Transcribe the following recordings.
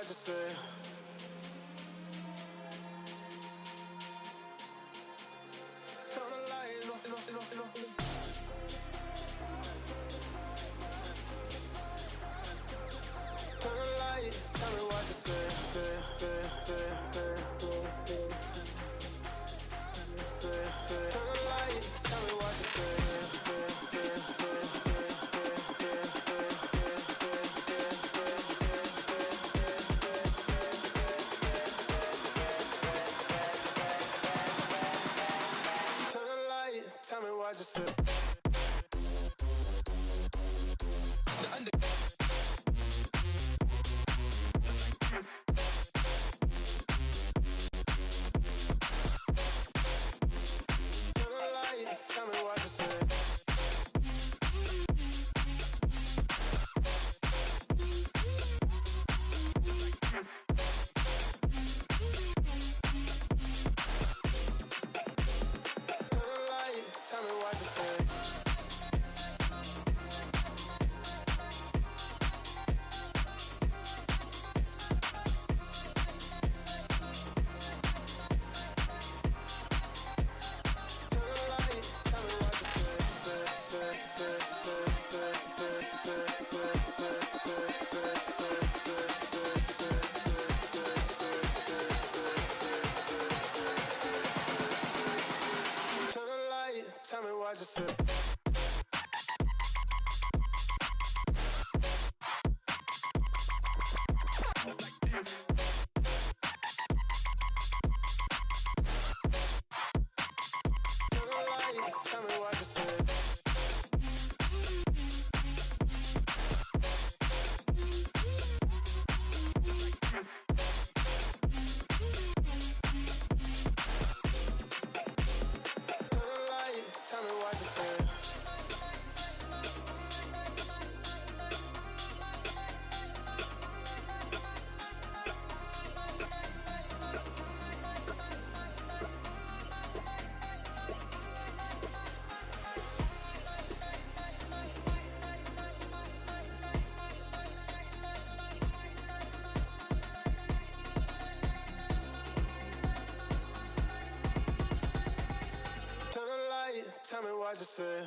what you say. Turn the lights off. Turn the light, tell me what you say. Turn the light, tell me what you say. Turn the light, tell me what you say. Tell me what you say. Tell me what you say. Tell me what you said. Tell me what you said. Tell me what you said. Turn the light, tell me what you say.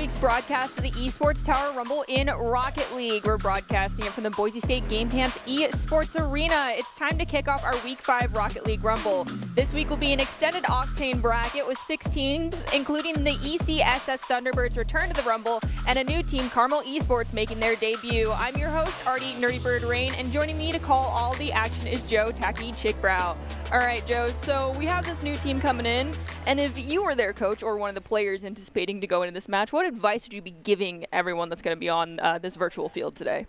week's broadcast of the Esports Tower Rumble in Rocket League. We're broadcasting it from the Boise State Game Pants Esports Arena. It's time to kick off our Week 5 Rocket League Rumble. This week will be an extended Octane bracket with 6 teams, including the ECSS Thunderbirds return to the Rumble and a new team, Carmel Esports, making their debut. I'm your host, Artie Nerdy Bird Rain, and joining me to call all the action is Joe Tacky Chickbrow. All right, Joe, so we have this new team coming in, and if you were their coach or one of the players anticipating to go into this match, what advice would you be giving everyone that's going to be on this virtual field today?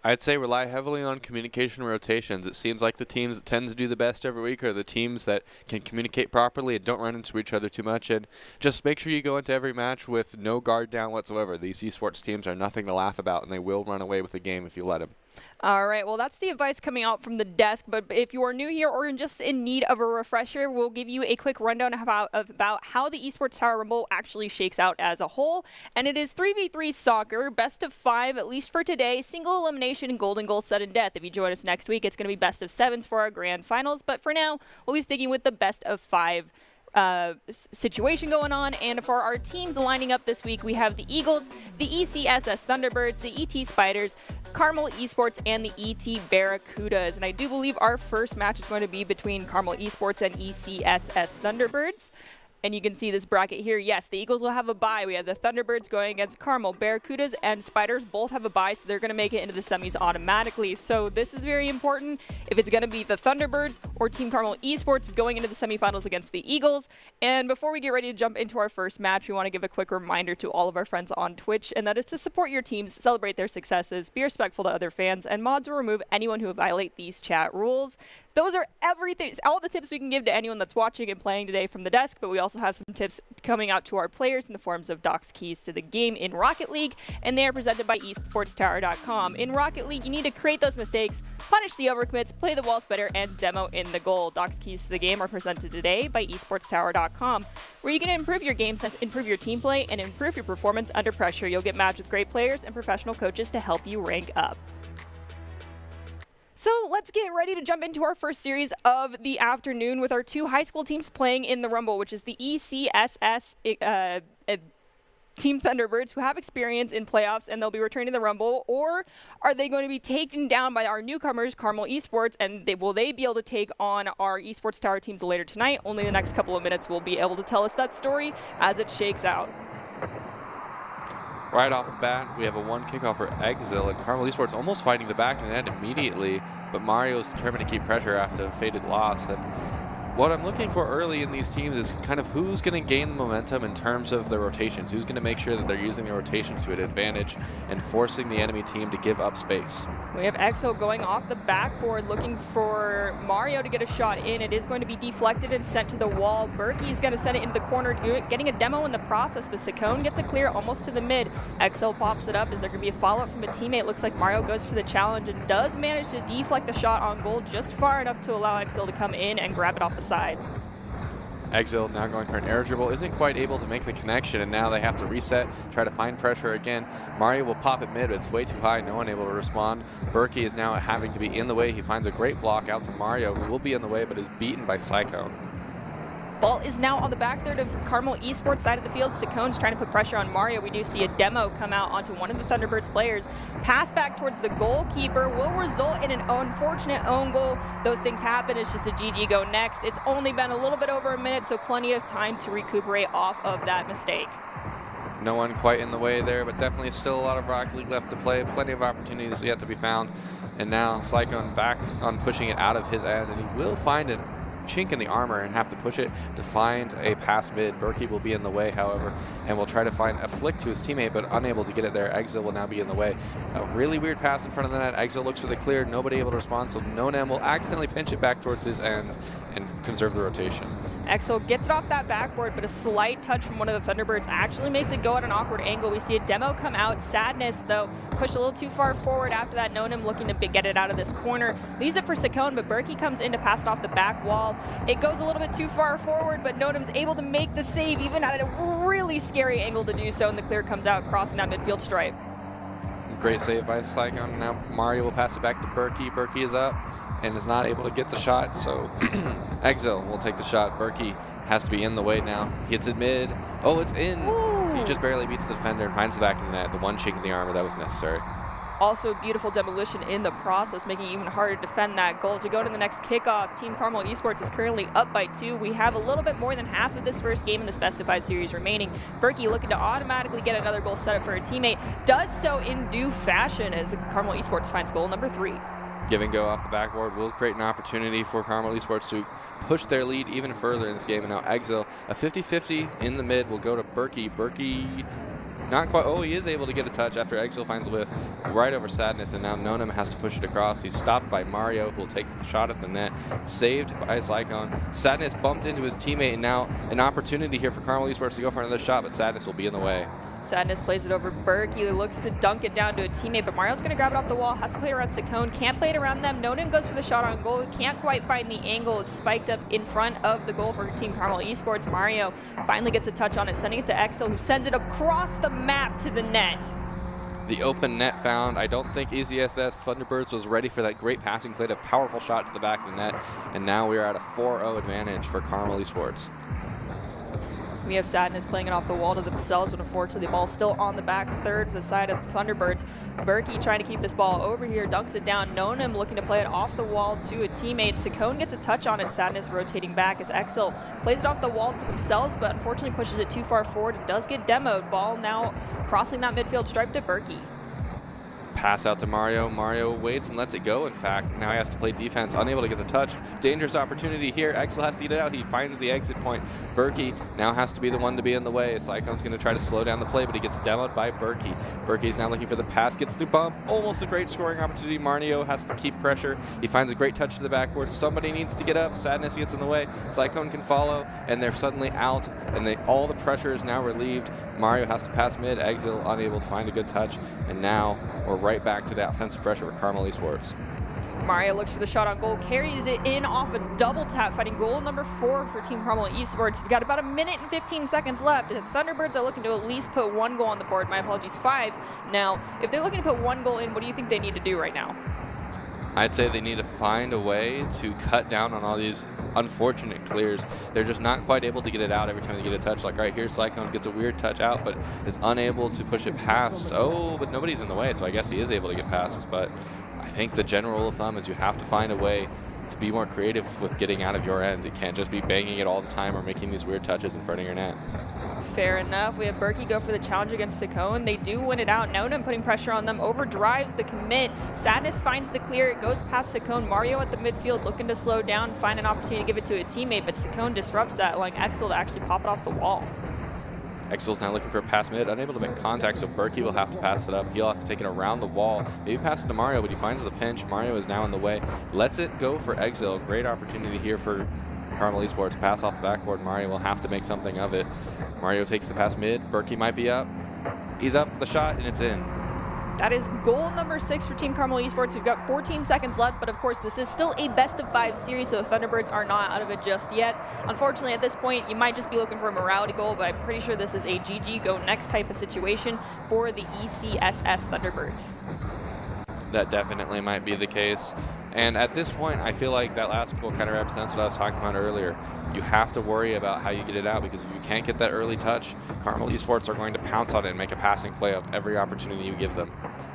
I'd say rely heavily on communication rotations. It seems like the teams that tend to do the best every week are the teams that can communicate properly and don't run into each other too much. And just make sure you go into every match with no guard down whatsoever. These esports teams are nothing to laugh about, and they will run away with the game if you let them. All right, well, that's the advice coming out from the desk, but if you are new here or just in need of a refresher, we'll give you a quick rundown about how the Esports Tower Rumble actually shakes out as a whole. And it is 3v3 soccer, best of 5, at least for today, single elimination and golden goal sudden death. If you join us next week, it's going to be best of 7s for our grand finals, but for now, we'll be sticking with the best of 5 situation going on. And for our teams lining up this week, we have the Eagles, the ECSS Thunderbirds, the ET Spiders, Carmel Esports, and the ET Barracudas. And I do believe our first match is going to be between Carmel Esports and ECSS Thunderbirds. And you can see this bracket here. Yes, the Eagles will have a bye. We have the Thunderbirds going against Carmel. Barracudas and Spiders both have a bye, so they're going to make it into the semis automatically. So this is very important. If it's going to be the Thunderbirds or Team Carmel Esports going into the semifinals against the Eagles. And before we get ready to jump into our first match, we want to give a quick reminder to all of our friends on Twitch, and that is to support your teams, celebrate their successes, be respectful to other fans, and mods will remove anyone who violate these chat rules. Those are everything, all the tips we can give to anyone that's watching and playing today from the desk, but we also have some tips coming out to our players in the forms of docs keys to the game in Rocket League, and they are presented by esportstower.com. In Rocket League, you need to create those mistakes, punish the overcommits, play the walls better, and demo in the goal. Docs keys to the game are presented today by esportstower.com, where you can improve your game sense, improve your team play, and improve your performance under pressure. You'll get matched with great players and professional coaches to help you rank up. So let's get ready to jump into our first series of the afternoon with our 2 high school teams playing in the Rumble, which is the ECSS Team Thunderbirds, who have experience in playoffs and they'll be returning to the Rumble, or are they going to be taken down by our newcomers, Carmel Esports, and will they be able to take on our Esports Tower teams later tonight? Only the next couple of minutes will be able to tell us that story as it shakes out. Right off the bat, we have a 1 kickoff for Exil, and Carmel Esports almost fighting the back of the net immediately, but Mario is determined to keep pressure after a faded loss. And what I'm looking for early in these teams is kind of who's going to gain the momentum in terms of the rotations, who's going to make sure that they're using the rotations to an advantage and forcing the enemy team to give up space. We have Exo going off the backboard looking for Mario to get a shot in. It is going to be deflected and sent to the wall. Berkey is going to send it into the corner, getting a demo in the process, but Saccone gets a clear almost to the mid. Exo pops it up. Is there going to be a follow-up from a teammate? Looks like Mario goes for the challenge and does manage to deflect the shot on goal just far enough to allow Exo to come in and grab it off the side. Exil now going for an air dribble, isn't quite able to make the connection, and now they have to reset, try to find pressure again. Mario will pop it mid, but it's way too high, no one able to respond. Berkey is now having to be in the way. He finds a great block out to Mario, who will be in the way, but is beaten by Cyclone. Ball is now on the back third of Carmel Esports side of the field. Saccone's trying to put pressure on Mario. We do see a demo come out onto one of the Thunderbirds players. Pass back towards the goalkeeper will result in an unfortunate own goal. Those things happen. It's just a GG go next. It's only been a little bit over a minute, so plenty of time to recuperate off of that mistake. No one quite in the way there, but definitely still a lot of Rocket League left to play. Plenty of opportunities yet to be found. And now Cyclone back on pushing it out of his end, and he will find a chink in the armor and have to push it to find a pass mid. Berkey will be in the way, however, and will try to find a flick to his teammate, but unable to get it there. Exil will now be in the way. A really weird pass in front of the net. Exil looks for the clear, nobody able to respond, so Nonem will accidentally pinch it back towards his end and conserve the rotation. Exo gets it off that backboard, but a slight touch from one of the Thunderbirds actually makes it go at an awkward angle. We see a demo come out. Sadness, though, pushed a little too far forward after that. Nonem looking to get it out of this corner. Leaves it for Saccone, but Berkey comes in to pass it off the back wall. It goes a little bit too far forward, but Nonem's able to make the save, even at a really scary angle to do so, and the clear comes out, crossing that midfield stripe. Great save by Cyclone. Now Mario will pass it back to Berkey. Berkey is up and is not able to get the shot, so Exil will take the shot. Berkey has to be in the way now. He hits it mid. Oh, it's in. Ooh. He just barely beats the defender and finds the back of the net, the one chink in the armor that was necessary. Also, beautiful demolition in the process, making it even harder to defend that goal. As we go to the next kickoff, Team Carmel Esports is currently up by 2. We have a little bit more than half of this first game in the specified series remaining. Berkey looking to automatically get another goal set up for a teammate. Does so in due fashion as Carmel Esports finds goal number 3. Give and go off the backboard will create an opportunity for Carmel Esports to push their lead even further in this game. And now Exil, a 50-50 in the mid, will go to Berkey. Berkey not quite, oh, he is able to get a touch after Exil finds a whiff right over Sadness, and now Nonum has to push it across. He's stopped by Mario, who will take the shot at the net, saved by Sycone. Sadness bumped into his teammate, and now an opportunity here for Carmel Esports to go for another shot, but Sadness will be in the way. Sadness plays it over Berkey, looks to dunk it down to a teammate, but Mario's going to grab it off the wall, has to play it around Sycone, can't play it around them. Nonin goes for the shot on goal, can't quite find the angle. It's spiked up in front of the goal for Team Carmel Esports. Mario finally gets a touch on it, sending it to Exil, who sends it across the map to the net. The open net found. I don't think EZSS Thunderbirds was ready for that great passing play, a powerful shot to the back of the net, and now we are at a 4-0 advantage for Carmel Esports. We have Sadness playing it off the wall to themselves, but unfortunately the ball's still on the back third to the side of the Thunderbirds. Berkey trying to keep this ball over here, dunks it down. Nonum looking to play it off the wall to a teammate. Sycone gets a touch on it. Sadness rotating back as Exil plays it off the wall to themselves, but unfortunately pushes it too far forward and does get demoed. Ball now crossing that midfield stripe to Berkey. Pass out to Mario. Mario waits and lets it go, in fact. Now he has to play defense, unable to get the touch. Dangerous opportunity here. Exil has to get it out. He finds the exit point. Berkey now has to be the one to be in the way. Sycone's going to try to slow down the play, but he gets demoed by Berkey. Berkey's now looking for the pass, gets through bump. Almost a great scoring opportunity. Mario has to keep pressure. He finds a great touch to the backboard. Somebody needs to get up. Sadness gets in the way. Sycone can follow, and they're suddenly out, and all the pressure is now relieved. Mario has to pass mid. Exil unable to find a good touch, and now we're right back to that offensive pressure for Carmel Esports. Mario looks for the shot on goal, carries it in off a double tap, fighting goal number 4 for Team Carmel Esports. We've got about a minute and 15 seconds left. The Thunderbirds are looking to at least put 1 goal on the board. My apologies, 5. Now, if they're looking to put 1 goal in, what do you think they need to do right now? I'd say they need to find a way to cut down on all these unfortunate clears. They're just not quite able to get it out every time they get a touch. Like right here, Sycone gets a weird touch out, but is unable to push it past. Oh, but nobody's in the way, so I guess he is able to get past. But I think the general rule of thumb is you have to find a way to be more creative with getting out of your end. It can't just be banging it all the time or making these weird touches in front of your net. Fair enough. We have Berkey go for the challenge against Sycone. They do win it out. Nonum putting pressure on them, overdrives the commit. Sadness finds the clear. It goes past Sycone. Mario at the midfield looking to slow down, find an opportunity to give it to a teammate, but Sycone disrupts that, allowing Exil to actually pop it off the wall. Exil's now looking for a pass mid, unable to make contact, so Berkey will have to pass it up. He'll have to take it around the wall. Maybe pass it to Mario, but he finds the pinch. Mario is now in the way. Lets it go for Exil. Great opportunity here for Carmel Esports. Pass off the backboard. Mario will have to make something of it. Mario takes the pass mid. Berkey might be up. He's up the shot, and it's in. That is goal number 6 for Team Carmel Esports. We've got 14 seconds left, but of course this is still a best-of-5 series, so the Thunderbirds are not out of it just yet. Unfortunately, at this point, you might just be looking for a morality goal, but I'm pretty sure this is a GG go next type of situation for the ECSS Thunderbirds. That definitely might be the case. And at this point, I feel like that last goal kind of represents what I was talking about earlier. You have to worry about how you get it out, because if you can't get that early touch, Carmel Esports are going to pounce on it and make a passing play of every opportunity you give them.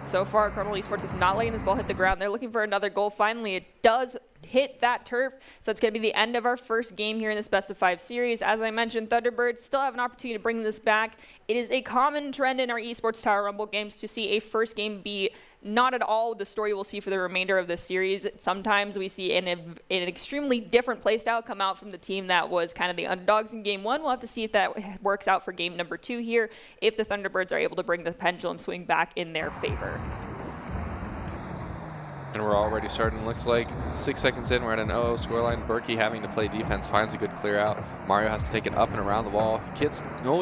So far, Carmel Esports is not letting this ball hit the ground. They're looking for another goal. Finally, it does hit that turf. So it's going to be the end of our first game here in this best-of-5 series. As I mentioned, Thunderbirds still have an opportunity to bring this back. It is a common trend in our Esports Tower Rumble games to see a first game be not at all the story we'll see for the remainder of the series. Sometimes we see an extremely different playstyle come out from the team that was kind of the underdogs in game 1. We'll have to see if that works out for game number 2 here, if the Thunderbirds are able to bring the pendulum swing back in their favor. And we're already starting. Looks like 6 seconds in, we're at an 0-0 scoreline. Berkey having to play defense, finds a good clear out. Mario has to take it up and around the wall. He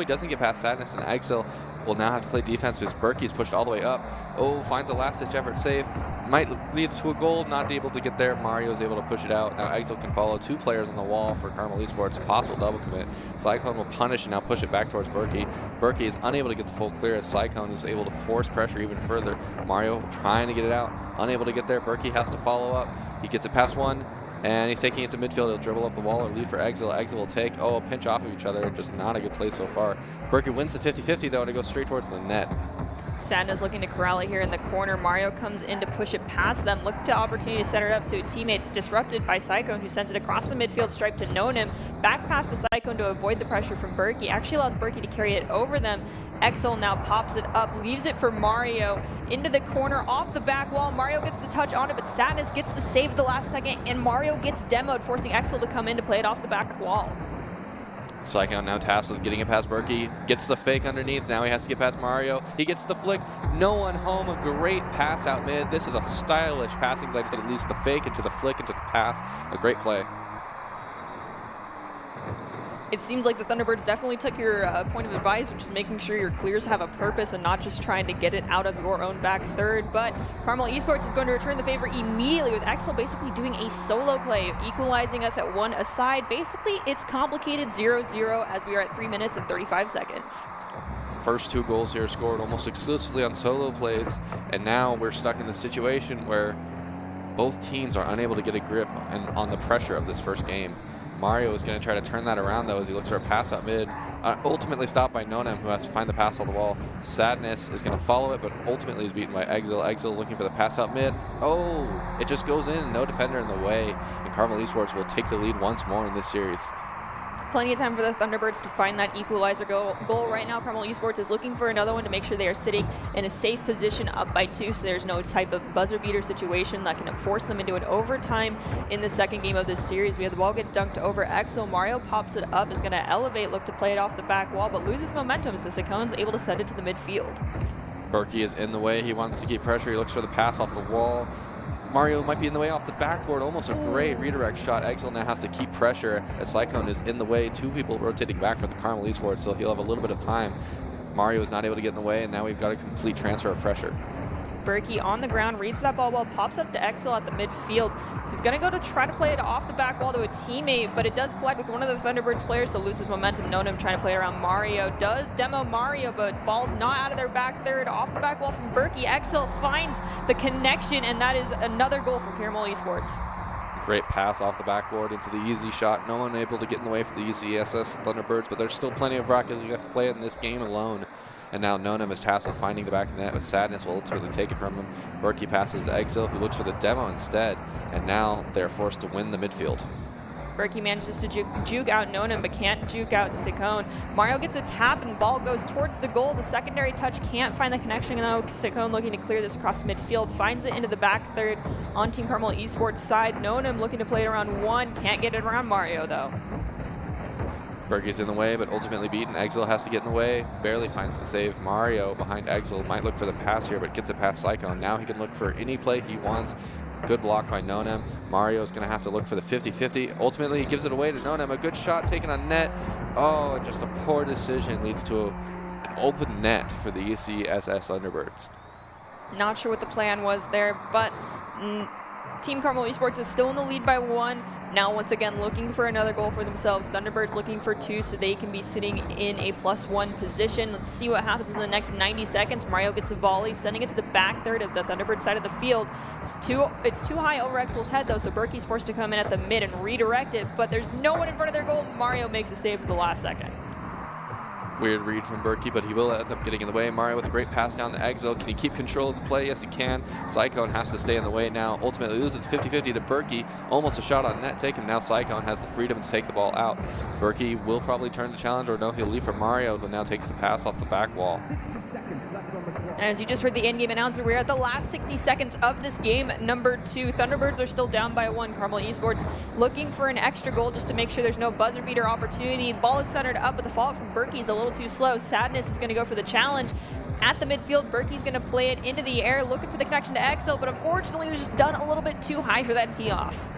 doesn't get past Sadness, and Exil will now have to play defense because Berkey's pushed all the way up. Oh, finds a last-ditch effort save. Might lead to a goal, not able to get there. Mario is able to push it out. Now Exil can follow 2 players on the wall for Carmel Esports. Possible double commit. Sycone will punish and now push it back towards Berkey. Berkey is unable to get the full clear as Sycone is able to force pressure even further. Mario trying to get it out, unable to get there. Berkey has to follow up. He gets it past 1, and he's taking it to midfield. He'll dribble up the wall or leave for Exil. Exil will take, a pinch off of each other. Just not a good play so far. Berkey wins the 50-50 though, and it goes straight towards the net. Sadness looking to corral it here in the corner. Mario comes in to push it past them. Look to opportunity to center it up to a teammate. It's disrupted by Cyclone, who sends it across the midfield stripe to Nonim. Back past the Cyclone to avoid the pressure from Berkey. Actually allows Berkey to carry it over them. Exel now pops it up, leaves it for Mario. Into the corner, off the back wall. Mario gets the touch on it, but Sadness gets the save at the last second, and Mario gets demoed, forcing Exel to come in to play it off the back wall. Cyclone now tasked with getting it past Berkey. Gets the fake underneath. Now he has to get past Mario. He gets the flick. No one home. A great pass out mid. This is a stylish passing play. At least the fake into the flick into the pass. A great play. It seems like the Thunderbirds definitely took your point of advice, which is making sure your clears have a purpose and not just trying to get it out of your own back third. But Carmel Esports is going to return the favor immediately, with Exel basically doing a solo play, equalizing us at one aside. Basically, it's complicated 0-0 as we are at 3 minutes and 35 seconds. First 2 goals here scored almost exclusively on solo plays, and now we're stuck in the situation where both teams are unable to get a grip on the pressure of this first game. Mario is going to try to turn that around, though, as he looks for a pass out mid. Ultimately stopped by Nonem, who has to find the pass on the wall. Sadness is going to follow it, but ultimately is beaten by Exil. Exil is looking for the pass out mid. Oh, it just goes in, no defender in the way. And Carmel Esports will take the lead once more in this series. Plenty of time for the Thunderbirds to find that equalizer goal. Right now, Carmel Esports is looking for another one to make sure they are sitting in a safe position up by 2, so there's no type of buzzer beater situation that can force them into an overtime in the second game of this series. We have the ball get dunked over Exo. Mario pops it up, is going to elevate, look to play it off the back wall, but loses momentum, so Sakone's able to send it to the midfield. Berkey is in the way. He wants to keep pressure. He looks for the pass off the wall. Mario might be in the way off the backboard. Almost a great redirect shot. Exil now has to keep pressure as Cyclone is in the way. 2 people rotating back for the Carmel Esports, so he'll have a little bit of time. Mario is not able to get in the way, and now we've got a complete transfer of pressure. Berkey on the ground, reads that ball well, pops up to Exil at the midfield. He's going to go to try to play it off the back wall to a teammate, but it does collide with one of the Thunderbirds players, so loses momentum. Nonem trying to play around Mario. Does demo Mario, but ball's not out of their back third. Off the back wall from Berkey. Exil finds the connection, and that is another goal for Carmel Esports. Great pass off the backboard into the easy shot. No one able to get in the way for the ECSS Thunderbirds, but there's still plenty of rockets. You have to play it in this game alone. And now Nonem is tasked with finding the back of the net, with Sadness will ultimately take it from him. Berkey passes to Exil, who looks for the demo instead, and now they're forced to win the midfield. Berkey manages to juke out Nonem, but can't juke out Sakone. Mario gets a tap, and the ball goes towards the goal. The secondary touch can't find the connection, though. Sakone looking to clear this across midfield, finds it into the back third on Team Carmel Esports side. Nonem looking to play it around 1, can't get it around Mario, though. Berkey's in the way, but ultimately beaten. Exil has to get in the way. Barely finds the save. Mario behind Exil might look for the pass here, but gets it past Cyclone. Now he can look for any play he wants. Good block by Nonem. Mario's going to have to look for the 50-50. Ultimately, he gives it away to Nonem. A good shot taken on net. Oh, just a poor decision leads to an open net for the ECSS Thunderbirds. Not sure what the plan was there, but Team Carmel Esports is still in the lead by 1. Now once again looking for another goal for themselves. Thunderbirds looking for 2 so they can be sitting in a +1 position. Let's see what happens in the next 90 seconds. Mario gets a volley, sending it to the back third of the Thunderbird side of the field. It's too high over Exil's head though, so Berkey's forced to come in at the mid and redirect it, but there's no one in front of their goal. Mario makes the save at the last second. Weird read from Berkey, but he will end up getting in the way. Mario with a great pass down to Exil. Can he keep control of the play? Yes, he can. Cyclone has to stay in the way now. Ultimately loses the 50-50 to Berkey. Almost a shot on net taken. Now Cyclone has the freedom to take the ball out. Berkey will probably turn the challenge, or no, he'll leave for Mario, who now takes the pass off the back wall. And as you just heard the in-game announcer, we're at the last 60 seconds of this game, number 2. Thunderbirds are still down by 1. Carmel Esports looking for an extra goal just to make sure there's no buzzer beater opportunity. The ball is centered up, but the fallout from Berkey is a little too slow. Sadness is going to go for the challenge. At the midfield, Berkey's going to play it into the air, looking for the connection to Exil, but unfortunately it was just done a little bit too high for that tee off.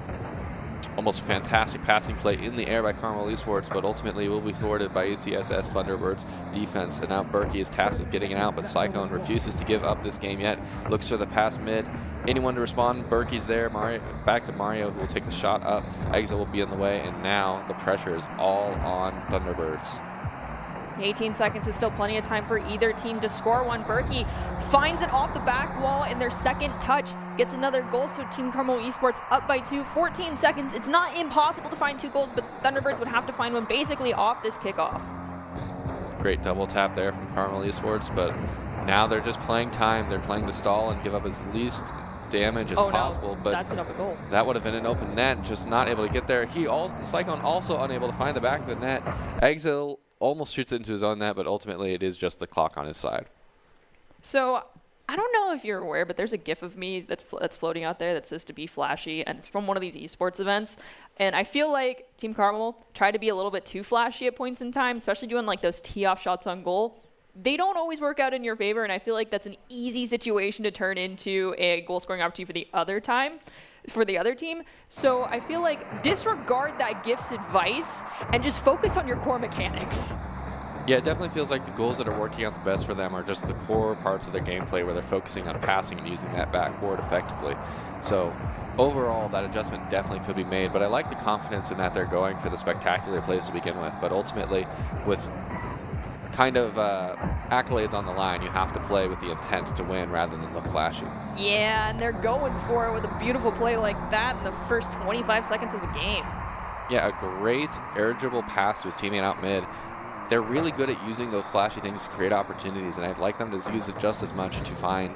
Almost fantastic passing play in the air by Carmel Esports, but ultimately will be thwarted by ECSS Thunderbirds defense. And now Berkey is tasked with getting it out, but Cyclone refuses to give up this game yet. Looks for the pass mid. Anyone to respond? Berkey's there. Mario, back to Mario, who will take the shot up. Exil will be in the way, and now the pressure is all on Thunderbirds. 18 seconds is still plenty of time for either team to score one. Berkey finds it off the back wall in their second touch, gets another goal, so Team Carmel Esports up by 2. 14 seconds. It's not impossible to find 2 goals, but Thunderbirds would have to find one basically off this kickoff. great double tap there from Carmel Esports, but now they're just playing time. They're playing to stall and give up as least damage as possible. No, but that's an open goal. That would have been an open net, just not able to get there. Cyclone also unable to find the back of the net. Exil almost shoots it into his own net, but ultimately it is just the clock on his side. So I don't know if you're aware, but there's a GIF of me that's floating out there that says to be flashy, and it's from one of these esports events. And I feel like Team Carmel tried to be a little bit too flashy at points in time, especially doing like those tee-off shots on goal. They don't always work out in your favor, and I feel like that's an easy situation to turn into a goal-scoring opportunity for the other team. So I feel like disregard that GIF's advice and just focus on your core mechanics. Yeah, it definitely feels like the goals that are working out the best for them are just the core parts of their gameplay where they're focusing on passing and using that backboard effectively. So overall, that adjustment definitely could be made, but I like the confidence in that they're going for the spectacular plays to begin with. But ultimately, with kind of accolades on the line, you have to play with the intent to win rather than look flashy. Yeah, and they're going for it with a beautiful play like that in the first 25 seconds of the game. Yeah, a great air dribble pass to his teammate out mid. They're really good at using those flashy things to create opportunities, and I'd like them to use it just as much to find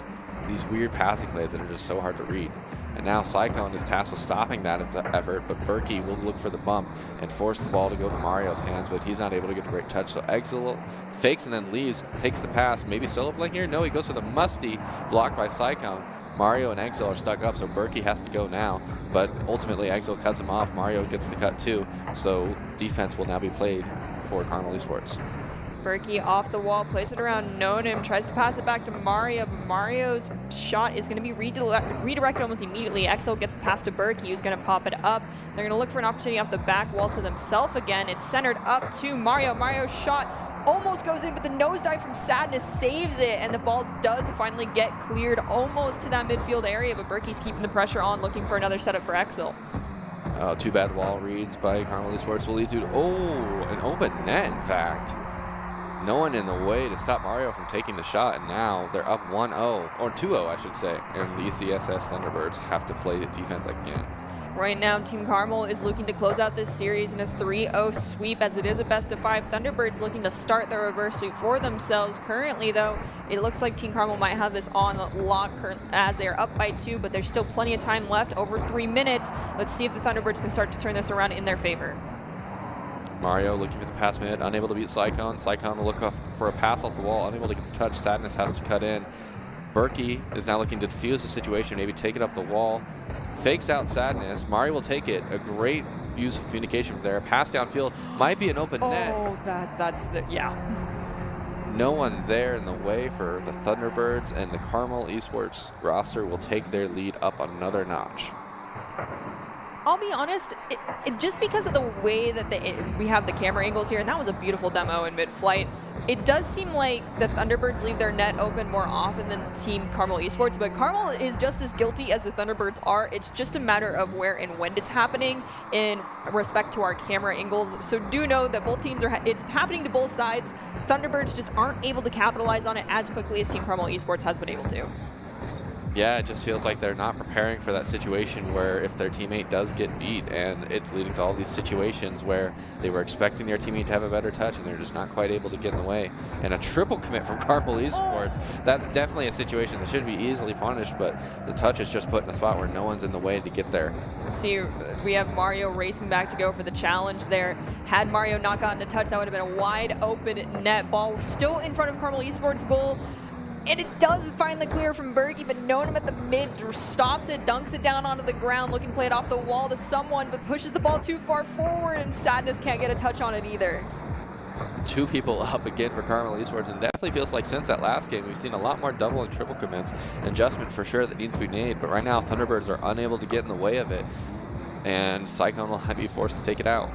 these weird passing plays that are just so hard to read. And now Cyclone is tasked with stopping that effort, but Berkey will look for the bump and force the ball to go to Mario's hands, but he's not able to get a great touch. So Exil fakes and then leaves, takes the pass, maybe solo playing here? No, he goes for the musty, blocked by Cyclone. Mario and Exil are stuck up, so Berkey has to go now, but ultimately Exil cuts him off. Mario gets the cut too, so defense will now be played for Carmel Esports. Berkey off the wall, plays it around Nonim, tries to pass it back to Mario, but Mario's shot is going to be redirected almost immediately. Exil gets past to Berkey, who's going to pop it up. They're going to look for an opportunity off the back wall to themselves again. It's centered up to Mario. Mario's shot almost goes in, but the nosedive from Sadness saves it, and the ball does finally get cleared almost to that midfield area, but Berkey's keeping the pressure on, looking for another setup for Exil. Two bad wall reads by Carmel Esports will lead to, an open net, in fact. No one in the way to stop Mario from taking the shot, and now they're up 1-0, or 2-0, I should say, and the ECSS Thunderbirds have to play defense again. Right now, Team Carmel is looking to close out this series in a 3-0 sweep, as it is a best-of-5. Thunderbirds looking to start the reverse sweep for themselves. Currently, though, it looks like Team Carmel might have this on lock as they are up by 2, but there's still plenty of time left, over 3 minutes. Let's see if the Thunderbirds can start to turn this around in their favor. Mario looking for the pass mid, unable to beat Cyclone. Cyclone will look for a pass off the wall, unable to get the touch. Sadness has to cut in. Berkey is now looking to defuse the situation, maybe take it up the wall. Fakes out Sadness. Mario will take it. A great use of communication from there. Pass downfield. Might be an open net. Oh, yeah. No one there in the way for the Thunderbirds, and the Carmel Esports roster will take their lead up another notch. I'll be honest, just because of the way that we have the camera angles here, and that was a beautiful demo in mid-flight, it does seem like the Thunderbirds leave their net open more often than Team Carmel Esports, but Carmel is just as guilty as the Thunderbirds are. It's just a matter of where and when it's happening in respect to our camera angles. So do know that both teams it's happening to both sides. Thunderbirds just aren't able to capitalize on it as quickly as Team Carmel Esports has been able to. Yeah, it just feels like they're not preparing for that situation where if their teammate does get beat, and it's leading to all these situations where they were expecting their teammate to have a better touch and they're just not quite able to get in the way. And a triple commit from Carmel Esports, that's definitely a situation that should be easily punished, but the touch is just put in a spot where no one's in the way to get there. See, we have Mario racing back to go for the challenge there. Had Mario not gotten a touch, that would have been a wide open net ball still in front of Carmel Esports goal. And it does finally clear from Berkey, but Nonim at the mid stops it, dunks it down onto the ground, looking to play it off the wall to someone, but pushes the ball too far forward, and Sadness can't get a touch on it either. Two people up again for Carmel Esports, and definitely feels like since that last game, we've seen a lot more double and triple commits. Adjustment for sure that needs to be made, but right now Thunderbirds are unable to get in the way of it, and Cyclone will be forced to take it out.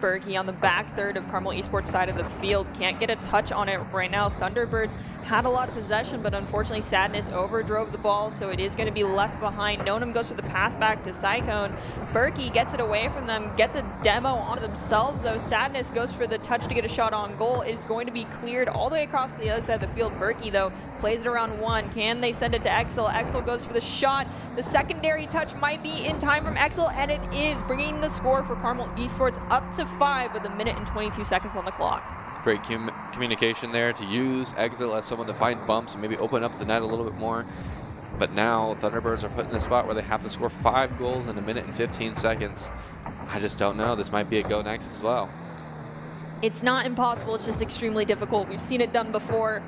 Berkey on the back third of Carmel Esports side of the field. Can't get a touch on it right now. Thunderbirds had a lot of possession, but unfortunately Sadness overdrove the ball, so it is going to be left behind. Nonim goes for the pass back to Cyclone. Berkey gets it away from them, gets a demo onto themselves, though. Sadness goes for the touch to get a shot on goal. It's going to be cleared all the way across the other side of the field. Berkey, though, plays it around one. Can they send it to Exil? Exil goes for the shot. The secondary touch might be in time from Exil, and it is, bringing the score for Carmel Esports up to 5 with 1 minute and 22 seconds on the clock. Great communication there to use Exile as someone to find bumps and maybe open up the net a little bit more. But now Thunderbirds are put in a spot where they have to score 5 goals in 1 minute and 15 seconds. I just don't know. This might be a go next as well. It's not impossible, it's just extremely difficult. We've seen it done before.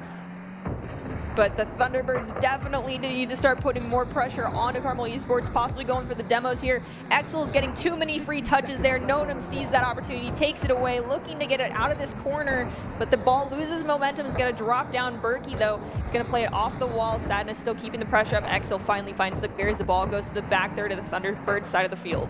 But the Thunderbirds definitely need to start putting more pressure onto Carmel Esports, possibly going for the demos here. Exel is getting too many free touches there. Nonum sees that opportunity, takes it away, looking to get it out of this corner, but the ball loses momentum. It's going to drop down. Berkey, though, is going to play it off the wall. Sadness still keeping the pressure up. Exel finally finds the clears. The ball goes to the back third of the Thunderbirds side of the field.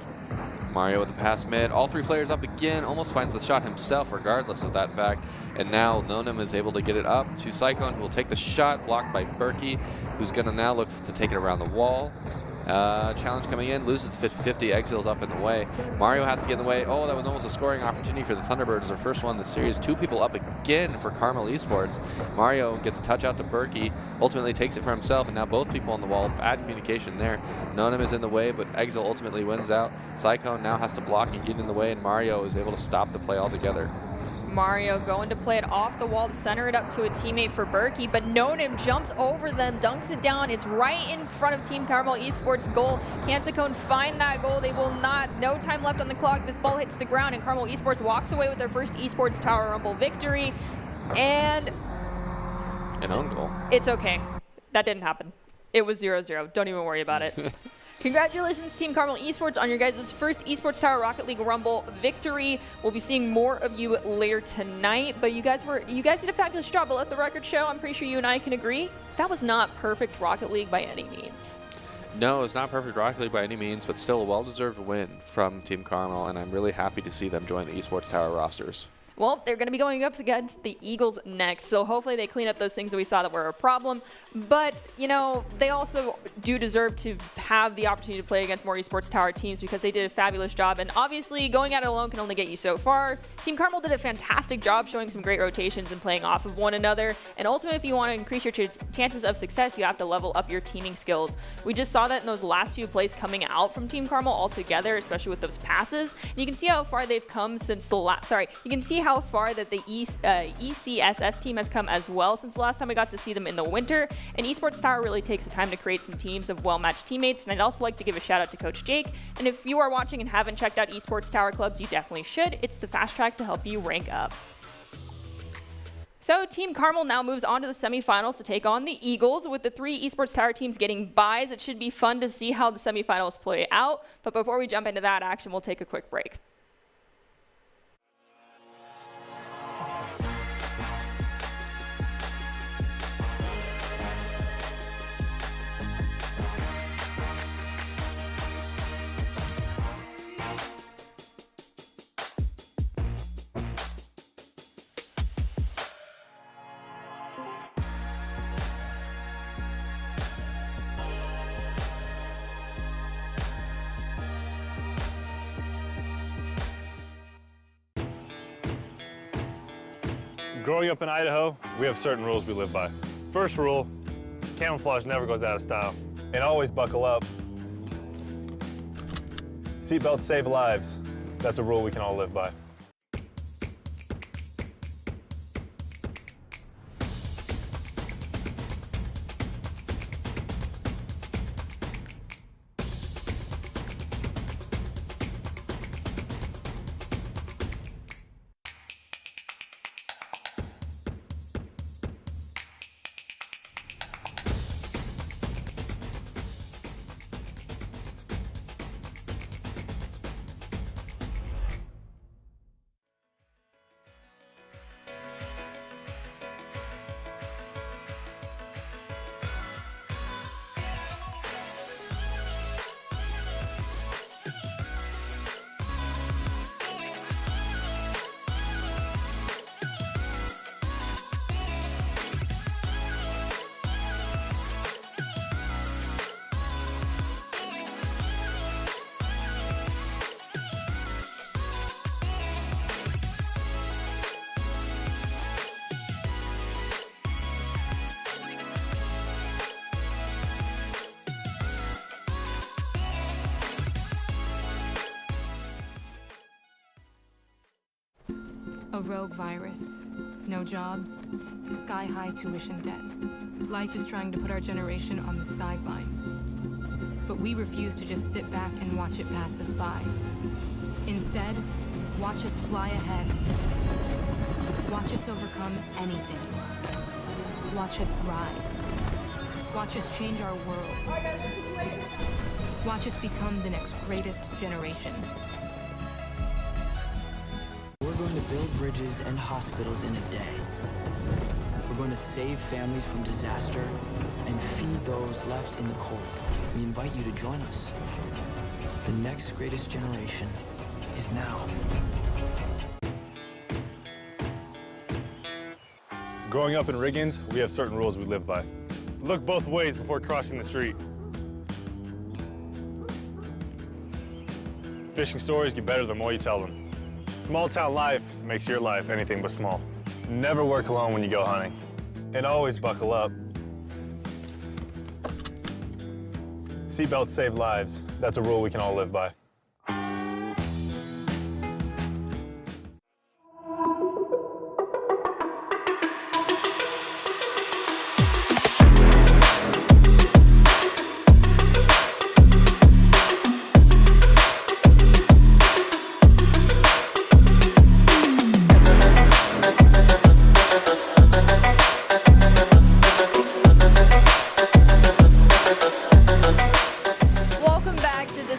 Mario with the pass mid. All 3 players up again. Almost finds the shot himself, regardless of that fact. And now Nonum is able to get it up to Cyclone, who will take the shot, blocked by Berkey, who's going to now look to take it around the wall. Challenge coming in, loses 50-50, Exile's up in the way. Mario has to get in the way. Oh, that was almost a scoring opportunity for the Thunderbirds, their first one in the series. 2 people up again for Carmel Esports. Mario gets a touch out to Berkey, ultimately takes it for himself, and now both people on the wall. Bad communication there. Nonum is in the way, but Exile ultimately wins out. Cyclone now has to block and get in the way, and Mario is able to stop the play altogether. Mario going to play it off the wall to center it up to a teammate for Berkey, but Nonum jumps over them, dunks it down. It's right in front of Team Carmel Esports goal. Cancicone find that goal. They will not. No time left on the clock. This ball hits the ground, and Carmel Esports walks away with their first Esports Tower Rumble victory. And an own goal. It's okay. That didn't happen. It was 0-0. Don't even worry about it. Congratulations, Team Carmel Esports, on your guys' first Esports Tower Rocket League Rumble victory. We'll be seeing more of you later tonight, but you guys did a fabulous job. But let the record show, I'm pretty sure you and I can agree, that was not perfect Rocket League by any means. No, it's not perfect Rocket League by any means, but still a well-deserved win from Team Carmel, and I'm really happy to see them join the Esports Tower rosters. Well, they're going to be going up against the Eagles next, so hopefully they clean up those things that we saw that were a problem. But, you know, they also do deserve to have the opportunity to play against more Esports Tower teams because they did a fabulous job. And obviously, going at it alone can only get you so far. Team Carmel did a fantastic job showing some great rotations and playing off of one another. And ultimately, if you want to increase your chances of success, you have to level up your teaming skills. We just saw that in those last few plays coming out from Team Carmel altogether, especially with those passes. And you can see how far they've come since the last, you can see how far that the ECSS team has come as well since the last time we got to see them in the winter. And Esports Tower really takes the time to create some teams of well-matched teammates. And I'd also like to give a shout out to Coach Jake. And if you are watching and haven't checked out Esports Tower clubs, you definitely should. It's the fast track to help you rank up. So Team Carmel now moves on to the semifinals to take on the Eagles. With the 3 Esports Tower teams getting byes, it should be fun to see how the semifinals play out. But before we jump into that action, we'll take a quick break. Growing up in Idaho, we have certain rules we live by. First rule, camouflage never goes out of style. And always buckle up. Seatbelts save lives. That's a rule we can all live by. A rogue virus, No jobs, sky-high tuition debt. Life is trying to put our generation on the sidelines. But we refuse to just sit back and watch it pass us by. Instead, watch us fly ahead. Watch us overcome anything. Watch us rise. Watch us change our world. Watch us become the next greatest generation. We're going to build bridges and hospitals in a day. We're going to save families from disaster and feed those left in the cold. We invite you to join us. The next greatest generation is now. Growing up in Riggins, we have certain rules we live by. Look both ways before crossing the street. Fishing stories get better the more you tell them. Small town life makes your life anything but small. Never work alone when you go hunting. And always buckle up. Seatbelts save lives. That's a rule we can all live by.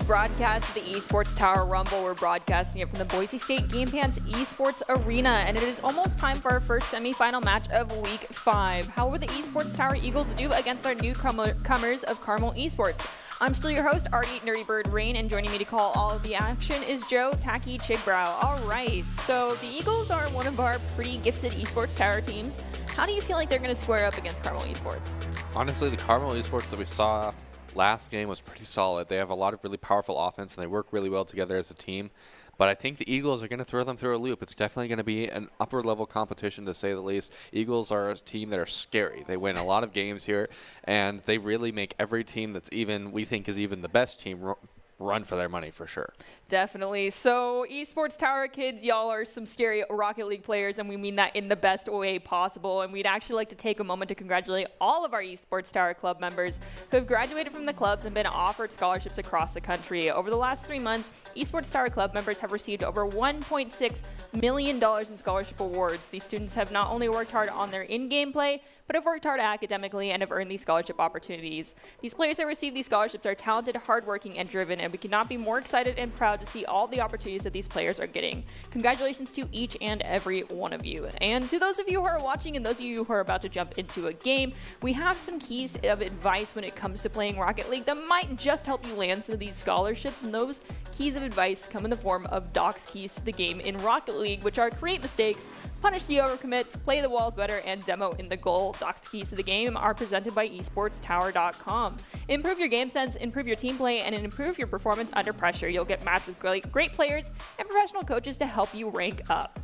Broadcast of the Esports Tower Rumble. We're broadcasting it from the Boise State Game Pants Esports Arena, and it is almost time for our first semifinal match of Week 5. How will the Esports Tower Eagles do against our newcomers of Carmel Esports? I'm still your host, Artie Nerdy Bird Rain, and joining me to call all of the action is Joe Tacky Chigbrow. All right, so the Eagles are one of our pretty gifted Esports Tower teams. How do you feel like they're going to square up against Carmel Esports? Honestly, the Carmel Esports that we saw last game was pretty solid. They have a lot of really powerful offense, and they work really well together as a team. But I think the Eagles are going to throw them through a loop. It's definitely going to be an upper-level competition, to say the least. Eagles are a team that are scary. They win a lot of games here, and they really make every team that's even, we think is even the best team, run for their money for sure. Definitely. So Esports Tower kids, y'all are some scary Rocket League players, and we mean that in the best way possible. And we'd actually like to take a moment to congratulate all of our Esports Tower Club members who have graduated from the clubs and been offered scholarships across the country. Over the last 3 months, Esports Tower Club members have received over $1.6 million in scholarship awards. These students have not only worked hard on their in-game play, but have worked hard academically and have earned these scholarship opportunities. These players that receive these scholarships are talented, hardworking, and driven, and we cannot be more excited and proud to see all the opportunities that these players are getting. Congratulations to each and every one of you. And to those of you who are watching and those of you who are about to jump into a game, we have some keys of advice when it comes to playing Rocket League that might just help you land some of these scholarships, and those keys of advice come in the form of Doc's keys to the game in Rocket League, which are create mistakes, punish the overcommits, play the walls better, and demo in the goal. Doc's keys to the game are presented by esportstower.com. Improve your game sense, improve your team play, and improve your performance under pressure. You'll get matched with great players and professional coaches to help you rank up.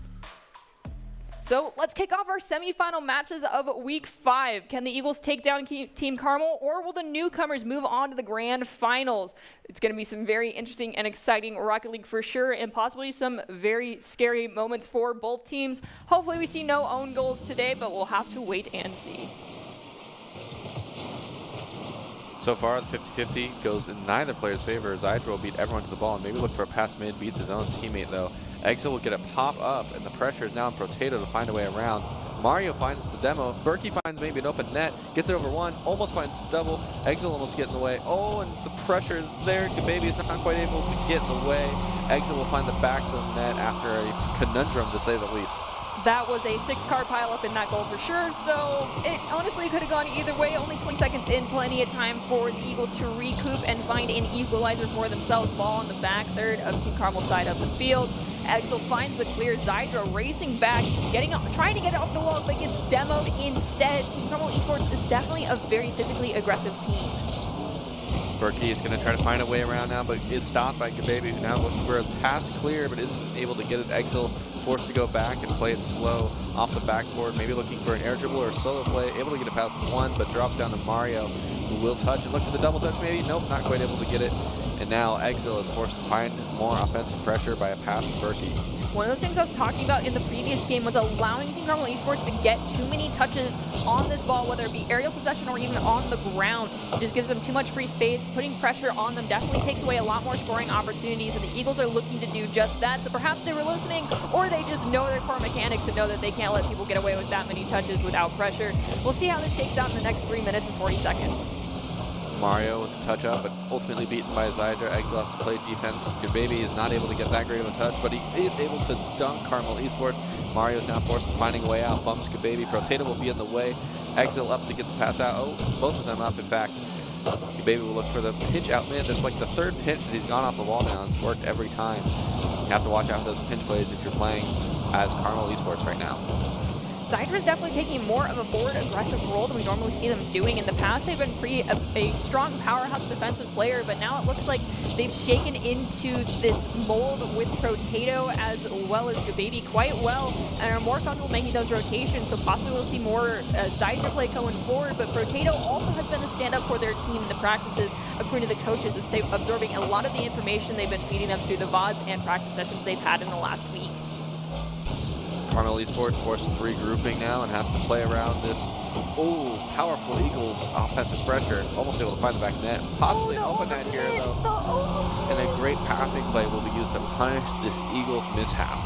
So let's kick off our semifinal matches of Week 5. Can the Eagles take down Team Carmel, or will the newcomers move on to the grand finals? It's going to be some very interesting and exciting Rocket League for sure, and possibly some very scary moments for both teams. Hopefully we see no own goals today, but we'll have to wait and see. So far, the 50-50 goes in neither player's favor. Zydra will beat everyone to the ball and maybe look for a pass mid, beats his own teammate though. Exo will get a pop up, and the pressure is now on Potato to find a way around. Mario finds the demo. Berkey finds maybe an open net, gets it over one, almost finds the double. Exo almost get in the way. Oh, and the pressure is there. Baby is not quite able to get in the way. Exo will find the back of the net after a conundrum, to say the least. That was a 6-card pileup in that goal for sure, so it honestly could have gone either way. Only 20 seconds in, plenty of time for the Eagles to recoup and find an equalizer for themselves. Ball on the back third of Team Carmel's side of the field. Exo finds the clear. Zydra racing back, trying to get it off the wall, but gets demoed instead. Team Carmel Esports is definitely a very physically aggressive team. Berkey is going to try to find a way around now, but is stopped by Kababy, who now looking for a pass clear, but isn't able to get it. Exil forced to go back and play it slow off the backboard, maybe looking for an air dribble or a solo play, able to get it past one, but drops down to Mario, who will touch and look for the double touch maybe. Nope, not quite able to get it. And now Exil is forced to find more offensive pressure by a pass to Berkey. One of those things I was talking about in the previous game was allowing Team Carmel Esports to get too many touches on this ball, whether it be aerial possession or even on the ground. It just gives them too much free space. Putting pressure on them definitely takes away a lot more scoring opportunities, and the Eagles are looking to do just that. So perhaps they were listening, or they just know their core mechanics and know that they can't let people get away with that many touches without pressure. We'll see how this shakes out in the next 3 minutes and 40 seconds. Mario with the touch up, but ultimately beaten by Zydra. Exil has to play defense. Good Baby is not able to get that great of a touch, but he is able to dunk Carmel Esports. Mario is now forced to finding a way out. Bumps Good Baby. Protato will be in the way. Exil up to get the pass out. Oh, both of them up, in fact. Good Baby will look for the pinch out mid. That's like the third pinch that he's gone off the wall now. It's worked every time. You have to watch out for those pinch plays if you're playing as Carmel Esports right now. Zydra is definitely taking more of a forward aggressive role than we normally see them doing. In the past, they've been a strong powerhouse defensive player, but now it looks like they've shaken into this mold with Protato as well as Gababy quite well and are more comfortable making those rotations, so possibly we'll see more Zydra play going forward. But Protato also has been a stand-up for their team in the practices, according to the coaches, and absorbing a lot of the information they've been feeding them through the VODs and practice sessions they've had in the last week. Carmel Esports forced to regrouping now and has to play around this powerful Eagles offensive pressure. It's almost able to find the back net. Possibly an open net here, though. And a great passing play will be used to punish this Eagles mishap.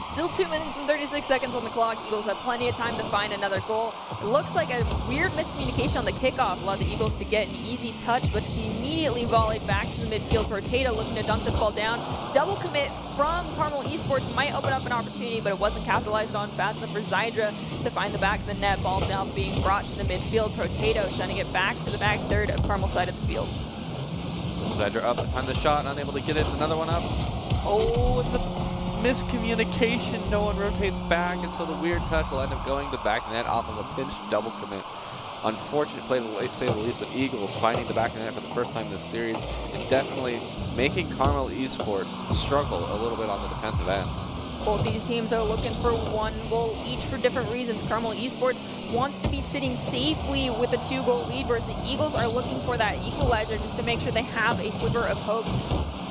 Still 2 minutes and 36 seconds on the clock. Eagles have plenty of time to find another goal. It looks like a weird miscommunication on the kickoff allowed the Eagles to get an easy touch, but it's immediately volleyed back to the midfield. Protato looking to dunk this ball down. Double commit from Carmel Esports might open up an opportunity, but it wasn't capitalized on fast enough for Zydra to find the back of the net. Ball now being brought to the midfield. Protato sending it back to the back third of Carmel's side of the field. Zydra up to find the shot, unable to get it. Another one up. Oh, the miscommunication. No one rotates back, and so the weird touch will end up going to back net off of a pinch double commit. Unfortunate play to say the least, but Eagles finding the back of the net for the first time this series and definitely making Carmel Esports struggle a little bit on the defensive end. Both these teams are looking for one goal each for different reasons. Carmel Esports wants to be sitting safely with a 2-goal lead, whereas the Eagles are looking for that equalizer just to make sure they have a sliver of hope,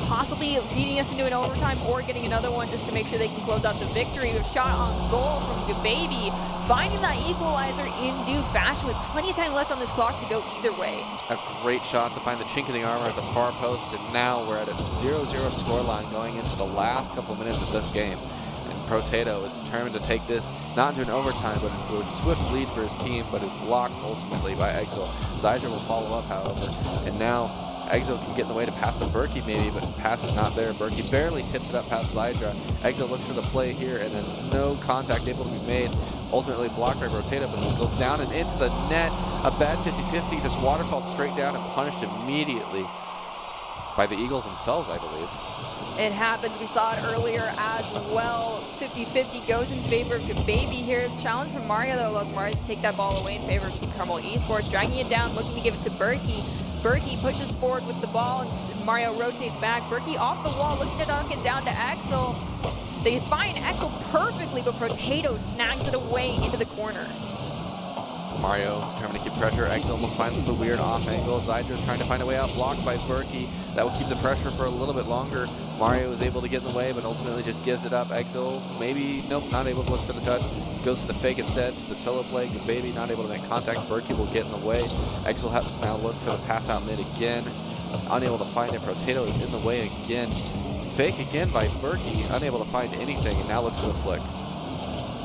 possibly leading us into an overtime or getting another one just to make sure they can close out the victory. A shot on goal from Gababy, finding that equalizer in due fashion with plenty of time left on this clock to go either way. A great shot to find the chink in the armor at the far post, and now we're at a 0-0 scoreline going into the last couple minutes of this game. Protato is determined to take this not into an overtime, but into a swift lead for his team, but is blocked ultimately by Exil. Zydra will follow up, however, and now Exil can get in the way to pass to Berkey maybe, but pass is not there. Berkey barely tips it up past Zydra. Exil looks for the play here, and then no contact able to be made. Ultimately blocked by Protato, but will go down and into the net. A bad 50-50, just waterfalls straight down and punished immediately by the Eagles themselves, I believe. It happens. We saw it earlier as well. 50-50 goes in favor of Gababy here. It's a challenge from Mario, though, allows Mario to take that ball away in favor of Team Carmel Esports. Dragging it down, looking to give it to Berkey. Berkey pushes forward with the ball, and Mario rotates back. Berkey off the wall, looking to dunk it down to Exil. They find Exil perfectly, but Protato snags it away into the corner. Mario is trying to keep pressure. Exil almost finds the weird off angle. Zydra is trying to find a way out, blocked by Berkey. That will keep the pressure for a little bit longer. Mario is able to get in the way, but ultimately just gives it up. Exil, maybe, nope, not able to look for the touch. Goes for the fake instead, to the solo play. Gababy not able to make contact. Berkey will get in the way. Exil has to now look for the pass out mid again. Unable to find it. Protato is in the way again. Fake again by Berkey, unable to find anything, and now looks for the flick.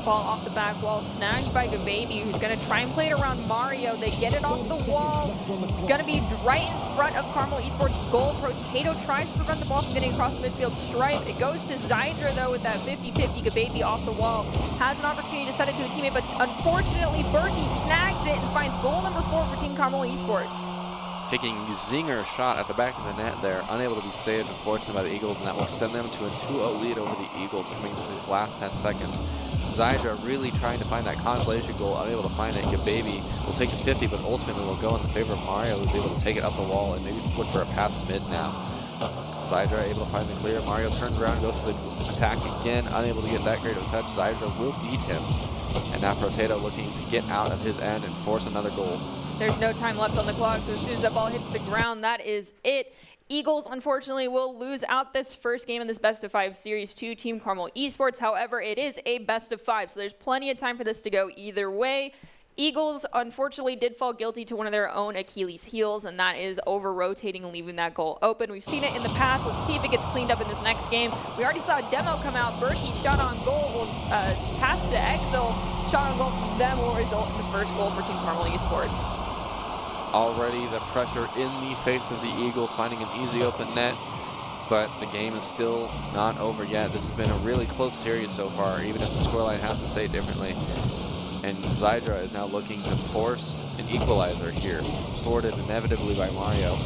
Ball off the back wall, snagged by Gababy, who's going to try and play it around Mario. They get it off the wall. It's going to be right in front of Carmel Esports' goal. Protato tries to prevent the ball from getting across the midfield stripe. It goes to Zydra, though, with that 50-50. Gababy off the wall. Has an opportunity to set it to a teammate, but unfortunately, Berkey snags it and finds goal number 4 for Team Carmel Esports. Taking zinger shot at the back of the net there, unable to be saved, unfortunately, by the Eagles, and that will extend them to a 2-0 lead over the Eagles coming into these last 10 seconds. Zydra really trying to find that consolation goal, unable to find it. Gababy will take the 50, but ultimately will go in the favor of Mario, who's able to take it up the wall and maybe look for a pass mid now. Zydra able to find the clear. Mario turns around, goes for the attack again, unable to get that great of a touch. Zydra will beat him. And now Potato looking to get out of his end and force another goal. There's no time left on the clock, so as soon as that ball hits the ground, that is it. Eagles, unfortunately, will lose out this first game in this best-of-5 series to Team Carmel Esports. However, it is a best-of-5, so there's plenty of time for this to go either way. Eagles, unfortunately, did fall guilty to one of their own Achilles heels, and that is over-rotating and leaving that goal open. We've seen it in the past. Let's see if it gets cleaned up in this next game. We already saw a demo come out. Berkey shot on goal will pass to Exil. Shot on goal from them will result in the first goal for Team Carmel Esports. Already the pressure in the face of the Eagles, finding an easy open net, but the game is still not over yet. This has been a really close series so far, even if the scoreline has to say differently. And Zydra is now looking to force an equalizer here, thwarted inevitably by Mario.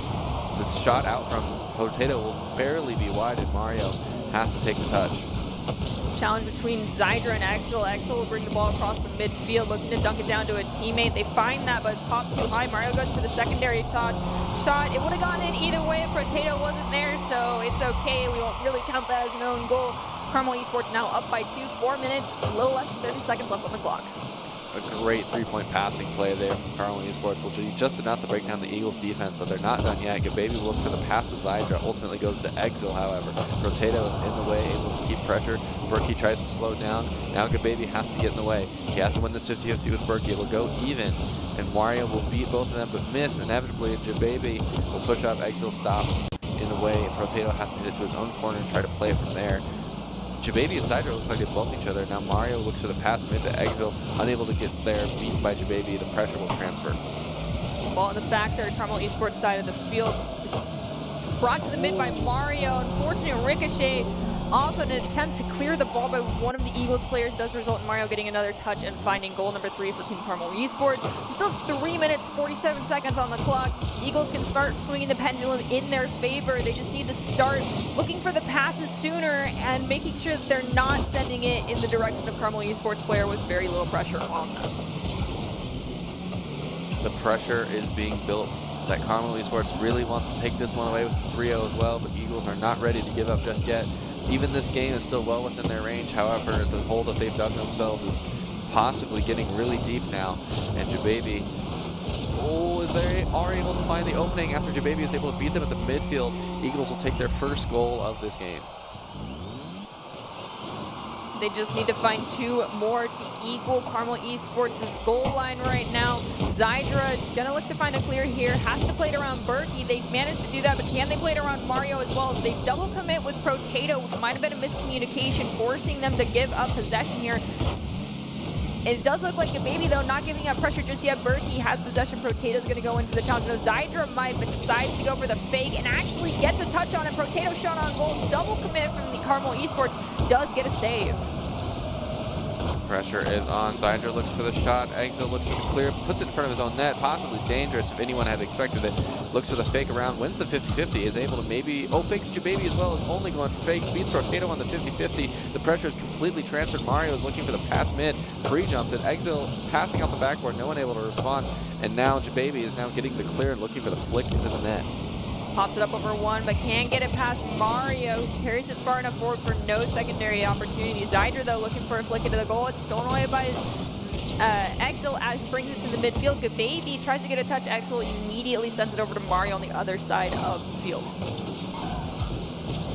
This shot out from Potato will barely be wide, and Mario has to take the touch. Challenge between Zydra and Exil. Exil will bring the ball across the midfield, looking to dunk it down to a teammate. They find that, but it's popped too high. Mario goes for the secondary shot. It would have gone in either way if Potato wasn't there, so it's okay. We won't really count that as an own goal. Carmel Esports now up by 2, 4 minutes, a little less than 30 seconds left on the clock. A great three-point passing play there from Carmel Esports, will be just enough to break down the Eagles' defense, but they're not done yet. Gababy will look for the pass to Zydra, ultimately goes to Exil, however. Potato is in the way, able to keep pressure. Berkey tries to slow down. Now Gababy has to get in the way. He has to win this 50-50 with Berkey. It'll go even, and Mario will beat both of them, but miss inevitably, and Gababy will push up. Exil stop in the way, and Potato has to hit it to his own corner and try to play from there. Jababy and Zydra look like they bump each other. Now Mario looks for the pass mid to Exil, unable to get there, beaten by Jababy. The pressure will transfer. Ball in the back there, Carmel Esports side of the field. Brought to the mid by Mario. Unfortunate ricochet off an attempt to clear the ball by one of the Eagles players does result in Mario getting another touch and finding goal number 3 for Team Carmel Esports. We still have 3 minutes, 47 seconds on the clock. Eagles can start swinging the pendulum in their favor. They just need to start looking for the passes sooner and making sure that they're not sending it in the direction of Carmel Esports player with very little pressure on them. The pressure is being built that Carmel Esports really wants to take this one away with 3-0 as well, but Eagles are not ready to give up just yet. Even this game is still well within their range. However, the hole that they've dug themselves is possibly getting really deep now. And Jababy, they are able to find the opening after Jababy is able to beat them at the midfield. Eagles will take their first goal of this game. They just need to find 2 more to equal Carmel Esports' goal line right now. Zydra is going to look to find a clear here. Has to play it around Berkey. They managed to do that, but can they play it around Mario as well? They double commit with Potato, which might have been a miscommunication, forcing them to give up possession here. It does look like Gababy, though, not giving up pressure just yet. Berkey has possession. Potato's going to go into the challenge. No, Zydra might, but decides to go for the fake and actually gets a touch on it. Potato shot on goal. Double commit from the Carmel Esports. Does get a save. Pressure is on. Zydra looks for the shot. Exil looks for the clear, puts it in front of his own net. Possibly dangerous if anyone had expected it. Looks for the fake around, wins the 50-50, is able to maybe, fakes Jababy as well, is only going for fakes. Beats Potato on the 50-50. The pressure is completely transferred. Mario is looking for the pass mid. Pre-jumps it. Exil passing out the backboard, no one able to respond. And now Jababy is now getting the clear and looking for the flick into the net. Pops it up over 1, but can't get it past Mario. Carries it far enough forward for no secondary opportunity. Zydra, though, looking for a flick into the goal. It's stolen away by Exil, brings it to the midfield. Gababy tries to get a touch. Exil immediately sends it over to Mario on the other side of the field.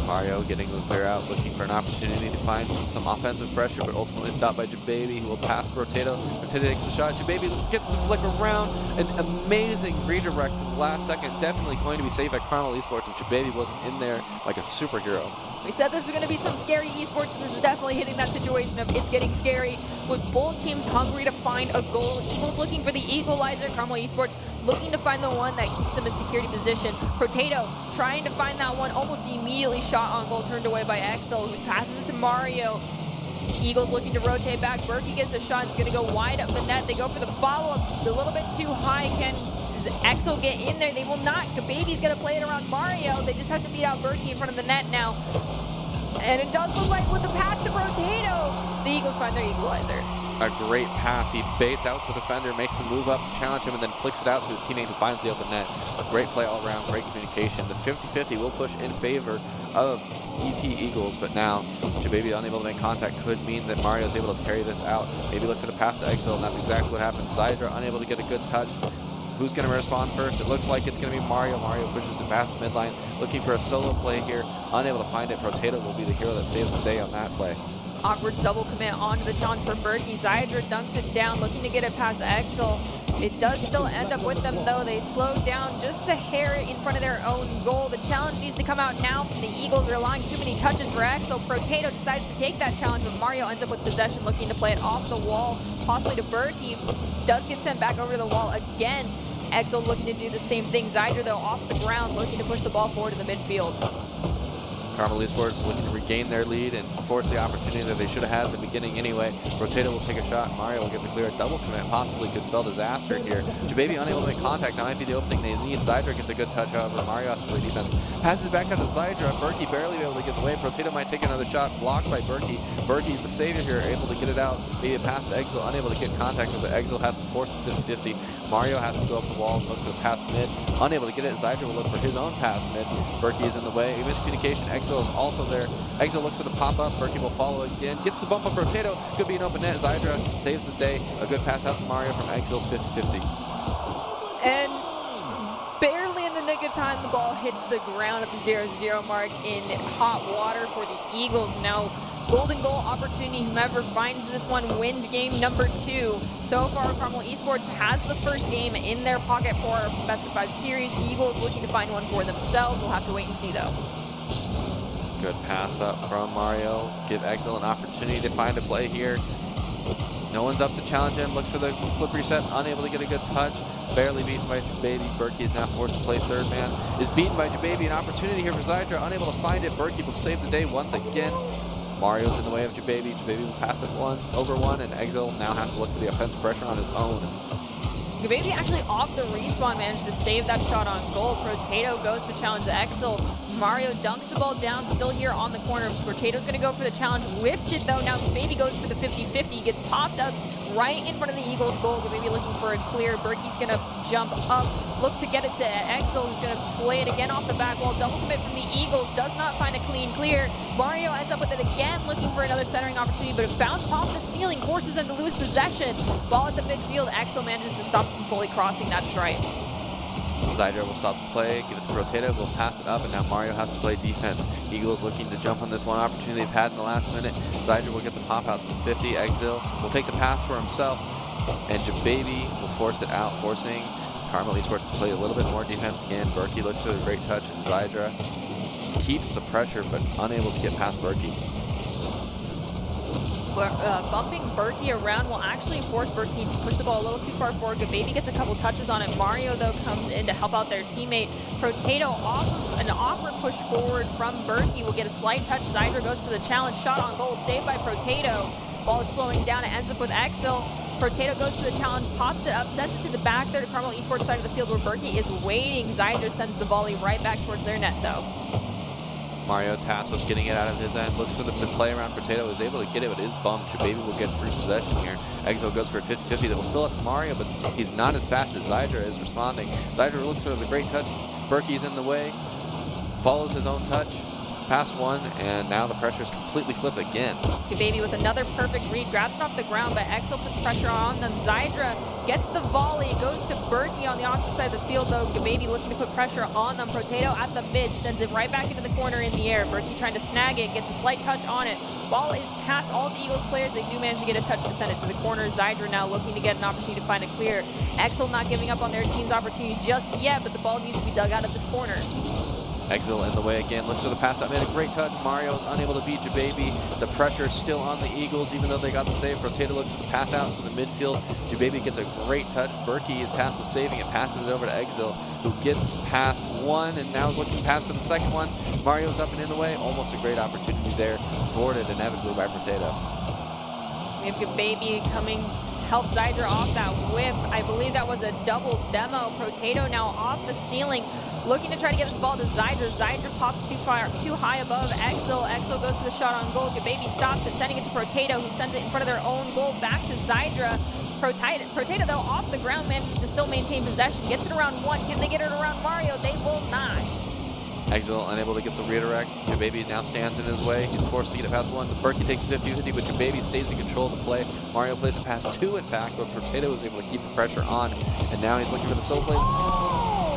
Mario getting the clear out, looking for an opportunity to find some offensive pressure, but ultimately stopped by Jababy, who will pass Potato. Potato takes the shot. Jababy gets the flick around. An amazing redirect in the last second. Definitely going to be saved by Carmel Esports if Jababy wasn't in there like a superhero. We said this was going to be some scary esports, and this is definitely hitting that situation of it's getting scary with both teams hungry to find a goal. Eagles looking for the equalizer. Carmel Esports looking to find the one that keeps them in security position. Potato trying to find that one, almost immediately shot on goal, turned away by Exil, who passes it to Mario. Eagles looking to rotate back. Berkey gets a shot. It's going to go wide up the net. They go for the follow-up. A little bit too high. Can Exil get in there? They will not. Gababy's going to play it around Mario. They just have to beat out Berkey in front of the net now. And it does look like with the pass to Potato, the Eagles find their equalizer. a great pass. He baits out the defender, makes the move up to challenge him, and then flicks it out to his teammate who finds the open net. A great play all around, great communication. The 50-50 will push in favor of ET Eagles, but now Jababy unable to make contact could mean that Mario is able to carry this out. Maybe look for the pass to Exil, and that's exactly what happened. Zydra unable to get a good touch. Who's going to respond first? It looks like it's going to be Mario. Mario pushes it past the midline, looking for a solo play here. Unable to find it. Potato will be the hero that saves the day on that play. Awkward double commit onto the challenge for Berkey. Zydra dunks it down, looking to get it past Exil. It does still end up with them, though. They slowed down just a hair in front of their own goal. The challenge needs to come out now from the Eagles. They're allowing too many touches for Exil. Potato decides to take that challenge, but Mario ends up with possession, looking to play it off the wall, possibly to Berkey. Does get sent back over to the wall again. Exil looking to do the same thing. Zydra, though, off the ground, looking to push the ball forward to the midfield. Carmel Esports looking to regain their lead and force the opportunity that they should have had in the beginning anyway. Potato will take a shot. Mario will get the clear. Double commit possibly could spell disaster here. Jababy unable to make contact. That might be the opening they need. Zydra gets a good touch, however. Mario has to play defense. Passes back out to Zydra. Berkey barely able to get away. Potato might take another shot. Blocked by Berkey. Berkey, the savior here, able to get it out. Maybe a pass to Exil. Unable to get contact with it. Exil has to force the 50-50. Mario has to go up the wall and look for the pass mid. Unable to get it. Zydra will look for his own pass mid. Berkey is in the way. A miscommunication. Exil is also there. Exil looks for the pop-up. Berkey will follow again. Gets the bump on Potato. Could be an open net. Zydra saves the day. A good pass out to Mario from Exil's 50-50. And barely in the nick of time, the ball hits the ground at the 0-0 mark in hot water for the Eagles. Now, golden goal opportunity. Whomever finds this one wins game number 2. So far, Carmel Esports has the first game in their pocket for our best of 5 series. Eagles looking to find one for themselves. We'll have to wait and see, though. Good pass up from Mario. Give Exil an opportunity to find a play here. No one's up to challenge him. Looks for the flip reset. Unable to get a good touch. Barely beaten by Jababy. Berkey is now forced to play third man. Is beaten by Jababy. An opportunity here for Zydra. Unable to find it. Berkey will save the day once again. Mario's in the way of Jababy. Jababy will pass it over one, and Exil now has to look for the offensive pressure on his own. Jababy actually off the respawn managed to save that shot on goal. Potato goes to challenge Exil. Mario dunks the ball down, still here on the corner. Potato's going to go for the challenge, whiffs it though. Now Jababy goes for the 50-50, gets popped up right in front of the Eagles' goal. Jababy looking for a clear. Berkey's going to jump up, look to get it to Exil, who's going to play it again off the back wall. Double commit from the Eagles, does not find a clean clear. Mario ends up with it again, looking for another centering opportunity, but it bounced off the ceiling, forces him to lose possession. Ball at the midfield, Exil manages to stop from fully crossing that stripe. Zydra will stop the play, give it to Potato, will pass it up, and now Mario has to play defense. Eagles looking to jump on this one opportunity they've had in the last minute. Zydra will get the pop out to the 50. Exil will take the pass for himself, and Jababy will force it out, forcing Carmel Esports to play a little bit more defense again. Berkey looks for a great touch, and Zydra keeps the pressure, but unable to get past Berkey. Bumping Berkey around will actually force Berkey to push the ball a little too far forward. Jababy gets a couple touches on it. Mario, though, comes in to help out their teammate. Potato, off of an awkward push forward from Berkey, will get a slight touch. Zydra goes for the challenge. Shot on goal, saved by Potato. Ball is slowing down. It ends up with Exil. Potato goes for the challenge, pops it up, sends it to the back there to Carmel Esports side of the field where Berkey is waiting. Zydra sends the volley right back towards their net, though. Mario tasked with getting it out of his end, looks for the play around Potato, is able to get it, but is bumped. Jababy will get free possession here. Exil goes for a 50-50 that will spill out to Mario, but he's not as fast as Zydra is responding. Zydra looks for the great touch. Berkey's in the way, follows his own touch, past one, and now the pressure is completely flipped again. Jababy with another perfect read, grabs it off the ground, but Exil puts pressure on them. Zydra gets the volley, goes to Berkey on the opposite side of the field, though. Jababy looking to put pressure on them. Potato at the mid, sends it right back into the corner in the air. Berkey trying to snag it, gets a slight touch on it. Ball is past all the Eagles players. They do manage to get a touch to send it to the corner. Zydra now looking to get an opportunity to find a clear. Exil not giving up on their team's opportunity just yet, but the ball needs to be dug out of this corner. Exil in the way again, looks for the pass out, made a great touch. Mario is unable to beat Jababy. The pressure is still on the Eagles, even though they got the save. Potato looks for the pass out into the midfield. Jababy gets a great touch. Berkey is tasked with saving it, passes it over to Exil, who gets past one, and now is looking past for the second one. Mario's up and in the way, almost a great opportunity there, thwarted inevitably by Potato. We have Jababy coming to help Zydra off that whiff. I believe that was a double demo. Potato now off the ceiling, looking to try to get this ball to Zydra. Zydra pops too high above Exil. Exil goes for the shot on goal. Baby stops it, sending it to Potato, who sends it in front of their own goal back to Zydra. Potato, though, off the ground, manages to still maintain possession. Gets it around one. Can they get it around Mario? They will not. Exil unable to get the redirect. Jababy now stands in his way. He's forced to get it past one. Berkey takes 50-50, but Jababy stays in control of the play. Mario plays it past two, in fact, but Potato is able to keep the pressure on. And now he's looking for the soul plays.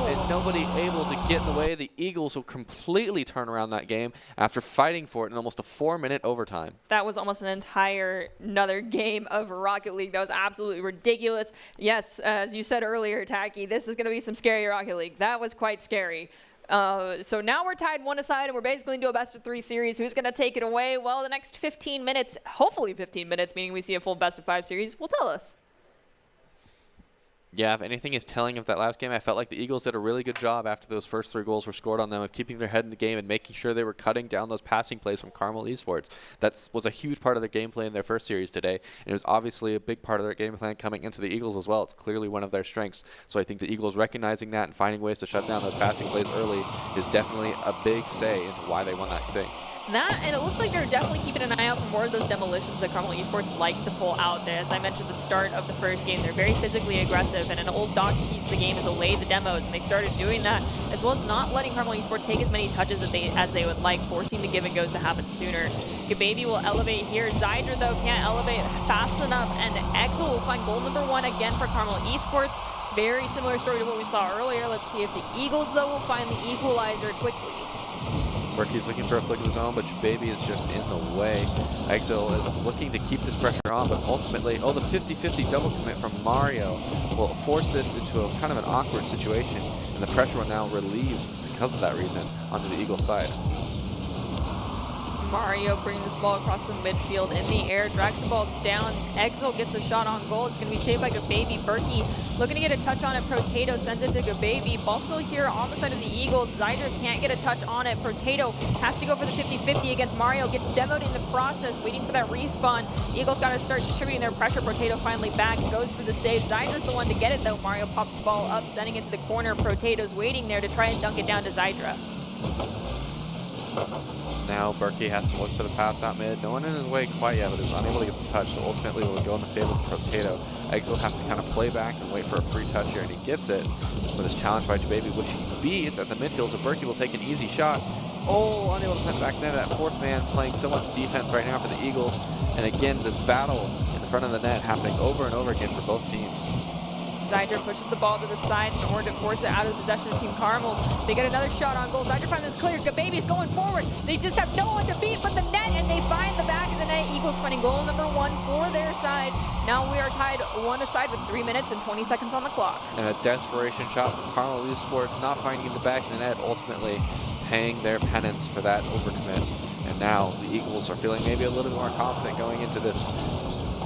And nobody able to get in the way. The Eagles will completely turn around that game after fighting for it in almost a 4-minute overtime. That was almost another game of Rocket League. That was absolutely ridiculous. Yes, as you said earlier, Tacky, this is going to be some scary Rocket League. That was quite scary. So now we're tied one aside, and we're basically into a best-of-3 series. Who's going to take it away? Well, the next 15 minutes, hopefully 15 minutes, meaning we see a full best-of-5 series, will tell us. Yeah, if anything is telling of that last game, I felt like the Eagles did a really good job after those first 3 goals were scored on them of keeping their head in the game and making sure they were cutting down those passing plays from Carmel Esports. That was a huge part of their gameplay in their first series today, and it was obviously a big part of their game plan coming into the Eagles as well. It's clearly one of their strengths. So I think the Eagles recognizing that and finding ways to shut down those passing plays early is definitely a big say into why they won that game. That, and it looks like they're definitely keeping an eye out for more of those demolitions that Carmel Esports likes to pull out there. As I mentioned at the start of the first game, they're very physically aggressive, and an old dog's piece of the game is to lay the demos, and they started doing that, as well as not letting Carmel Esports take as many touches as they would like, forcing the give and goes to happen sooner. Gababy will elevate here. Zydra, though, can't elevate fast enough, and Exil will find goal number 1 again for Carmel Esports. Very similar story to what we saw earlier. Let's see if the Eagles, though, will find the equalizer quickly. Berkey's looking for a flick of his own, but Jababy is just in the way. Exil is looking to keep this pressure on, but ultimately, the 50-50 double commit from Mario will force this into a kind of an awkward situation, and the pressure will now relieve, because of that reason, onto the Eagle side. Mario bringing this ball across the midfield in the air, drags the ball down. Exil gets a shot on goal. It's going to be saved by Gababy. Berkey looking to get a touch on it. Potato sends it to Gababy. Ball still here on the side of the Eagles. Zydra can't get a touch on it. Potato has to go for the 50-50 against Mario. Gets demoed in the process, waiting for that respawn. Eagles got to start distributing their pressure. Potato finally back, goes for the save. Zydra's the one to get it, though. Mario pops the ball up, sending it to the corner. Potato's waiting there to try and dunk it down to Zydra. Now Berkey has to look for the pass out mid. No one in his way quite yet, but is unable to get the touch, so ultimately will go in the favor of Potato. Exil has to kind of play back and wait for a free touch here, and he gets it, but is challenged by Jababy, which he beats at the midfield, so Berkey will take an easy shot. Oh, unable to send it back there. That fourth man playing so much defense right now for the Eagles, and again, this battle in the front of the net happening over and over again for both teams. Zydra pushes the ball to the side in order to force it out of the possession of Team Carmel. They get another shot on goal. Zydra finds this clear. Gababy's going forward. They just have no one to beat but the net, and they find the back of the net. Eagles finding goal number 1 for their side. Now we are tied 1 aside with 3 minutes and 20 seconds on the clock. And a desperation shot from Carmel Esports, not finding the back of the net, ultimately paying their penance for that overcommit. And now the Eagles are feeling maybe a little more confident going into this.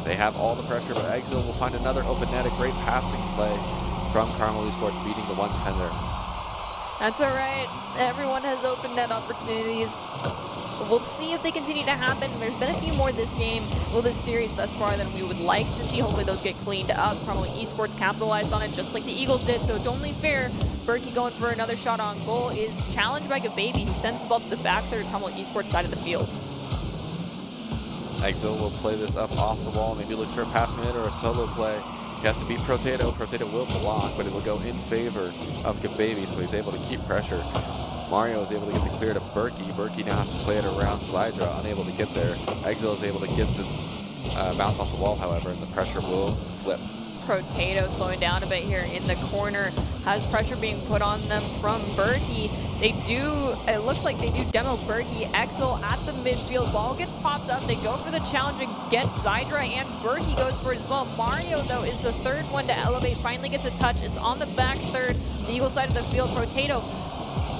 They have all the pressure, but Exil will find another open net, a great passing play from Carmel Esports, beating the one defender. That's all right. Everyone has open net opportunities. We'll see if they continue to happen. There's been a few more this game, this series thus far than we would like to see. Hopefully those get cleaned up. Carmel Esports capitalized on it just like the Eagles did, so it's only fair. Berkey going for another shot on goal is challenged by Gababy, who sends the ball to the back third Carmel Esports side of the field. Exil will play this up off the wall, maybe looks for a pass mid or a solo play. He has to beat Potato. Potato will block, but it will go in favor of Gababy, so he's able to keep pressure. Mario is able to get the clear to Berkey. Berkey now has to play it around Zydra, unable to get there. Exil is able to get the bounce off the wall, however, and the pressure will flip. Potato slowing down a bit here in the corner, has pressure being put on them from Berkey. It looks like they do demo Berkey. Exil at the midfield, ball gets popped up, they go for the challenge against Zydra, and Berkey goes for it as well. Mario, though, is the third one to elevate, finally gets a touch. It's on the back third, the Eagle side of the field. Potato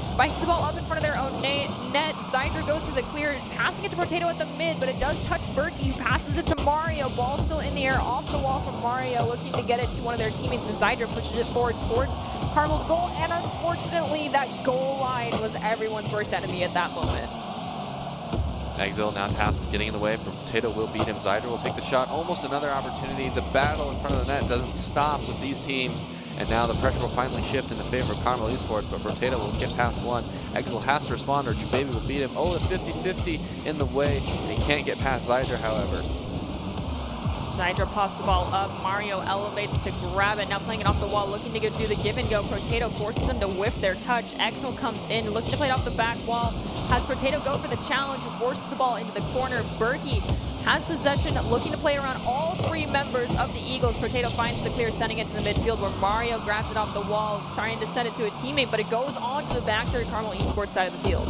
spikes the ball up in front of their own net. Zydra goes for the clear, passing it to Potato at the mid, but it does touch Berkey, who passes it to Mario. Ball still in the air, off the wall from Mario, looking to get it to one of their teammates, but Zydra pushes it forward towards Carmel's goal, and unfortunately, that goal line was everyone's worst enemy at that moment. Exil now tasked with getting in the way, but Potato will beat him. Zydra will take the shot. Almost another opportunity. The battle in front of the net doesn't stop with these teams. And now the pressure will finally shift in the favor of Carmel Esports, but Potato will get past one. Exil has to respond or Baby will beat him. Oh, a 50-50 in the way. And he can't get past Zydra, however. Zydra pops the ball up. Mario elevates to grab it. Now playing it off the wall, looking to go do the give and go. Potato forces them to whiff their touch. Exil comes in, looking to play it off the back wall. Has Potato go for the challenge, forces the ball into the corner. Berkey has possession, looking to play around all three members of the Eagles. Potato finds the clear, sending it to the midfield where Mario grabs it off the wall, trying to send it to a teammate, but it goes on to the back third Carmel Esports side of the field.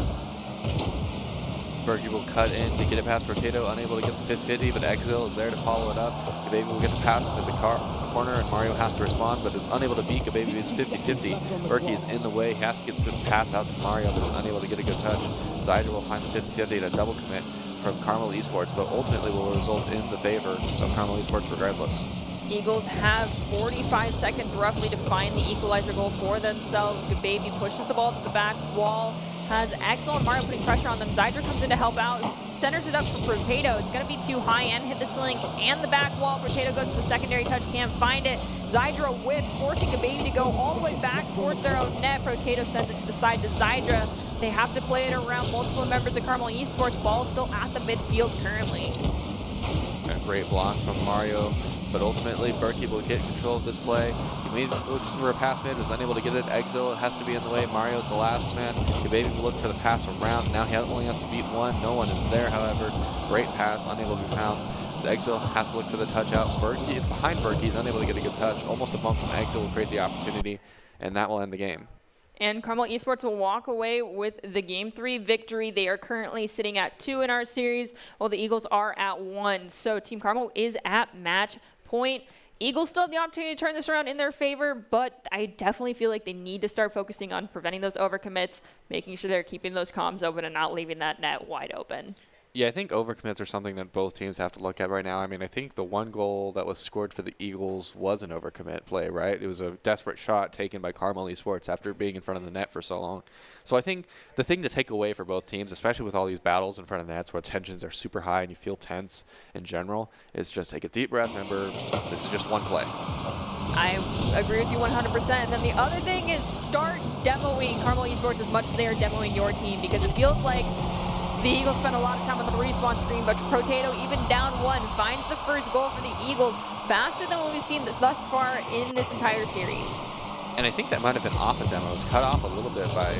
Berkey will cut in to get it past Potato, unable to get the 50, but Exil is there to follow it up. Gababy will get the pass into the corner, and Mario has to respond, but is unable to beat Gababy's 50-50. Berkey is in the way. He has to get the pass out to Mario, but is unable to get a good touch. Zydra will find the 50-50 and a double commit from Carmel Esports, but ultimately will result in the favor of Carmel Esports regardless. Eagles have 45 seconds roughly to find the equalizer goal for themselves. Gababy pushes the ball to the back wall. Has Exil and Mario putting pressure on them. Zydra comes in to help out, centers it up for Potato. It's going to be too high and hit the ceiling and the back wall. Potato goes to the secondary touch, can't find it. Zydra whiffs, forcing Gababy to go all the way back towards their own net. Potato sends it to the side to Zydra. They have to play it around multiple members of Carmel Esports. Ball still at the midfield currently. A great block from Mario, but ultimately Berkey will get control of this play. He looks for a pass mid, was unable to get it. Exil has to be in the way. Mario's the last man. Gababy will look for the pass around. Now he only has to beat one. No one is there, however. Great pass, unable to be found. Exil has to look for the touch out. Berkey, it's behind Berkey. He's unable to get a good touch. Almost a bump from Exil will create the opportunity, and that will end the game. And Carmel Esports will walk away with the Game 3 victory. They are currently sitting at 2 in our series, while the Eagles are at 1. So Team Carmel is at match point. Eagles still have the opportunity to turn this around in their favor, but I definitely feel like they need to start focusing on preventing those overcommits, making sure they're keeping those comms open and not leaving that net wide open. Yeah, I think overcommits are something that both teams have to look at right now. I mean, I think the one goal that was scored for the Eagles was an overcommit play, right? It was a desperate shot taken by Carmel Esports after being in front of the net for so long. So I think the thing to take away for both teams, especially with all these battles in front of the nets where tensions are super high and you feel tense in general, is just take a deep breath. Remember, this is just one play. I agree with you 100%. And then the other thing is start demoing Carmel Esports as much as they are demoing your team, because it feels like the Eagles spent a lot of time on the respawn screen, but Potato, even down 1, finds the first goal for the Eagles faster than what we've seen thus far in this entire series. And I think that might have been off a demo. It was cut off a little bit by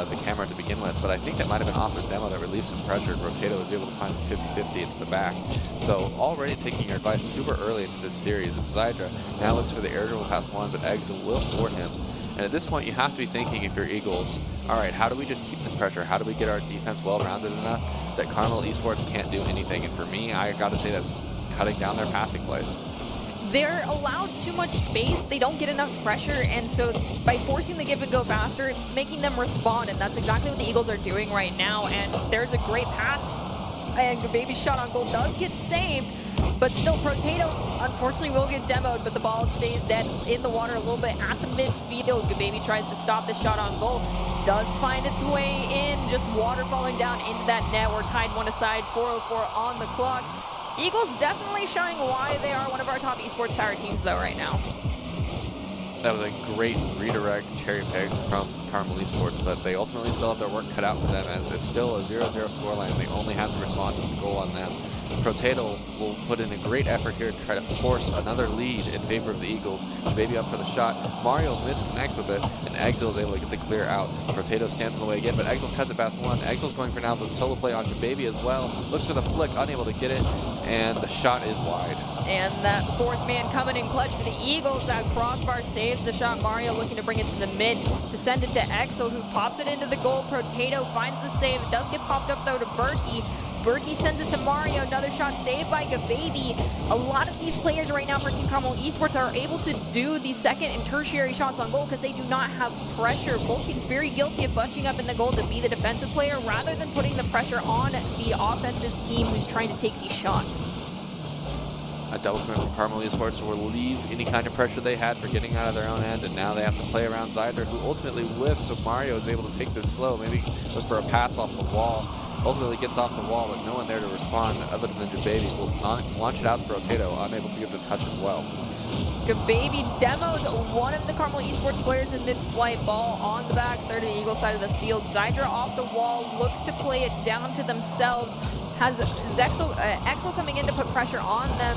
the camera to begin with, but I think that might have been off a demo that relieved some pressure. Potato was able to find the 50-50 into the back. So already taking your advice super early into this series. And Zydra now looks for the air dribble past 1, but Exil will thwart him. And at this point, you have to be thinking, if you're Eagles, all right, how do we just keep this pressure? How do we get our defense well-rounded enough that Carmel Esports can't do anything? And for me, I got to say that's cutting down their passing plays. They're allowed too much space. They don't get enough pressure, and so by forcing the give and go faster, it's making them respond, and that's exactly what the Eagles are doing right now. And there's a great pass, and Gababy's shot on goal does get saved, but still Potato unfortunately will get demoed, but the ball stays dead in the water a little bit at the midfield. Gababy tries to stop the shot on goal, does find its way in, just water falling down into that net. We're tied 1 aside, 4:04 on the clock. Eagles definitely showing why they are one of our top esports tower teams though right now. That was a great redirect cherry pick from Carmel Esports, but they ultimately still have their work cut out for them, as it's still a 0-0 scoreline. They only have to respond with a goal on them. Potato will put in a great effort here to try to force another lead in favor of the Eagles. Baby up for the shot. Mario misconnects with it, and Exil is able to get the clear out. Potato stands in the way again, but Exil cuts it past 1. Exil's going for now the solo play on Baby as well. Looks for the flick, unable to get it, and the shot is wide. And that 4th man coming in clutch for the Eagles. That crossbar saves the shot. Mario looking to bring it to the mid to send it to Exil, who pops it into the goal. Potato finds the save. It does get popped up though to Berkey. Berkey sends it to Mario. Another shot saved by Gababy. A lot of these players right now for Team Carmel Esports are able to do the second and tertiary shots on goal because they do not have pressure. Both teams very guilty of bunching up in the goal to be the defensive player rather than putting the pressure on the offensive team who's trying to take these shots. A double commit from Carmel Esports will relieve any kind of pressure they had for getting out of their own end, and now they have to play around Zydra, who ultimately whiffs, so Mario is able to take this slow, maybe look for a pass off the wall. ultimately gets off the wall, but no one there to respond other than Baby will launch it out to Potato, unable to get the touch as well. Baby demos one of the Carmel Esports players in mid-flight. Ball on the back third of the Eagle side of the field. Zydra off the wall, looks to play it down to themselves. Has Exel coming in to put pressure on them.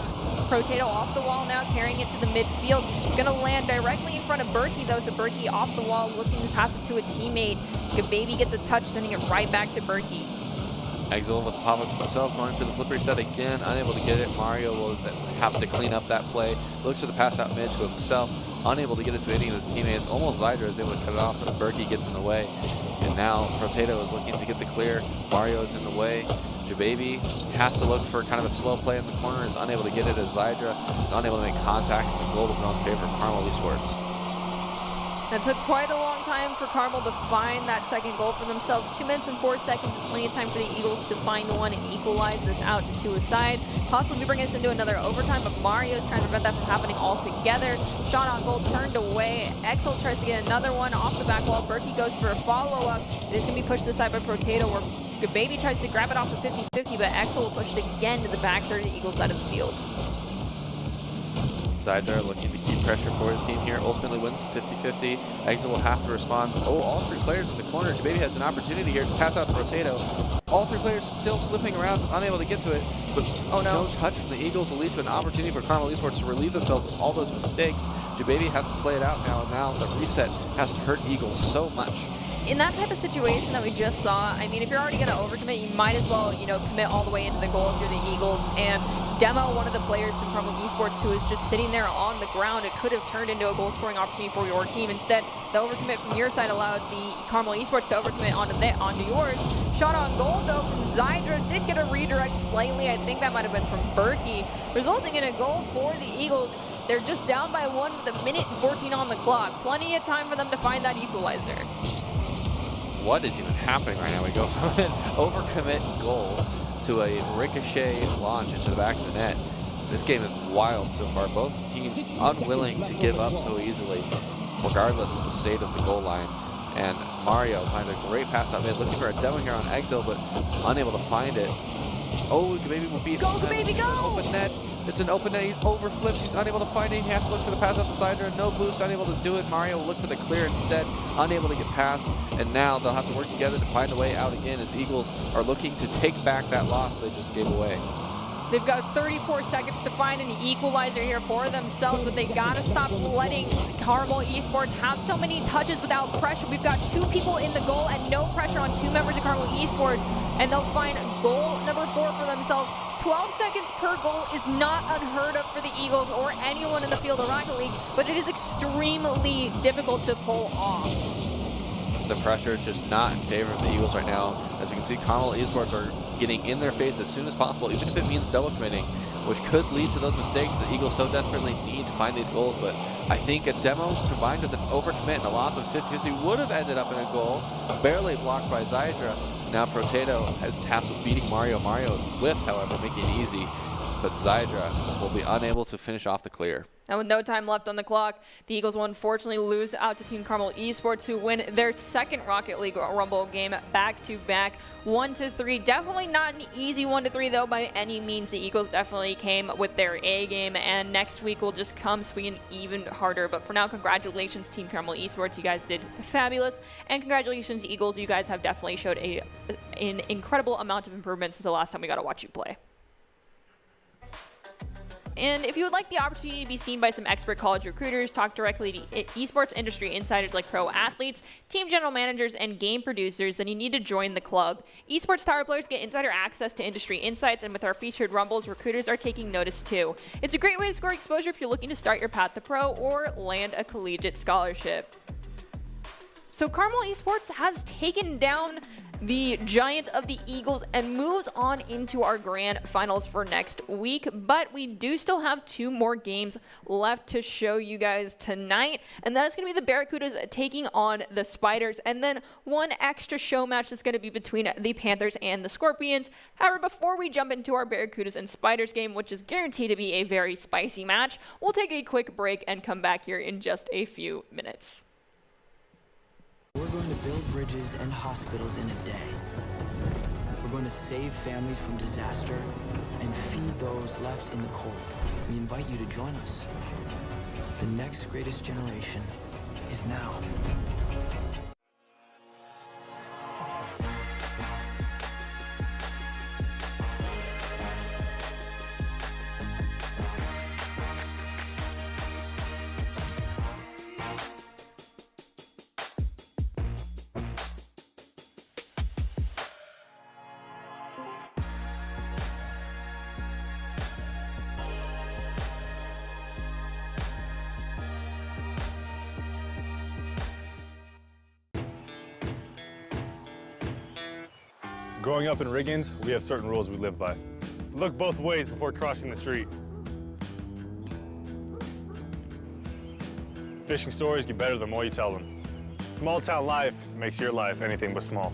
Potato off the wall now, carrying it to the midfield. It's going to land directly in front of Berkey, though, so Berkey off the wall, looking to pass it to a teammate. Baby gets a touch, sending it right back to Berkey. Exil with the pop-up to himself, going for the flip reset again, unable to get it. Mario will have to clean up that play. Looks for the pass out mid to himself, unable to get it to any of his teammates. Almost Zydra is able to cut it off, but Berkey gets in the way. And now Potato is looking to get the clear. Mario is in the way. Baby has to look for kind of a slow play in the corner, is unable to get it as Zydra is unable to make contact, and the goal will go in favor of Carmel Esports. That took quite a long time for Carmel to find that second goal for themselves. 2 minutes and 4 seconds is plenty of time for the Eagles to find one and equalize this out to 2 aside. Possibly bring us into another overtime, but Mario's trying to prevent that from happening altogether. Shot on goal turned away. Exel tries to get another one off the back wall. Berkey goes for a follow-up. It is going to be pushed to the side by Potato, where Baby tries to grab it off of 50-50, but Exel will push it again to the back third of the Eagle side of the field. Zydra looking to keep pressure for his team here. Ultimately wins the 50-50. Exil will have to respond. Oh, all three players in the corner. Baby has an opportunity here to pass out to Potato. All three players still flipping around, unable to get to it. But no touch from the Eagles will lead to an opportunity for Carmel Esports to relieve themselves of all those mistakes. Baby has to play it out now, and now the reset has to hurt Eagles so much. In that type of situation that we just saw, I mean, if you're already going to overcommit, you might as well, commit all the way into the goal if you're the Eagles. And Demo, one of the players from Carmel Esports, who is just sitting there on the ground, it could have turned into a goal-scoring opportunity for your team. Instead, the overcommit from your side allowed the Carmel Esports to overcommit onto yours. Shot on goal, though, from Zydra. Did get a redirect slightly. I think that might have been from Berkey, resulting in a goal for the Eagles. They're just down by 1 with 1 minute and 14 on the clock. Plenty of time for them to find that equalizer. What is even happening right now? We go from an overcommit goal to a ricochet launch into the back of the net. This game is wild so far. Both teams unwilling to give up so easily, regardless of the state of the goal line. And Mario finds a great pass out mid, looking for a demo here on Exil, but unable to find it. Oh, Baby will beat Go, Baby, go! It's an open net. It's an open net. He's over flips. He's unable to find it. He has to look for the pass out the side. No boost, unable to do it. Mario will look for the clear instead, unable to get past. And now they'll have to work together to find a way out again as Eagles are looking to take back that loss they just gave away. They've got 34 seconds to find an equalizer here for themselves, but they gotta stop letting Carmel Esports have so many touches without pressure. We've got 2 people in the goal and no pressure on 2 members of Carmel Esports, and they'll find goal number 4 for themselves. 12 seconds per goal is not unheard of for the Eagles or anyone in the field of Rocket League, but it is extremely difficult to pull off. The pressure is just not in favor of the Eagles right now. As we can see, Carmel Esports are getting in their face as soon as possible, even if it means double committing, which could lead to those mistakes the Eagles so desperately need to find these goals. But I think a demo combined with an overcommit and a loss of 50-50 would have ended up in a goal, barely blocked by Zydra. Now Potato has tasked with beating Mario. Mario whiffs, however, making it easy, but Zydra will be unable to finish off the clear. And with no time left on the clock, the Eagles will unfortunately lose out to Team Carmel Esports, who win their second Rocket League Rumble game back-to-back, 1-3. Definitely not an easy 1-3, though, by any means. The Eagles definitely came with their A game, and next week will just come swinging even harder. But for now, congratulations, Team Carmel Esports. You guys did fabulous. And congratulations, Eagles. You guys have definitely showed an incredible amount of improvement since the last time we got to watch you play. And if you would like the opportunity to be seen by some expert college recruiters, talk directly to esports industry insiders like pro athletes, team general managers, and game producers, then you need to join the club. Esports Tower players get insider access to industry insights, and with our featured Rumbles, recruiters are taking notice too. It's a great way to score exposure if you're looking to start your path to pro or land a collegiate scholarship. So Carmel Esports has taken down the Giant of the Eagles and moves on into our grand finals for next week, but we do still have 2 more games left to show you guys tonight, and that is going to be the Barracudas taking on the Spiders, and then 1 extra show match that's going to be between the Panthers and the Scorpions. However, before we jump into our Barracudas and Spiders game, which is guaranteed to be a very spicy match, we'll take a quick break and come back here in just a few minutes. We're going to build bridges and hospitals in a day. We're We're going to save families from disaster and feed those left in the cold. We invite you to join us. The next greatest generation is now. Growing up in Riggins, we have certain rules we live by. Look both ways before crossing the street. Fishing stories get better the more you tell them. Small town life makes your life anything but small.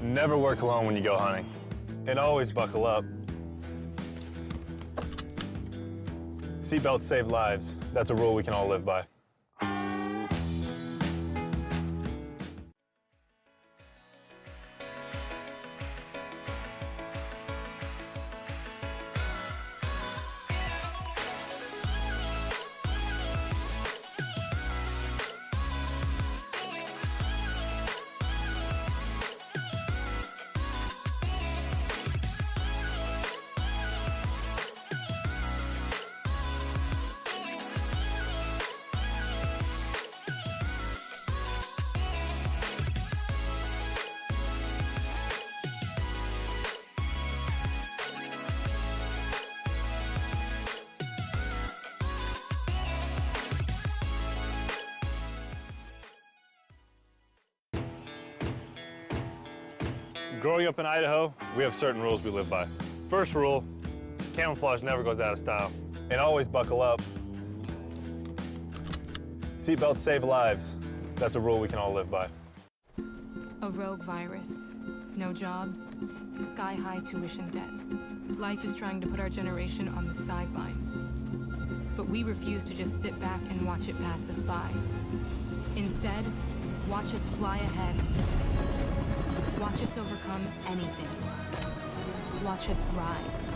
Never work alone when you go hunting. And always buckle up. Seatbelts save lives. That's a rule we can all live by. Growing up in Idaho, we have certain rules we live by. First rule, camouflage never goes out of style. And always buckle up. Seatbelts save lives. That's a rule we can all live by. A rogue virus, no jobs, sky-high tuition debt. Life is trying to put our generation on the sidelines. But we refuse to just sit back and watch it pass us by. Instead, watch us fly ahead. Watch us overcome anything. Watch us rise.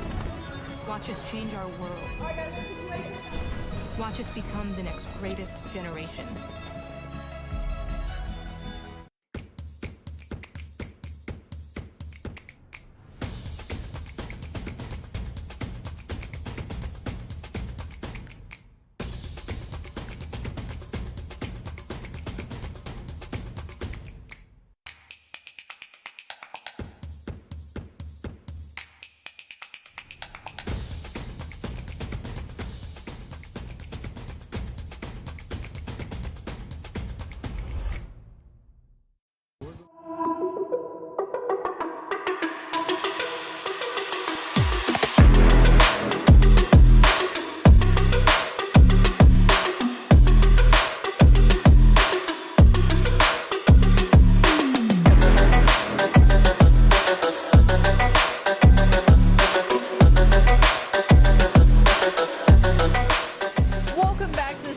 Watch us change our world. Watch us become the next greatest generation.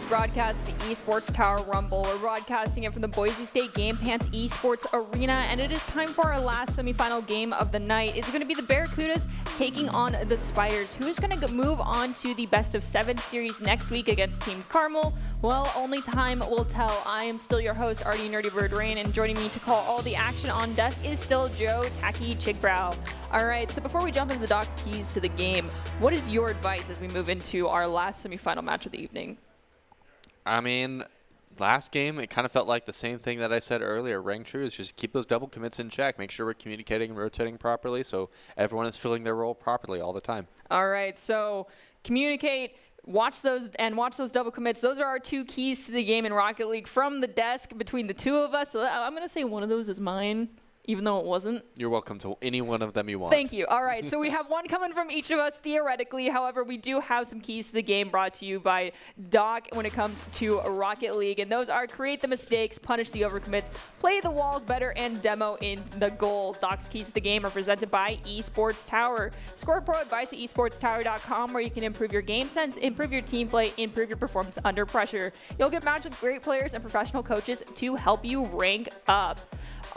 Broadcast the Esports Tower Rumble. We're broadcasting it from the Boise State Game Pants Esports Arena, and it is time for our last semifinal game of the night. It's going to be the Barracudas taking on the Spiders. Who's going to move on to the best of 7 series next week against Team Carmel? Well, only time will tell. I am still your host, Artie Nerdy Bird Rain, and joining me to call all the action on desk is still Joe Tacky Chigbrow. All right, so before we jump into the Doc's keys to the game, what is your advice as we move into our last semifinal match of the evening? I mean, last game, it kind of felt like the same thing that I said earlier. Rang true is just keep those double commits in check. Make sure we're communicating and rotating properly so everyone is filling their role properly all the time. All right, so communicate, watch those double commits. Those are our 2 keys to the game in Rocket League from the desk between the 2 of us. So I'm going to say one of those is mine, even though it wasn't. You're welcome to any one of them you want. Thank you. All right, so we have one coming from each of us theoretically. However, we do have some keys to the game brought to you by Doc when it comes to Rocket League, and those are create the mistakes, punish the overcommits, play the walls better, and demo in the goal. Doc's keys to the game are presented by Esports Tower. Score pro advice at esportstower.com, where you can improve your game sense, improve your team play, improve your performance under pressure. You'll get matched with great players and professional coaches to help you rank up.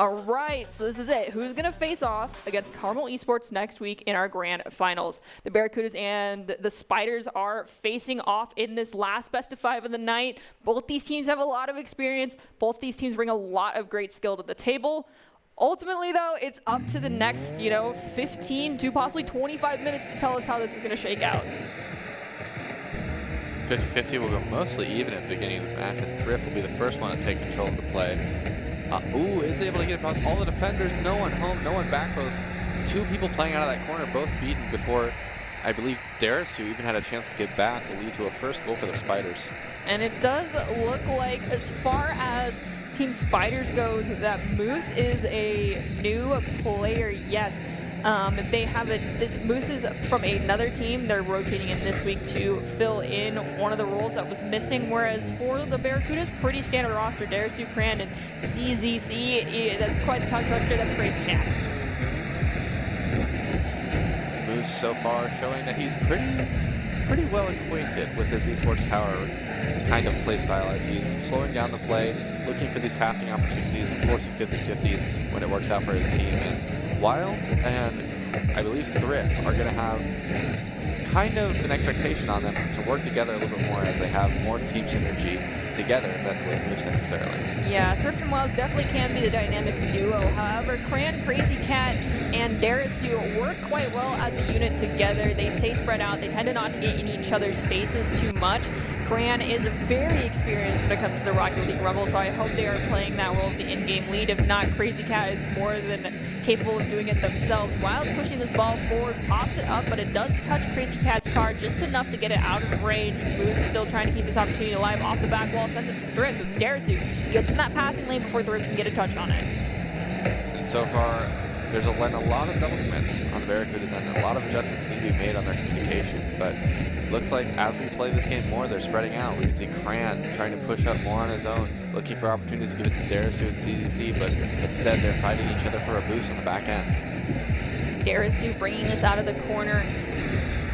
All right, so this is it. Who's going to face off against Carmel Esports next week in our grand finals? The Barracudas and the Spiders are facing off in this last best of 5 of the night. Both these teams have a lot of experience. Both these teams bring a lot of great skill to the table. Ultimately, though, it's up to the next, 15 to possibly 25 minutes to tell us how this is going to shake out. 50-50 will go mostly even at the beginning of this match, and Thrift will be the first one to take control of the play. Is able to get across all the defenders. No one home, no one back post. 2 people playing out of that corner, both beaten before, I believe, Darius, who even had a chance to get back, will lead to a first goal for the Spiders. And it does look like, as far as Team Spiders goes, that Moose is a new player, yes. They have Moose is from another team. They're rotating in this week to fill in one of the roles that was missing, whereas for the Barracudas, pretty standard roster. Darius Cran and CZC, that's quite the tongue twister. That's Crazy Cat. Moose so far showing that he's pretty well acquainted with his Esports Tower kind of play style, as he's slowing down the play, looking for these passing opportunities and forcing 50-50s when it works out for his team. And Wild and I believe Thrift are going to have kind of an expectation on them to work together a little bit more, as they have more team synergy together than with Moose necessarily. Yeah, Thrift and Wild definitely can be the dynamic duo. However, Cran, Crazy Cat, and Darisu work quite well as a unit together. They stay spread out. They tend to not get in each other's faces too much. Cran is very experienced when it comes to the Rocket League Rumble, so I hope they are playing that role of the in-game lead. If not, Crazy Cat is more than capable of doing it themselves. Wild's pushing this ball forward, pops it up, but it does touch Crazy Cat's card just enough to get it out of range. Moose still trying to keep this opportunity alive off the back wall, sends it to Thrift with Darisu. Gets in that passing lane before Thrift can get a touch on it. And so far, there's a lot of double commits on the Barracudas, and a lot of adjustments need to be made on their communication. But it looks like as we play this game more, they're spreading out. We can see Cran trying to push up more on his own, looking for opportunities to give it to Darisu and CZC, but instead they're fighting each other for a boost on the back end. Darisu bringing this out of the corner.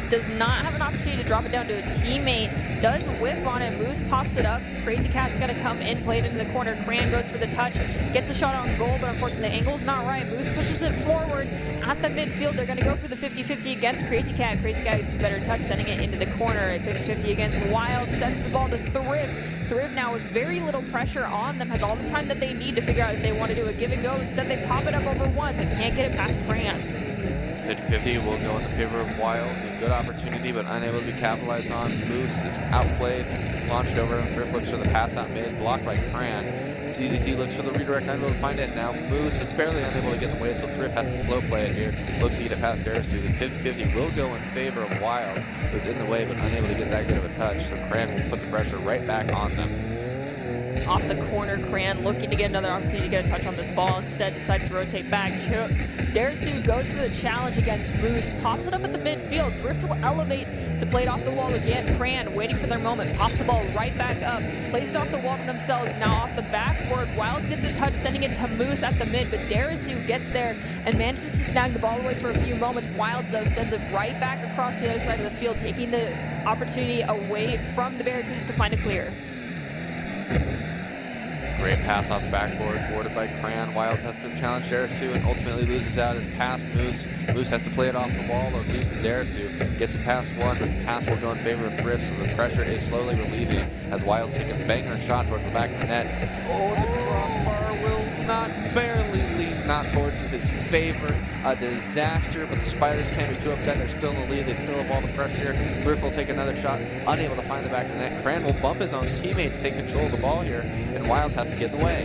Does not have an opportunity to drop it down to a teammate. Does whip on it. Moose pops it up. Crazy Cat's going to come in, play it into the corner. Cran goes for the touch. Gets a shot on goal, but unfortunately the angle's not right. Moose pushes it forward. At the midfield, they're going to go for the 50-50 against Crazy Cat. Crazy Cat gets a better touch, sending it into the corner. At 50-50 against Wild. Sends the ball to Thrift. Thrift now with very little pressure on them. Has all the time that they need to figure out if they want to do a give and go. Instead, they pop it up over one, but can't get it past Cran. 50-50 will go in the favor of Wilds. A good opportunity, but unable to be capitalized on. Moose is outplayed, launched over. Thrift looks for the pass out mid, blocked by Cran. CZC looks for the redirect, unable to find it. Now Moose is barely unable to get in the way, so Thrift has to slow play it here. Looks to get it past Darisu. The 50-50 will go in favor of Wilds, who's in the way but unable to get that good of a touch. So Cran will put the pressure right back on them. Off the corner, Cran looking to get another opportunity to get a touch on this ball. Instead, decides to rotate back. Darisu goes for the challenge against Moose. Pops it up at the midfield. Thrift will elevate to play it off the wall again. Cran waiting for their moment. Pops the ball right back up. Plays it off the wall to themselves. Now off the backboard. Wild gets a touch, sending it to Moose at the mid. But Darisu gets there and manages to snag the ball away for a few moments. Wild, though, sends it right back across the other side of the field, taking the opportunity away from the Barracudas to find a clear. Great pass off the backboard, forwarded by Cran. Wild has to challenge Darisu and ultimately loses out his pass. Moose has to play it off the wall or lose to Darisu. Gets it past one, but the pass will go in favor of Thrift, so the pressure is slowly relieving as Wild take a banger shot towards the back of the net. Oh, the crossbar will not barely lead, not towards his favor. A disaster, but the Spiders can't be too upset. They're still in the lead. They still have all the pressure. Thrift will take another shot, unable to find the back of the net. Cran will bump his own teammates, take control of the ball here, and Wild has to get in the way.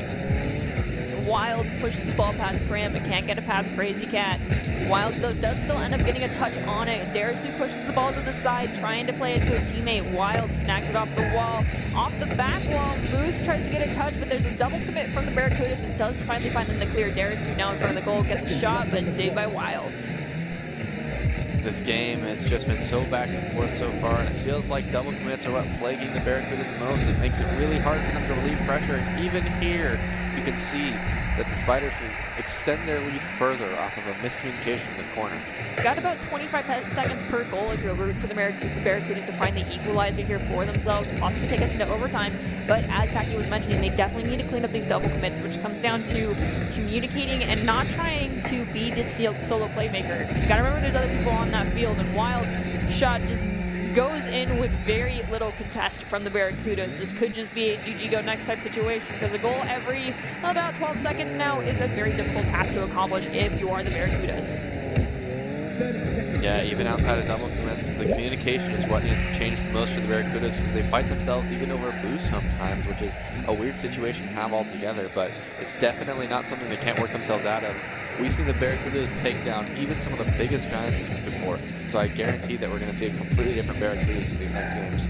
Wild pushes the ball past Cran, but can't get it past Crazy Cat. Wild, though, does still end up getting a touch on it. Darisu pushes the ball to the side, trying to play it to a teammate. Wild snags it off the wall. Off the back wall, Moose tries to get a touch, but there's a double commit from the Barracudas and does finally find them to clear. Darisu now in front of the goal, gets a shot, but saved by Wild. This game has just been so back and forth so far, and it feels like double commits are what plaguing the Barracudas the most. It makes it really hard for them to relieve pressure, and even here, you can see that the Spiders will extend their lead further off of a miscommunication in the corner. Got about 25 seconds per goal if you're rooting for the Barracudas to find the equalizer here for themselves and possibly take us into overtime. But as Taki was mentioning, they definitely need to clean up these double commits, which comes down to communicating and not trying to be the solo playmaker. You gotta remember there's other people on that field, and Wild's shot just goes in with very little contest from the Barracudas. This could just be a GG go next type situation, because a goal every about 12 seconds now is a very difficult task to accomplish if you are the Barracudas. Yeah, even outside of double commits, the communication is what needs to change the most for the Barracudas, because they fight themselves even over a boost sometimes, which is a weird situation to have altogether, but it's definitely not something they can't work themselves out of. We've seen the Barracudas take down even some of the biggest giants before, so I guarantee that we're going to see a completely different Barracudas in these next games.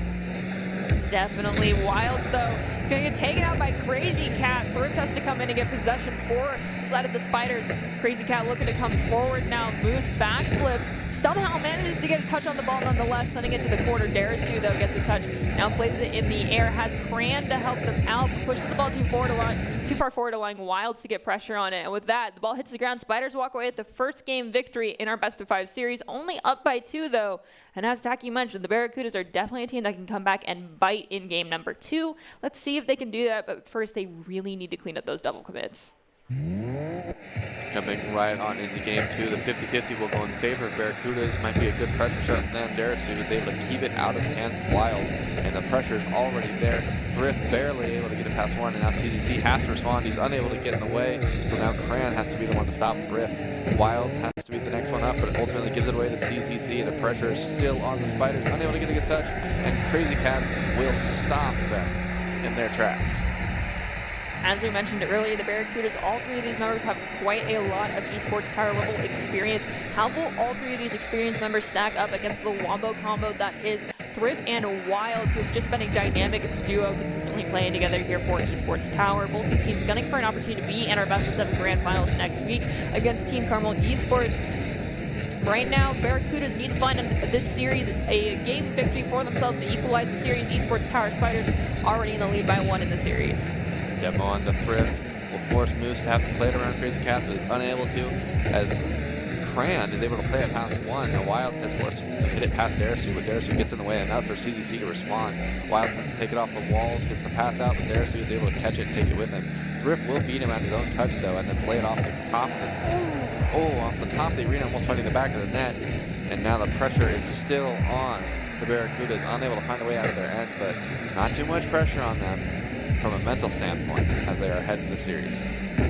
Definitely. Wilds, though, is going to get taken out by Crazy Cat. Thrift has to come in and get possession for the side of the Spiders. Crazy Cat looking to come forward now. Moose backflips. Somehow manages to get a touch on the ball nonetheless, sending it to the corner. Darisu, though, gets a touch. Now plays it in the air. Has Cran to help them out. Pushes the ball too far forward, allowing Wilds to get pressure on it. And with that, the ball hits the ground. Spiders walk away with the first game victory in our best-of-5 series. Only up by 2, though. And as Taki mentioned, the Barracudas are definitely a team that can come back and bite in game number 2. Let's see if they can do that. But first, they really need to clean up those double commits. Jumping right on into game 2, the 50-50 will go in favor of Barracudas. Might be a good pressure shot from them. Darisu is able to keep it out of the hands of Wilds, and the pressure is already there. Thrift barely able to get it past one, and now CZC has to respond. He's unable to get in the way, so now Cran has to be the one to stop Thrift. Wilds has to be the next one up, but ultimately gives it away to CZC. The pressure is still on the Spiders, unable to get a good touch, and Crazy Cats will stop them in their tracks. As we mentioned earlier, the Barracudas, all 3 of these members have quite a lot of esports tower level experience. How will all 3 of these experienced members stack up against the wombo combo that is Thrift and Wilds, who've just been a dynamic duo consistently playing together here for esports tower? Both these teams gunning for an opportunity to be in our best of 7 grand finals next week against Team Carmel Esports. Right now, Barracudas need to find in this series a game victory for themselves to equalize the series. Esports Tower Spiders already in the lead by 1 in the series. Demo on the Thrift will force Moose to have to play it around Crazy Cats, but is unable to, as Cran is able to play it past 1. Now Wilds has forced to hit it past Darisu, but Darisu gets in the way enough for CZC to respond. Wilds has to take it off the wall, gets the pass out, but Darisu is able to catch it and take it with him. Thrift will beat him at his own touch, though, and then play it off the top of off the top of the arena, almost finding the back of the net. And now the pressure is still on the Barracudas, unable to find a way out of their end, but not too much pressure on them from a mental standpoint as they are ahead in the series.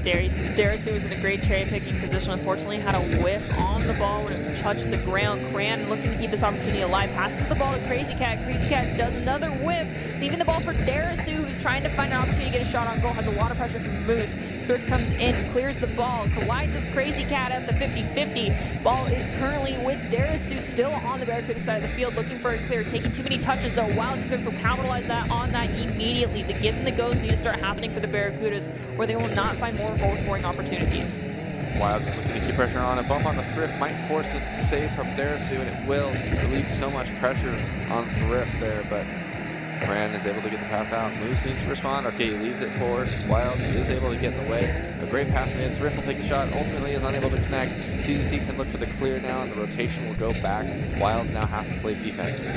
Darisu was in a great cherry-picking position. Unfortunately, had a whiff on the ball when it touched the ground. Cran looking to keep this opportunity alive. Passes the ball to Crazy Cat. Crazy Cat does another whiff, leaving the ball for Darisu, who's trying to find an opportunity to get a shot on goal. Has a lot of pressure from Moose. Thrift comes in, clears the ball, collides with Crazy Cat at the 50-50. Ball is currently with Darisu, still on the Barracuda side of the field, looking for a clear. Taking too many touches, though. Wilds Thrift will capitalize on that immediately. The give and the goes need to start happening for the Barracudas, or they will not find more goal-scoring opportunities. Wilds is looking to keep pressure on. A bump on the Thrift might force a save from Darisu, and it will relieve so much pressure on Thrift there, but Cran is able to get the pass out. Moose needs to respond. Okay, he leaves it forward. Wilds is able to get in the way. A great pass made. Thrift will take the shot. Ultimately is unable to connect. CZC can look for the clear now, and the rotation will go back. Wilds now has to play defense.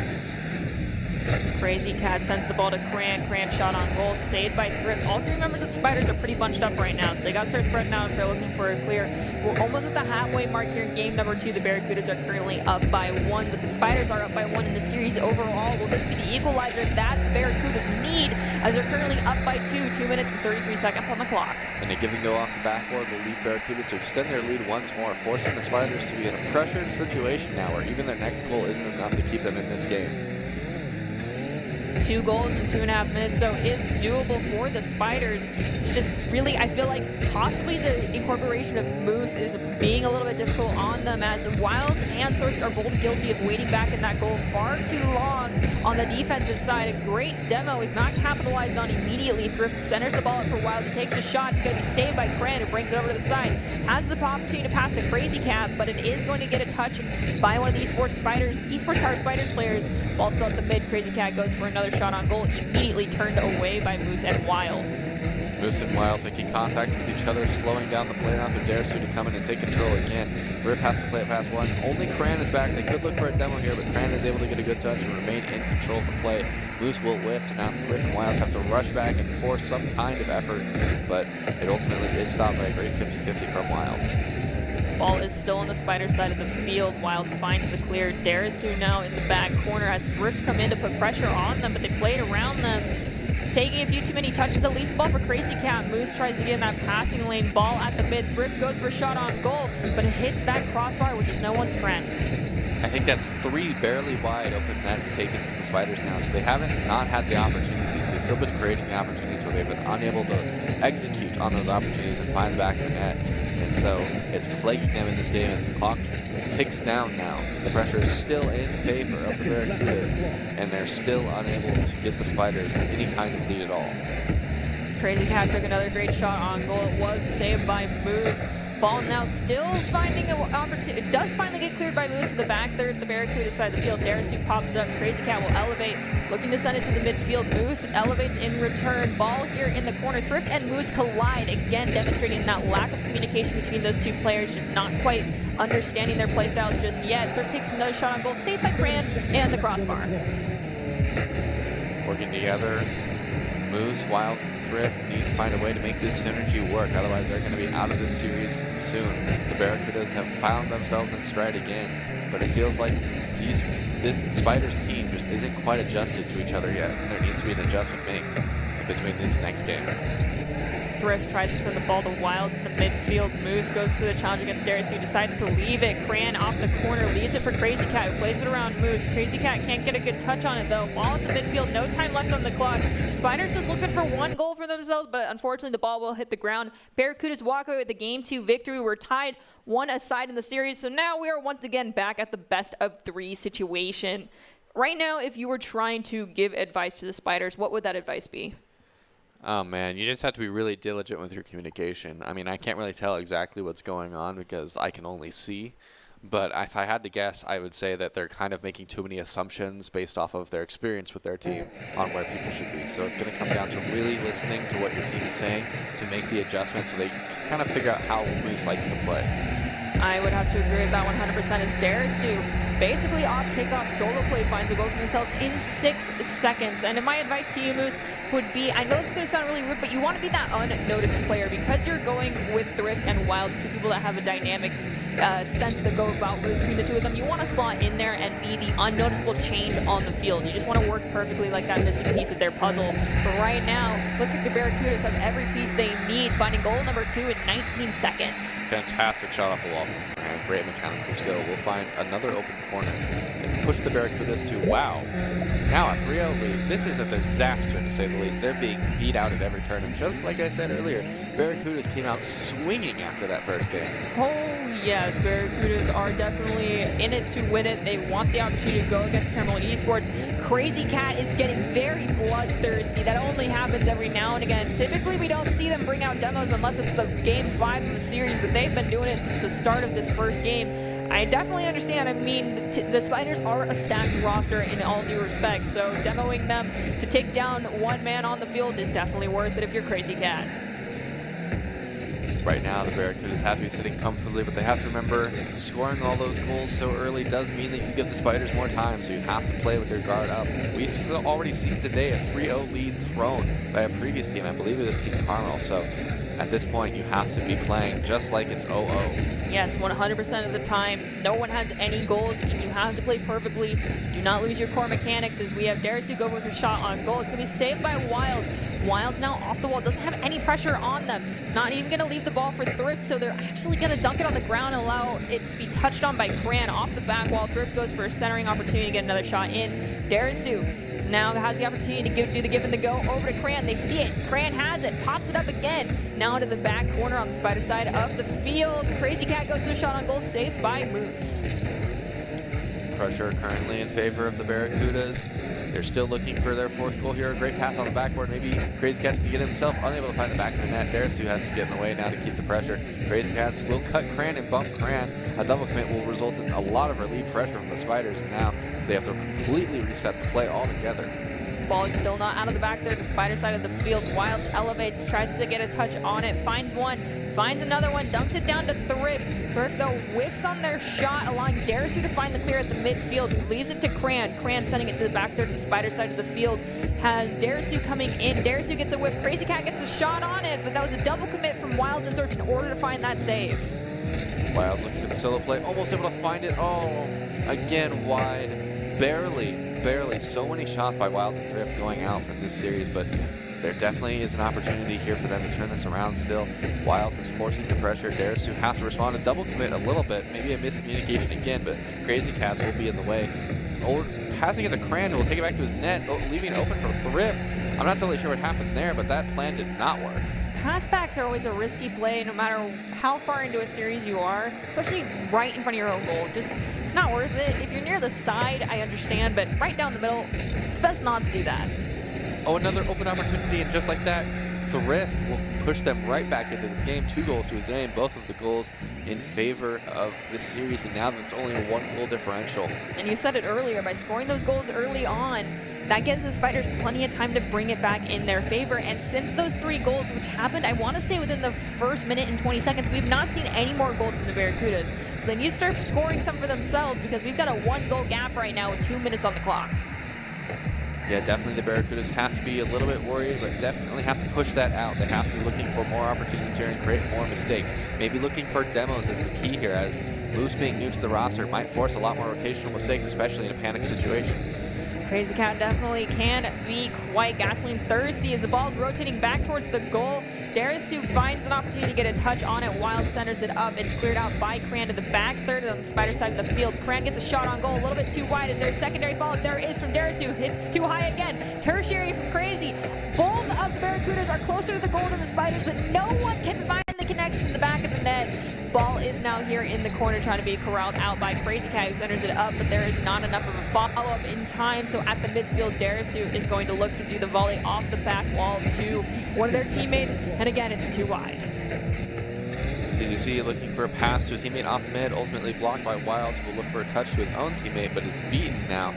Crazy Cat sends the ball to Cran. Cran shot on goal, saved by Thrift. All 3 members of the Spiders are pretty bunched up right now, so they got to start spreading out if they're looking for a clear. We're almost at the halfway mark here in game number 2. The Barracudas are currently up by 1, but the Spiders are up by 1 in the series overall. Will this be the equalizer that the Barracudas need, as they're currently up by 2 minutes and 33 seconds on the clock? And a give and go off the backboard will lead Barracudas to extend their lead once more, forcing the Spiders to be in a pressured situation now where even their next goal isn't enough to keep them in this game. 2 goals in 2.5 minutes, so it's doable for the Spiders. It's just really, I feel like possibly the incorporation of Moose is being a little bit difficult on them, as Wilds and Thirst are both guilty of waiting back in that goal far too long on the defensive side. A great demo is not capitalized on immediately. Thrift centers the ball up for Wilds. He takes a shot. It's going to be saved by Cran, who brings it over to the side. Has the opportunity to pass to Crazy Cat, but it is going to get a touch by one of the Esports Tower Spiders players. Ball still at the mid. Crazy Cat goes for another shot on goal, immediately turned away by Moose and Wilds. Moose and Wild making contact with each other, slowing down the play now for Darisu to come in and take control again. Rift has to play it past one. Only Kran is back. They could look for a demo here, but Kran is able to get a good touch and remain in control of the play. Moose will lift, and now Rift and Wilds have to rush back and force some kind of effort, but it ultimately is stopped by a great 50-50 from Wilds. Ball is still on the Spider side of the field. Wilds finds the clear. Darisu now in the back corner has Thrift come in to put pressure on them, but they played around them. Taking a few too many touches, at least ball for Crazy Cat. Moose tries to get in that passing lane. Ball at the mid. Thrift goes for a shot on goal, but it hits that crossbar, which is no one's friend. I think that's 3 barely wide open nets taken from the Spiders now, so they haven't not had the opportunities. They've still been creating the opportunities where they've been unable to execute on those opportunities and find the back of the net. And so it's plaguing them in this game as the clock ticks down now. The pressure is still in favor of the Barracudas, and they're still unable to get the Spiders any kind of lead at all. Crazy Cat took another great shot on goal. It was saved by Moose. Ball now still finding an opportunity. It does finally get cleared by Moose to the back third, the Barracuda side of the field. Darisu pops it up. Crazy Cat will elevate, looking to send it to the midfield. Moose elevates in return. Ball here in the corner. Thrift and Moose collide, again demonstrating that lack of communication between those two players, just not quite understanding their play styles just yet. Thrift takes another shot on goal, saved by Kran and the crossbar. Working together, Moose, Wild, and Thrift need to find a way to make this synergy work, otherwise they're going to be out of this series soon. The Barracudas have found themselves in stride again, but it feels like this Spiders team just isn't quite adjusted to each other yet, and there needs to be an adjustment made between this next game. Thrift tries to send the ball to Wild in the midfield. Moose goes for the challenge against Darisu, decides to leave it. Kran off the corner, leaves it for Crazy Cat, who plays it around Moose. Crazy Cat can't get a good touch on it though. Ball at the midfield, no time left on the clock. Spiders just looking for one goal for themselves, but unfortunately the ball will hit the ground. Barracudas walk away with the Game 2 victory. We're tied 1-aside in the series, so now we are once again back at the best of 3 situation. Right now, if you were trying to give advice to the Spiders, what would that advice be? Oh man, you just have to be really diligent with your communication. I mean, I can't really tell exactly what's going on because I can only see. But if I had to guess, I would say that they're kind of making too many assumptions based off of their experience with their team on where people should be. So it's going to come down to really listening to what your team is saying to make the adjustments so they can kind of figure out how Moose likes to play. I would have to agree with that 100%. As Darisu basically off kickoff solo play finds a goal for himself in 6 seconds. And my advice to you, Moose, would be, I know this is going to sound really weird, but you want to be that unnoticed player because you're going with Thrift and Wilds, 2 people that have a dynamic sense that go about between the 2 of them. You want to slot in there and be the unnoticeable change on the field. You just want to work perfectly like that missing piece of their puzzle. But right now, looks like the Barracudas have every piece they need, finding goal number 2 in 19 seconds. Fantastic shot off the wall from Kran. Great mechanical skill. We'll find another open corner and push the Barracudas to, wow, now a 3-0 lead. This is a disaster to say the least. They're being beat out at every turn. And just like I said earlier, Barracudas came out swinging after that first game. Oh, yes, Barracudas are definitely in it to win it. They want the opportunity to go against Caramel Esports. Crazy Cat is getting very bloodthirsty. That only happens every now and again. Typically, we don't see them bring out demos unless it's the game 5 of the series, but they've been doing it since the start of this first game. I definitely understand. I mean, the Spiders are a stacked roster in all due respect, so demoing them to take down one man on the field is definitely worth it if you're Crazy Cat. Right now, the Barracudas have to be sitting comfortably, but they have to remember scoring all those goals so early does mean that you give the Spiders more time, so you have to play with your guard up. We've already seen today a 3-0 lead thrown by a previous team. I believe it was Team Carmel, so at this point, you have to be playing just like it's 0-0. Yes, 100% of the time. No one has any goals, and you have to play perfectly. Do not lose your core mechanics, as we have Darisu go with a shot on goal. It's going to be saved by Wild. Wild's now off the wall, doesn't have any pressure on them. It's not even going to leave the ball for Thrift, so they're actually going to dunk it on the ground and allow it to be touched on by Kran off the back wall. Thrift goes for a centering opportunity to get another shot in. Darisu now has the opportunity to do the give and the go over to Kran. They see it. Kran has it. Pops it up again. Now to the back corner on the Spider side of the field. Crazy Cat goes to a shot on goal, saved by Moose. Pressure currently in favor of the Barracudas. They're still looking for their 4th goal here. A great pass on the backboard. Maybe Crazy Cats can get himself unable to find the back of the net. Darisu has to get in the way now to keep the pressure. Crazy Cats will cut Kran and bump Kran. A double commit will result in a lot of relief pressure from the Spiders, and now they have to completely reset the play altogether. Ball is still not out of the back there. The spider side of the field. Wilds elevates, tries to get a touch on it, finds one, finds another one, dunks it down to Thrift. Thrift, though, whiffs on their shot, allowing Darisu to find the clear at the midfield. Leaves it to Cran. Cran sending it to the back there to the spider side of the field. Has Darisu coming in. Darisu gets a whiff. Crazy Cat gets a shot on it, but that was a double commit from Wilds and Thrift in order to find that save. Wilds looking for the solo play, almost able to find it. Oh, again wide, barely. So many shots by Wild and Thrift going out from this series, but there definitely is an opportunity here for them to turn this around still. Wilds is forcing the pressure. Darisu has to respond to double commit a little bit, maybe a miscommunication again, but Crazy Cats will be in the way. Passing it to Cran, will take it back to his net, leaving it open for Thrift. I'm not totally sure what happened there, but that plan did not work. Passbacks are always a risky play no matter how far into a series you are, especially right in front of your own goal. It's not worth it. If you're near the side, I understand, but right down the middle, it's best not to do that. Oh, another open opportunity, and just like that, Thrift will push them right back into this game. 2 goals to his name, both of the goals in favor of this series, and now it's only a 1-goal differential. And you said it earlier, by scoring those goals early on, that gives the Spiders plenty of time to bring it back in their favor. And since those 3 goals, which happened, I want to say within the first minute and 20 seconds, we've not seen any more goals from the Barracudas. So they need to start scoring some for themselves, because we've got a 1-goal gap right now with 2 minutes on the clock. Yeah, definitely the Barracudas have to be a little bit worried, but definitely have to push that out. They have to be looking for more opportunities here and create more mistakes. Maybe looking for demos is the key here, as Moose being new to the roster might force a lot more rotational mistakes, especially in a panic situation. Crazy Cat definitely can be quite gasoline thirsty as the ball's rotating back towards the goal. Darisu finds an opportunity to get a touch on it. Wild centers it up. It's cleared out by Cran to the back third on the spider side of the field. Cran gets a shot on goal, a little bit too wide. Is there a secondary follow-up? There is from Darisu. Hits too high again. Tertiary from Crazy. Both of the Barracudas are closer to the goal than the Spiders, but no one can find the connection in the back of the net. Ball is now here in the corner trying to be corralled out by Crazy Cat, who centers it up, but there is not enough of a follow-up in time. So at the midfield, Darisu is going to look to do the volley off the back wall to one of their teammates, and again, it's too wide. CZC looking for a pass to his teammate off mid, ultimately blocked by Wilds, who will look for a touch to his own teammate, but is beaten now.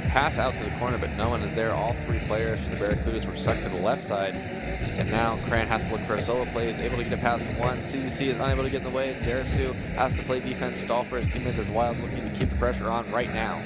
Pass out to the corner, but no one is there. All 3 players for the Barracudas were stuck to the left side. And now Cran has to look for a solo play. He's able to get it past 1. CZC is unable to get in the way. Darisu has to play defense, stall for his teammates as Wilds looking to keep the pressure on right now.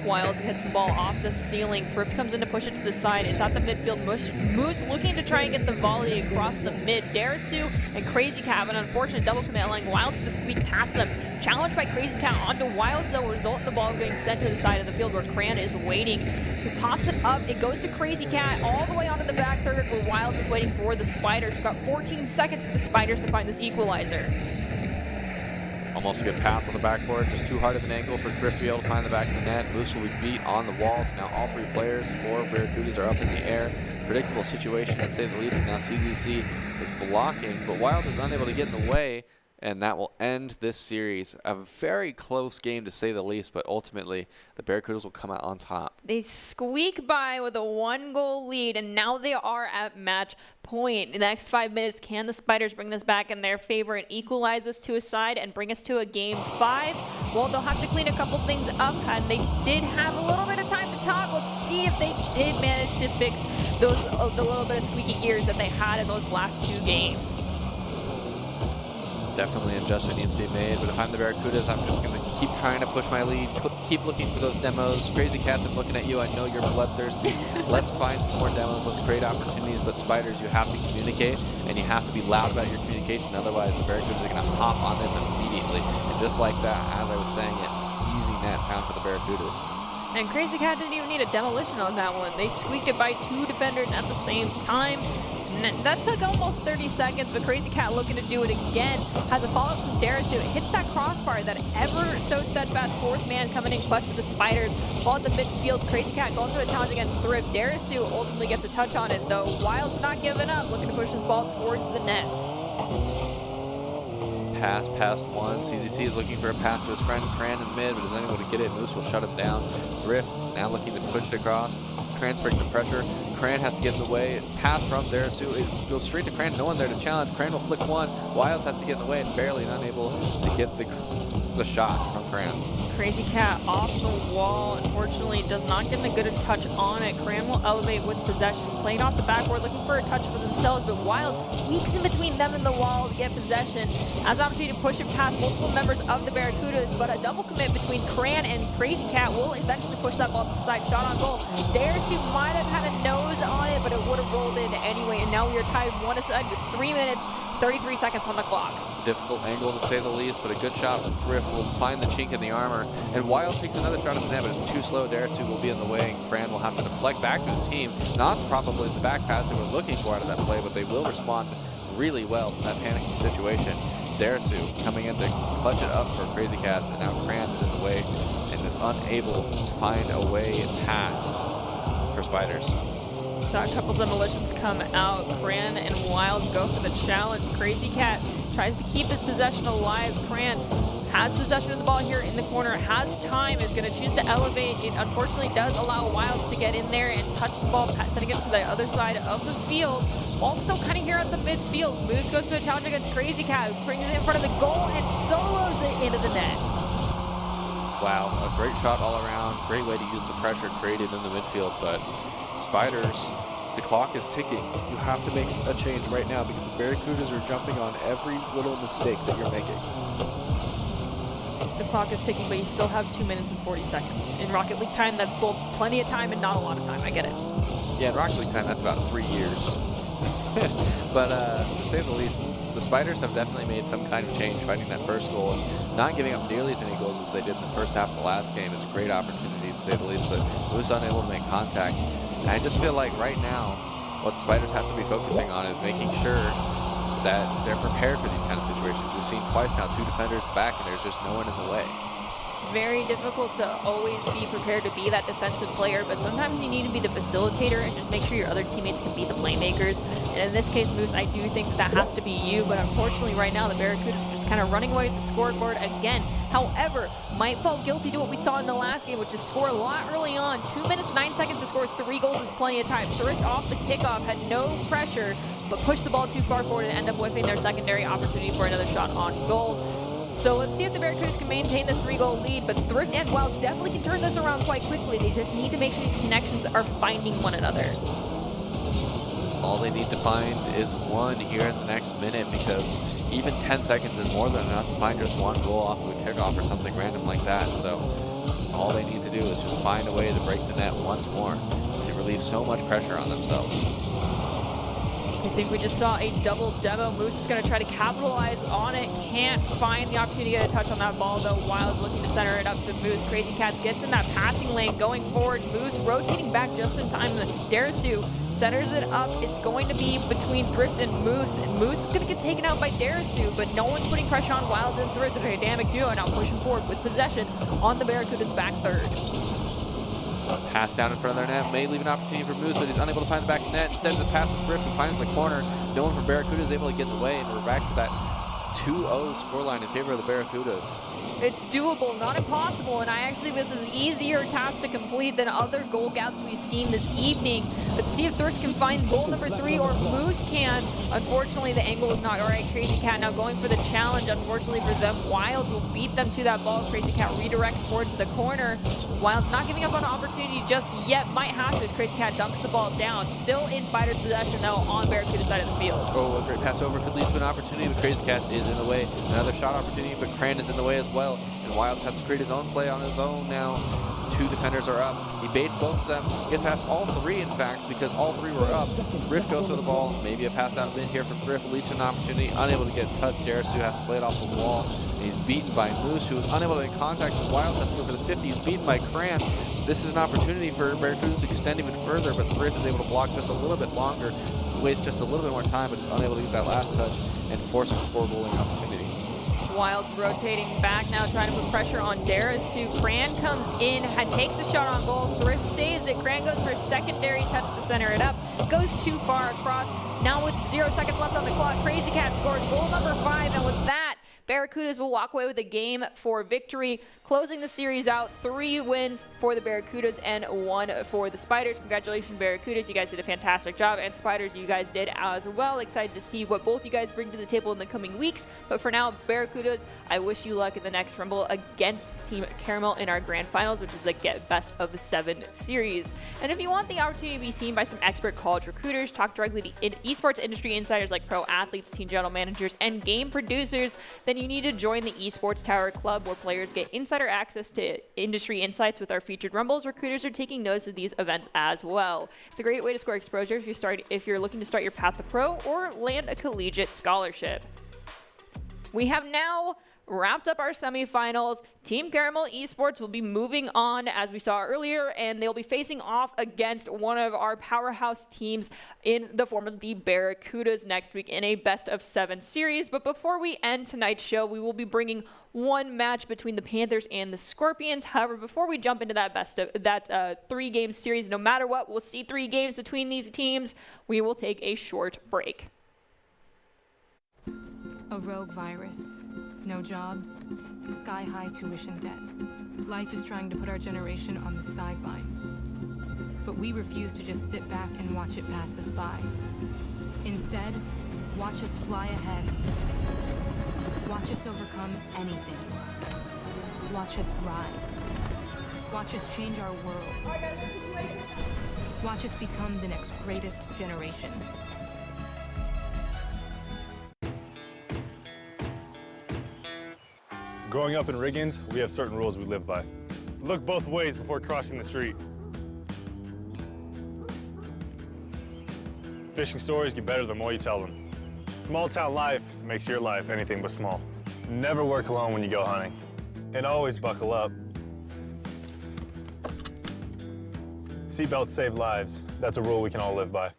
Wilds hits the ball off the ceiling. Thrift comes in to push it to the side. It's at the midfield. Moose looking to try and get the volley across the mid. Darisu and Crazy Cat have an unfortunate double commit, allowing Wilds to squeak past them. Challenged by Crazy Cat onto Wilds, though, result in the ball getting sent to the side of the field where Cran is waiting. He pops it up. It goes to Crazy Cat all the way onto the back third where Wilds is waiting for the Spiders. We've got 14 seconds for the Spiders to find this equalizer. Almost a good pass on the backboard, just too hard of an angle for Thrift to be able to find the back of the net. Moose will be beat on the walls. Now all 3 players for Barracudas are up in the air. Predictable situation, to say the least. And now CZC is blocking, but Wilds is unable to get in the way, and that will end this series. A very close game, to say the least, but ultimately the Barracudas will come out on top. They squeak by with a 1-goal lead, and now they are at match point. In the next 5 minutes, can the Spiders bring this back in their favor and equalize this to a side and bring us to a game 5? Well, they'll have to clean a couple things up, and they did have a little bit of time to talk. Let's see if they did manage to fix those the little bit of squeaky gears that they had in those last 2 games. Definitely an adjustment needs to be made, but if I'm the Barracudas, I'm just going to keep trying to push my lead, keep looking for those demos. Crazy Cats, I'm looking at you. I know you're bloodthirsty. Let's find some more demos. Let's create opportunities, but Spiders, you have to communicate, and you have to be loud about your communication. Otherwise, the Barracudas are going to hop on this immediately. And just like that, as I was saying it, easy net found for the Barracudas. And Crazy Cat didn't even need a demolition on that one. They squeaked it by 2 defenders at the same time. That took almost 30 seconds, but Crazy Cat looking to do it again. Has a follow-up from Darisu. It hits that crossbar, that ever so steadfast 4th man coming in clutch for the Spiders. Ball at the midfield. Crazy Cat going for the challenge against Thrift. Darisu ultimately gets a touch on it, though. Wild's not giving up, looking to push this ball towards the net. Pass past 1. CZC is looking for a pass to his friend Cran in mid, but is unable to get it. Moose will shut him down. Thrift now looking to push it across. transferring the pressure. Cran has to get in the way. Pass from Darasu. It goes straight to Cran. No one there to challenge. Cran will flick one. Wilds has to get in the way and barely unable to get the shot from Cran. Crazy Cat off the wall. Unfortunately, does not get a good touch on it. Cran will elevate with possession. Playing off the backboard, looking for a touch for themselves, but Wild squeaks in between them and the wall to get possession. Has the opportunity to push it past multiple members of the Barracudas, but a double commit between Cran and Crazy Cat will eventually push that ball to the side. Shot on goal. Darasu might have had a nose on it, but it would have rolled in anyway, and now we are tied 1-1 with 3 minutes, 33 seconds on the clock. Difficult angle to say the least, but a good shot from Thrift will find the chink in the armor. And Wild takes another shot at the net, but it's too slow. Darasu will be in the way, and Cran will have to deflect back to his team. Not probably the back pass they were looking for out of that play, but they will respond really well to that panicky situation. Darasu coming in to clutch it up for Crazy Cats, and now Cran is in the way and is unable to find a way past for Spiders. Saw a couple demolitions come out. Cran and Wilds go for the challenge. Crazy Cat tries to keep his possession alive. Cran has possession of the ball here in the corner, has time, is going to choose to elevate. It unfortunately does allow Wilds to get in there and touch the ball, sending it to the other side of the field. Ball still kind of here at the midfield. Moose goes for a challenge against Crazy Cat, brings it in front of the goal and solos it into the net. Wow, a great shot all around. Great way to use the pressure created in the midfield, but Spiders, the clock is ticking. You have to make a change right now because the Barracudas are jumping on every little mistake that you're making. The clock is ticking, but you still have 2 minutes and 40 seconds. In Rocket League time, that's both plenty of time and not a lot of time. I get it. Yeah, in Rocket League time, that's about 3 years. But to say the least, the Spiders have definitely made some kind of change fighting that first goal. And not giving up nearly as many goals as they did in the first half of the last game is a great opportunity, to say the least, but Moose unable to make contact. And I just feel like right now, what the Spiders have to be focusing on is making sure that they're prepared for these kind of situations. We've seen twice now, 2 defenders back, and there's just no one in the way. It's very difficult to always be prepared to be that defensive player, but sometimes you need to be the facilitator and just make sure your other teammates can be the playmakers. And in this case, Moose, I do think that has to be you, but unfortunately right now the Barracudas are just kind of running away with the scoreboard again. However, might fall guilty to what we saw in the last game, which is score a lot early on. 2 minutes, 9 seconds to score 3 goals is plenty of time. Thrift off the kickoff, had no pressure, but pushed the ball too far forward and end up whiffing their secondary opportunity for another shot on goal. So let's see if the Barracudas can maintain this 3-goal lead, but Thrift and Wilds definitely can turn this around quite quickly. They just need to make sure these connections are finding one another. All they need to find is one here in the next minute, because even 10 seconds is more than enough to find just one goal off of a kickoff or something random like that. So all they need to do is just find a way to break the net once more to relieve so much pressure on themselves. I think we just saw a double demo. Moose is going to try to capitalize on it. Can't find the opportunity to get a touch on that ball, though. Wild's looking to center it up to Moose. Crazy Cats gets in that passing lane going forward. Moose rotating back just in time. Darasu centers it up. It's going to be between Thrift and Moose is going to get taken out by Darasu, but no one's putting pressure on Wilds and Thrift. The dynamic duo now pushing forward with possession on the Barracuda's back third. Pass down in front of their net may leave an opportunity for Moose, but he's unable to find the back net. Instead of the pass to Thrift, who finds the corner. No one from Barracuda is able to get in the way, and we're back to that 2-0 scoreline in favor of the Barracudas. It's doable, not impossible, and I actually think this is an easier task to complete than other goal gaps we've seen this evening. Let's see if Thrift can find goal number 3 or Moose can. Unfortunately, the angle is not all right. Crazy Cat now going for the challenge. Unfortunately for them, Wilds will beat them to that ball. Crazy Cat redirects towards the corner. Wilds not giving up on an opportunity just yet. Might have to as Crazy Cat dunks the ball down. Still in Spider's possession, though, on Barracuda side of the field. Oh, a great pass over could lead to an opportunity, but Crazy Cat is in the way. Another shot opportunity, but Cran is in the way as well. And Wilds has to create his own play on his own now. 2 defenders are up. He baits both of them. Gets past all 3, in fact, because all 3 were up. Thrift goes for the ball. Maybe a pass out mid here from Thrift will lead to an opportunity. Unable to get in touch. Darasu has to play it off the wall. And he's beaten by Moose, who is unable to make contact. So Wilds has to go for the 50. He's beaten by Cran. This is an opportunity for Barracudas to extend even further, but Thrift is able to block just a little bit longer. Wastes just a little bit more time, but is unable to get that last touch and force a score goaling opportunity. Wilds rotating back now, trying to put pressure on Darasu. Cran comes in, takes a shot on goal. Thrift saves it. Cran goes for a secondary touch to center it up. Goes too far across. Now with 0 seconds left on the clock, Crazy Cat scores goal number 5, and with that, Barracudas will walk away with a game for victory, closing the series out 3 wins for the Barracudas and 1 for the Spiders. Congratulations, Barracudas. You guys did a fantastic job. And Spiders, you guys did as well. Excited to see what both you guys bring to the table in the coming weeks. But for now, Barracudas, I wish you luck in the next Rumble against Team Caramel in our grand finals, which is a best of the 7 series. And if you want the opportunity to be seen by some expert college recruiters, talk directly to esports industry insiders like pro athletes, team general managers, and game producers, then you need to join the Esports Tower Club, where players get insider access to industry insights with our featured Rumbles. Recruiters are taking notice of these events as well. It's a great way to score exposure if you're looking to start your path to pro or land a collegiate scholarship. We have now wrapped up our semifinals. Team Caramel Esports will be moving on, as we saw earlier, and they'll be facing off against one of our powerhouse teams in the form of the Barracudas next week in a best of 7 series. But before we end tonight's show, we will be bringing one match between the Panthers and the Scorpions. However, before we jump into that 3-game series, no matter what, we'll see 3 games between these teams. We will take a short break. A rogue virus. No jobs. Sky-high tuition debt. Life is trying to put our generation on the sidelines. But we refuse to just sit back and watch it pass us by. Instead, watch us fly ahead. Watch us overcome anything. Watch us rise. Watch us change our world. Watch us become the next greatest generation. Growing up in Riggins, we have certain rules we live by. Look both ways before crossing the street. Fishing stories get better the more you tell them. Small town life makes your life anything but small. Never work alone when you go hunting. And always buckle up. Seatbelts save lives. That's a rule we can all live by.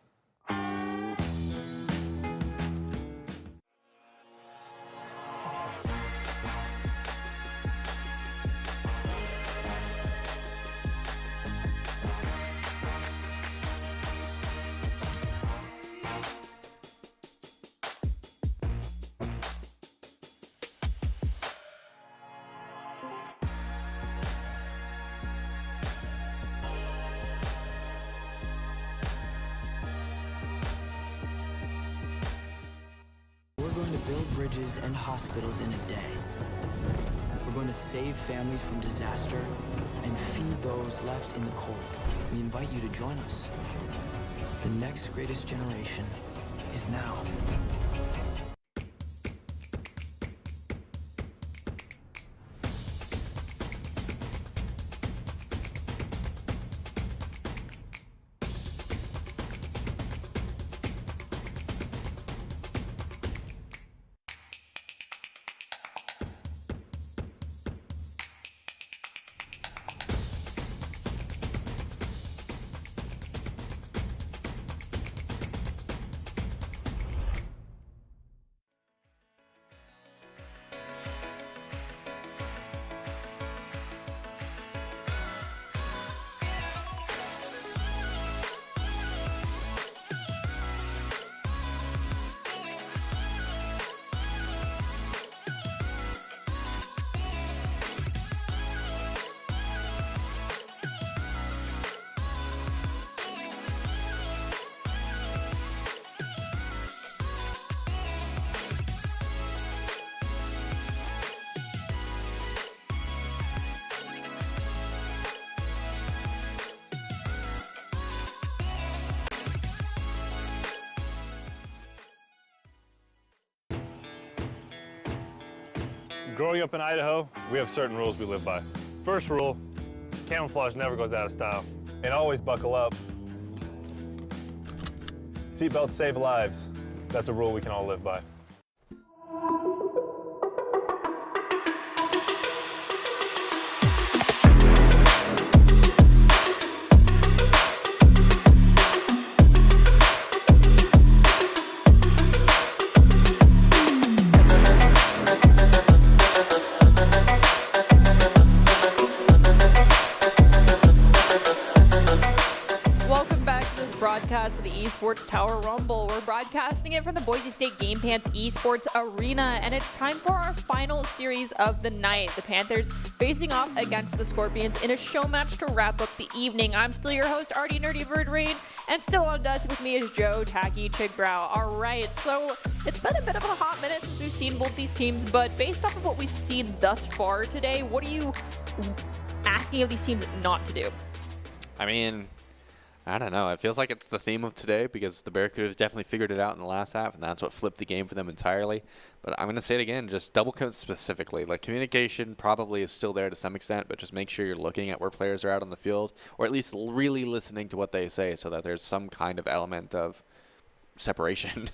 We're going to build bridges and hospitals in a day. We're going to save families from disaster and feed those left in the cold. We invite you to join us. The next greatest generation is now. Growing up in Idaho, we have certain rules we live by. First rule, camouflage never goes out of style. And always buckle up. Seatbelts save lives. That's a rule we can all live by. Esports Esports Tower Rumble. We're broadcasting it from the Boise State Game Pants Esports Arena, and it's time for our final series of the night. The Panthers facing off against the Scorpions in a show match to wrap up the evening. I'm still your host, Artie Nerdy Bird Rain, and still on desk with me is Joe Tacky Chigbrow. All right, so it's been a bit of a hot minute since we've seen both these teams, but based off of what we've seen thus far today, what are you asking of these teams not to do? I mean, I don't know. It feels like it's the theme of today because the Barracudas definitely figured it out in the last half, and that's what flipped the game for them entirely. But I'm going to say it again, just double commit specifically. Like, communication probably is still there to some extent, but just make sure you're looking at where players are out on the field, or at least really listening to what they say so that there's some kind of element of separation.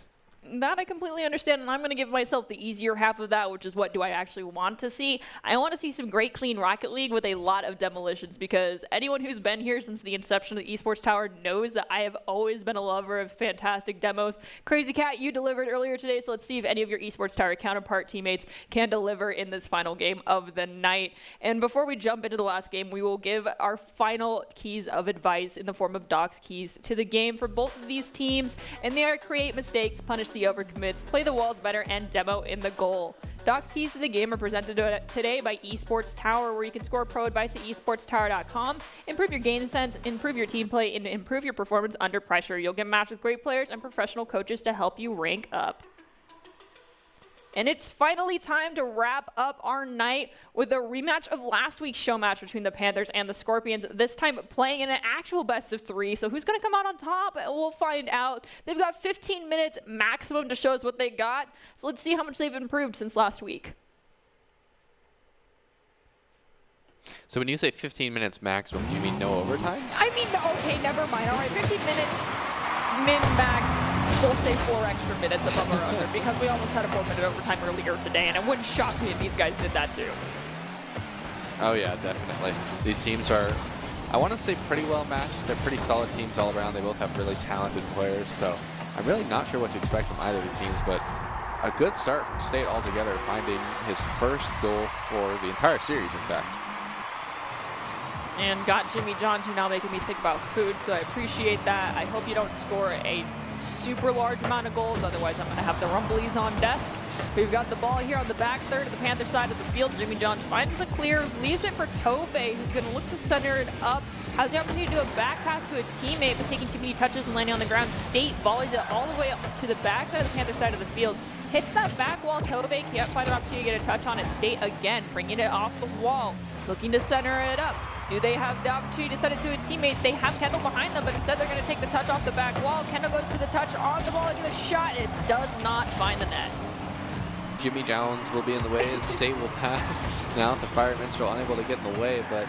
That I completely understand, and I'm going to give myself the easier half of that, which is what do I actually want to see. I want to see some great, clean Rocket League with a lot of demolitions, because anyone who's been here since the inception of the Esports Tower knows that I have always been a lover of fantastic demos. Crazy Cat, you delivered earlier today, so let's see if any of your Esports Tower counterpart teammates can deliver in this final game of the night. And before we jump into the last game, we will give our final keys of advice in the form of Doc's keys to the game for both of these teams, and they are create mistakes, punish the overcommits, play the walls better, and demo in the goal. Doc's keys to the game are presented today by Esports Tower, where you can score pro advice at esportstower.com, improve your game sense, improve your team play, and improve your performance under pressure. You'll get matched with great players and professional coaches to help you rank up. And it's finally time to wrap up our night with a rematch of last week's show match between the Panthers and the Scorpions, this time playing in an actual best of 3. So who's going to come out on top? We'll find out. They've got 15 minutes maximum to show us what they got. So let's see how much they've improved since last week. So when you say 15 minutes maximum, do you mean no overtimes? I mean, okay, never mind. All right, 15 minutes min-max. We'll say 4 extra minutes above or under, because we almost had a 4-minute overtime earlier today, and it wouldn't shock me if these guys did that too. Oh yeah, definitely. These teams are, I want to say, pretty well matched. They're pretty solid teams all around. They both have really talented players, so I'm really not sure what to expect from either of these teams, but a good start from State altogether, finding his first goal for the entire series, in fact. And got Jimmy Johns, who now making me think about food, so I appreciate that. I hope you don't score a super large amount of goals, otherwise I'm going to have the Rumblies on desk. We've got the ball here on the back third of the Panther side of the field. Jimmy Johns finds the clear, leaves it for Tove, who's going to look to center it up. Has the opportunity to do a back pass to a teammate, but taking too many touches and landing on the ground. State volleys it all the way up to the back side of the Panther side of the field. Hits that back wall. Tove can't find an opportunity to get a touch on it. State again, bringing it off the wall, looking to center it up. Do they have the opportunity to send it to a teammate? They have Kendall behind them, but instead they're going to take the touch off the back wall. Kendall goes for the touch on the ball, and the shot. It does not find the net. Jimmy Jones will be in the way as State will pass now to Fire Minstrel, unable to get in the way, but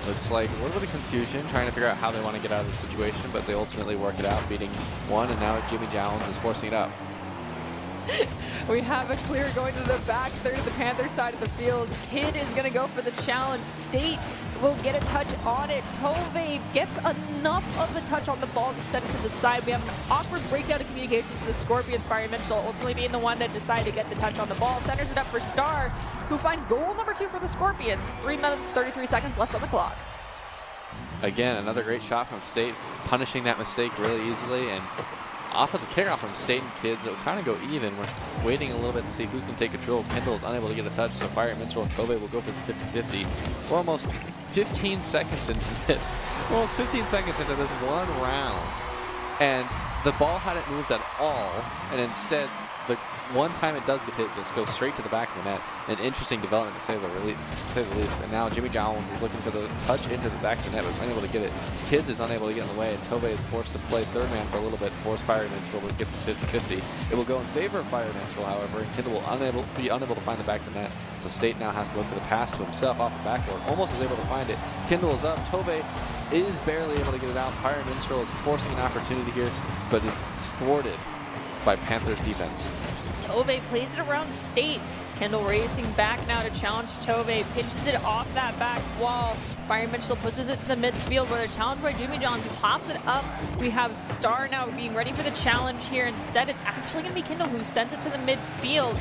looks like a little bit of confusion trying to figure out how they want to get out of the situation, but they ultimately work it out, beating one, and now Jimmy Jones is forcing it up. We have a clear going to the back third of the Panther side of the field. Kid is going to go for the challenge. State will get a touch on it. Tove gets enough of the touch on the ball to send it to the side. We have an awkward breakdown of communications for the Scorpions. Fire Mitchell ultimately being the one that decided to get the touch on the ball. Centers it up for Star, who finds goal number 2 for the Scorpions. 3 minutes, 33 seconds left on the clock. Again, another great shot from State, punishing that mistake really easily, and off of the kickoff from State and Kids, it'll kind of go even. We're waiting a little bit to see who's going to take control. Kendall is unable to get a touch, so Fire Minstrel and Tove will go for the 50-50. We're almost 15 seconds into this. We're almost 15 seconds into this one round, and the ball hadn't moved at all, and instead, the one time it does get hit, just goes straight to the back of the net. An interesting development, to say the least. And now Jimmy Jones is looking for the touch into the back of the net, but is unable to get it. Kids is unable to get in the way, and Tove is forced to play third man for a little bit, force Fire Minstrel to get the 50-50. It will go in favor of Fire Minstrel, however, and Kendall will be unable to find the back of the net. So State now has to look for the pass to himself off the backboard. Almost is able to find it. Kendall is up. Tove is barely able to get it out. Fire Minstrel is forcing an opportunity here, but is thwarted by Panthers defense. Tove plays it around State. Kendall racing back now to challenge Tove. Pinches it off that back wall. Fire Mitchell pushes it to the midfield where they're challenged by Jimmy Johns, who pops it up. We have Star now being ready for the challenge here. Instead, it's actually going to be Kendall who sends it to the midfield.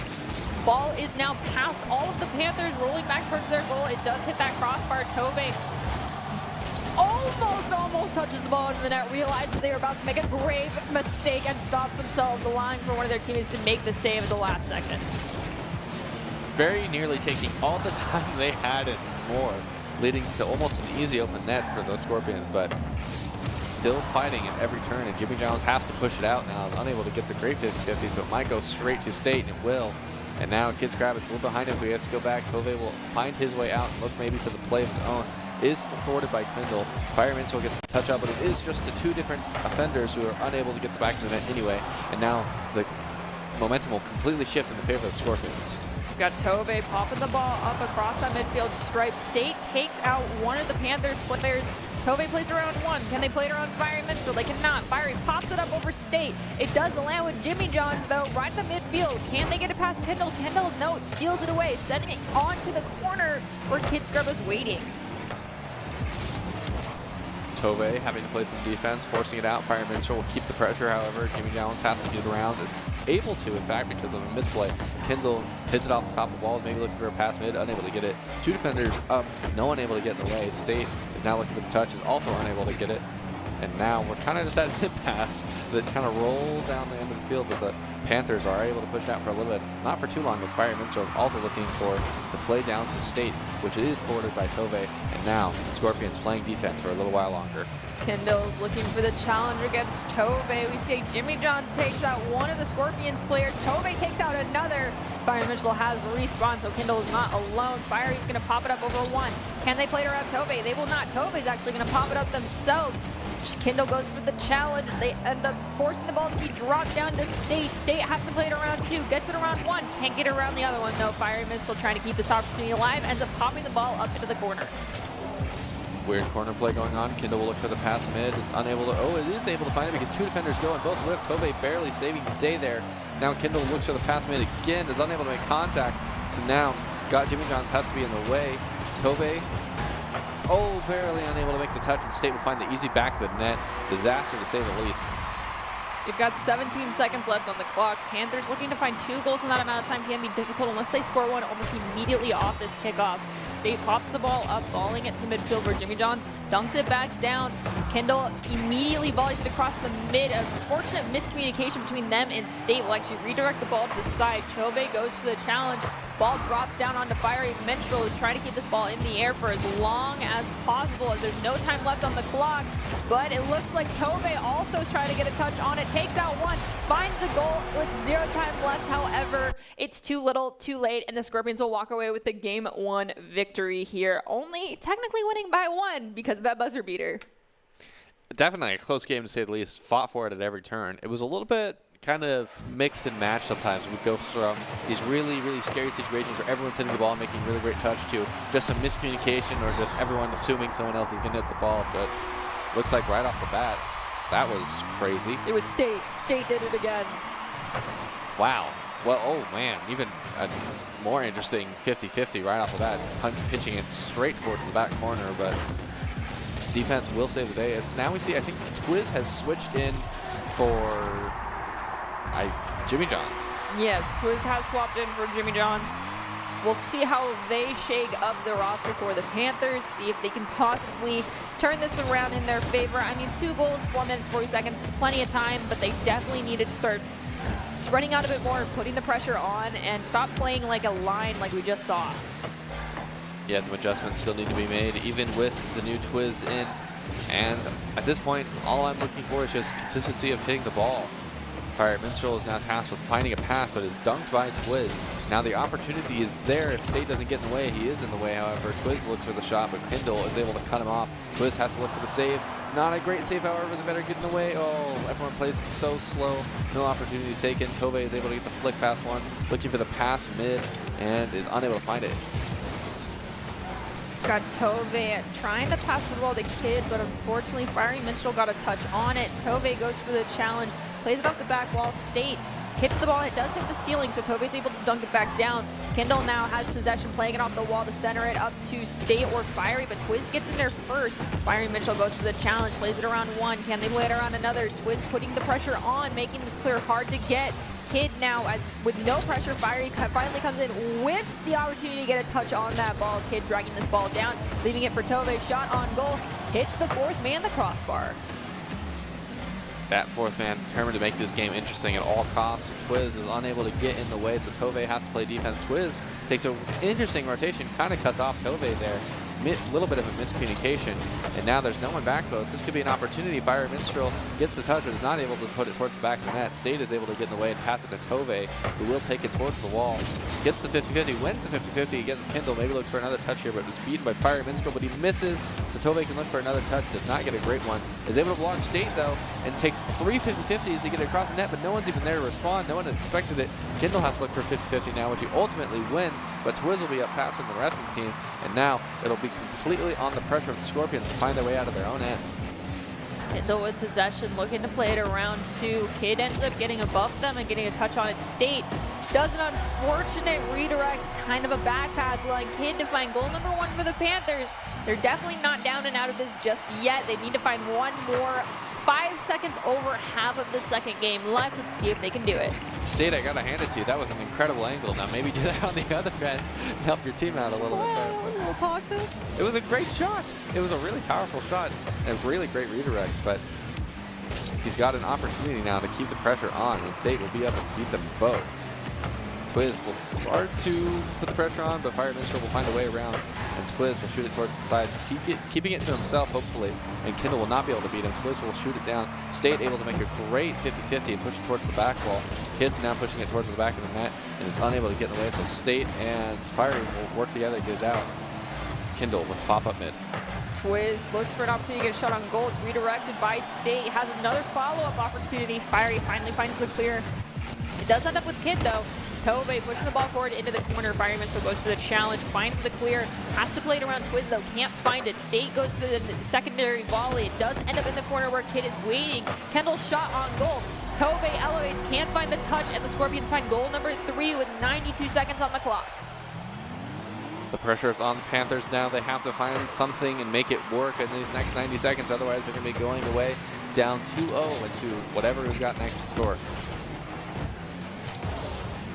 Ball is now past all of the Panthers, rolling back towards their goal. It does hit that crossbar. Tove almost touches the ball into the net, realizes they were about to make a grave mistake and stops themselves, allowing for one of their teammates to make the save at the last second. Very nearly taking all the time they had and more, leading to almost an easy open net for the Scorpions, but still fighting at every turn, and Jimmy Jones has to push it out now, unable to get the great 50-50, so it might go straight to State, and it will. And now Kids Kravitz a little behind him, so he has to go back. Tove will find his way out and look maybe for the play of his own. Is forwarded by Kindle. Fire Minstrel gets the touch up, but it is just the two different offenders who are unable to get the back of the net anyway. And now the momentum will completely shift in the favor of the Scorpions. We've got Tove popping the ball up across that midfield stripe. State takes out one of the Panthers players. Tove plays around one. Can they play it around Fiery Minstrel? They cannot. Fiery pops it up over State. It does land with Jimmy Johns, though, right at the midfield. Can they get it past Kendall? Kendall, no, steals it away, sending it onto the corner where Kid Scrub is waiting. Tove having to play some defense, forcing it out. Fire Minstrel will keep the pressure, however. Jimmy Jones has to get around, is able to, in fact, because of a misplay. Kindle hits it off the top of the wall, maybe looking for a pass mid, unable to get it. Two defenders up, no one able to get in the way. State is now looking for the touch, is also unable to get it. And now we're kind of just at a pass that kind of roll down the end of the field, but the Panthers are able to push it out for a little bit. Not for too long, as Fire Minstrel is also looking for the play down to State, which is thwarted by Tove. And now Scorpions playing defense for a little while longer. Kendall's looking for the challenge against Tove. We see Jimmy Johns takes out one of the Scorpions players. Tove takes out another. Fire Mitchell has respawn, so Kendall is not alone. Fiery's going to pop it up over one. Can they play it around Tove? They will not. Tove's actually going to pop it up themselves. Kindle goes for the challenge. They end up forcing the ball to be dropped down to State. State has to play it around two. Gets it around one. Can't get it around the other one, though. Fiery Missile trying to keep this opportunity alive. Ends up popping the ball up into the corner. Weird corner play going on. Kindle will look for the pass mid. Is unable to. Oh, it is able to find it because two defenders go and both lift. Tove barely saving the day there. Now Kindle looks for the pass mid again. Is unable to make contact. So now Jimmy Johns has to be in the way. Tove. Oh, barely unable to make the touch, and State will find the easy back of the net. Disaster, to say the least. You've got 17 seconds left on the clock. Panthers looking to find 2 goals in that amount of time can be difficult unless they score one almost immediately off this kickoff. State pops the ball up, balling it to the midfield where Jimmy Johns dunks it back down. Kendall immediately volleys it across the mid. A fortunate miscommunication between them and State will actually redirect the ball to the side. Chove goes for the challenge. Ball drops down onto Fiery. Minstrel is trying to keep this ball in the air for as long as possible as there's no time left on the clock. But it looks like Tove also is trying to get a touch on it. Takes out one, finds a goal with 0 time left. However, it's too little, too late, and the Scorpions will walk away with the Game 1 victory here. Only technically winning by 1 because of that buzzer beater. Definitely a close game, to say the least. Fought for it at every turn. It was a little bit kind of mixed and matched sometimes. We go from these really, really scary situations where everyone's hitting the ball and making really great touch to just some miscommunication or just everyone assuming someone else is going to hit the ball. But looks like right off the bat, that was crazy. It was State. State did it again. Wow. Well, oh man, even a more interesting 50-50 right off the bat, pitching it straight towards the back corner, but defense will save the day. As now we see, I think Twiz has switched in for Jimmy Johns. Yes, Twiz has swapped in for Jimmy Johns. We'll see how they shake up the roster for the Panthers, see if they can possibly turn this around in their favor. I mean, 2 goals, 4 minutes, 40 seconds, plenty of time, but they definitely needed to start spreading out a bit more, putting the pressure on, and stop playing like a line like we just saw. Yeah, some adjustments still need to be made, even with the new Twiz in. And at this point, all I'm looking for is just consistency of hitting the ball. Fire Minstrel is now tasked with finding a pass, but is dunked by Twiz. Now the opportunity is there. If State doesn't get in the way, he is in the way, however. Twiz looks for the shot, but Kindle is able to cut him off. Twiz has to look for the save. Not a great save, however. The better get in the way. Oh, everyone plays it so slow. No opportunities taken. Tove is able to get the flick past one. Looking for the pass mid and is unable to find it. Got Tove trying to pass the ball to Kid, but unfortunately Fiery Minstrel got a touch on it. Tove goes for the challenge, plays it off the back wall. State hits the ball. It does hit the ceiling, so Tove's able to dunk it back down. Kendall now has possession, playing it off the wall to center it up to State or Fiery, but Twiz gets in there first. Fiery Mitchell goes for the challenge, plays it around one. Can they play it around another? Twiz putting the pressure on, making this clear hard to get. Kid now, as with no pressure, Fiery finally comes in, whiffs the opportunity to get a touch on that ball. Kid dragging this ball down, leaving it for Tove. Shot on goal, hits the fourth man, the crossbar. That fourth man determined to make this game interesting at all costs. Twiz is unable to get in the way, so Tove has to play defense. Twiz takes an interesting rotation, kind of cuts off Tove there. Little bit of a miscommunication, and now there's no one back post. This could be an opportunity. Fire Minstrel gets the touch, but is not able to put it towards the back of the net. State is able to get in the way and pass it to Tove, who will take it towards the wall. Gets the 50-50, wins the 50-50 against Kindle. Maybe looks for another touch here, but was beaten by Fire Minstrel, but he misses. So Tove can look for another touch, does not get a great one. Is able to block State, though, and takes 3 50-50s to get it across the net, but no one's even there to respond. No one expected it. Kindle has to look for 50-50 now, which he ultimately wins, but Twiz will be up faster than the rest of the team, and now it'll be completely on the pressure of the Scorpions to find their way out of their own end. Kindle with possession, looking to play it around 2. Kid ends up getting above them and getting a touch on it. State does an unfortunate redirect, kind of a back pass, allowing Kid to find goal number 1 for the Panthers. They're definitely not down and out of this just yet. They need to find one more. 5 seconds over half of the second game left. Let's see if they can do it. State, I gotta hand it to you. That was an incredible angle. Now maybe do that on the other end and help your team out a little bit there. A little toxic. It was a great shot. It was a really powerful shot and really great redirect, but he's got an opportunity now to keep the pressure on, and State will be up and beat them both. Twiz will start to put the pressure on, but Fire Minstrel will find a way around, and Twiz will shoot it towards the side, keeping it to himself, hopefully, and Kindle will not be able to beat him. Twiz will shoot it down. State able to make a great 50-50 and push it towards the back wall. Kid's now pushing it towards the back of the net and is unable to get in the way, so State and Fiery will work together to get it out. Kindle with pop-up mid. Twiz looks for an opportunity to get a shot on goal. It's redirected by State. Has another follow-up opportunity. Fiery finally finds the clear. It does end up with Kid, though. Tove pushing the ball forward into the corner. Fireman still goes for the challenge, finds the clear, has to play it around Twiz, though, can't find it. State goes for the secondary volley. It does end up in the corner where Kid is waiting. Kendall's shot on goal. Tove elevates, can't find the touch, and the Scorpions find goal number 3 with 92 seconds on the clock. The pressure is on the Panthers now. They have to find something and make it work in these next 90 seconds. Otherwise, they're going to be going away down 2-0 into whatever we've got next in store.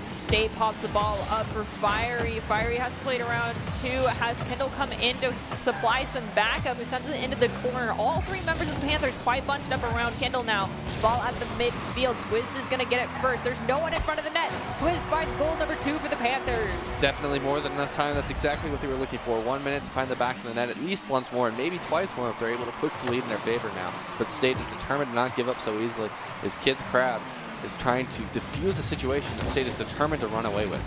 State pops the ball up for Fiery. Fiery has played around 2, has Kendall come in to supply some backup, who sends it into the corner. All 3 members of the Panthers quite bunched up around Kendall now. Ball at the midfield. Twiz is going to get it first. There's no one in front of the net. Twiz finds goal number 2 for the Panthers. Definitely more than enough time. That's exactly what they were looking for. 1 minute to find the back of the net at least once more, and maybe twice more if they're able to push the lead in their favor now. But State is determined to not give up so easily. His Kid's Crab is trying to defuse a situation that State is determined to run away with.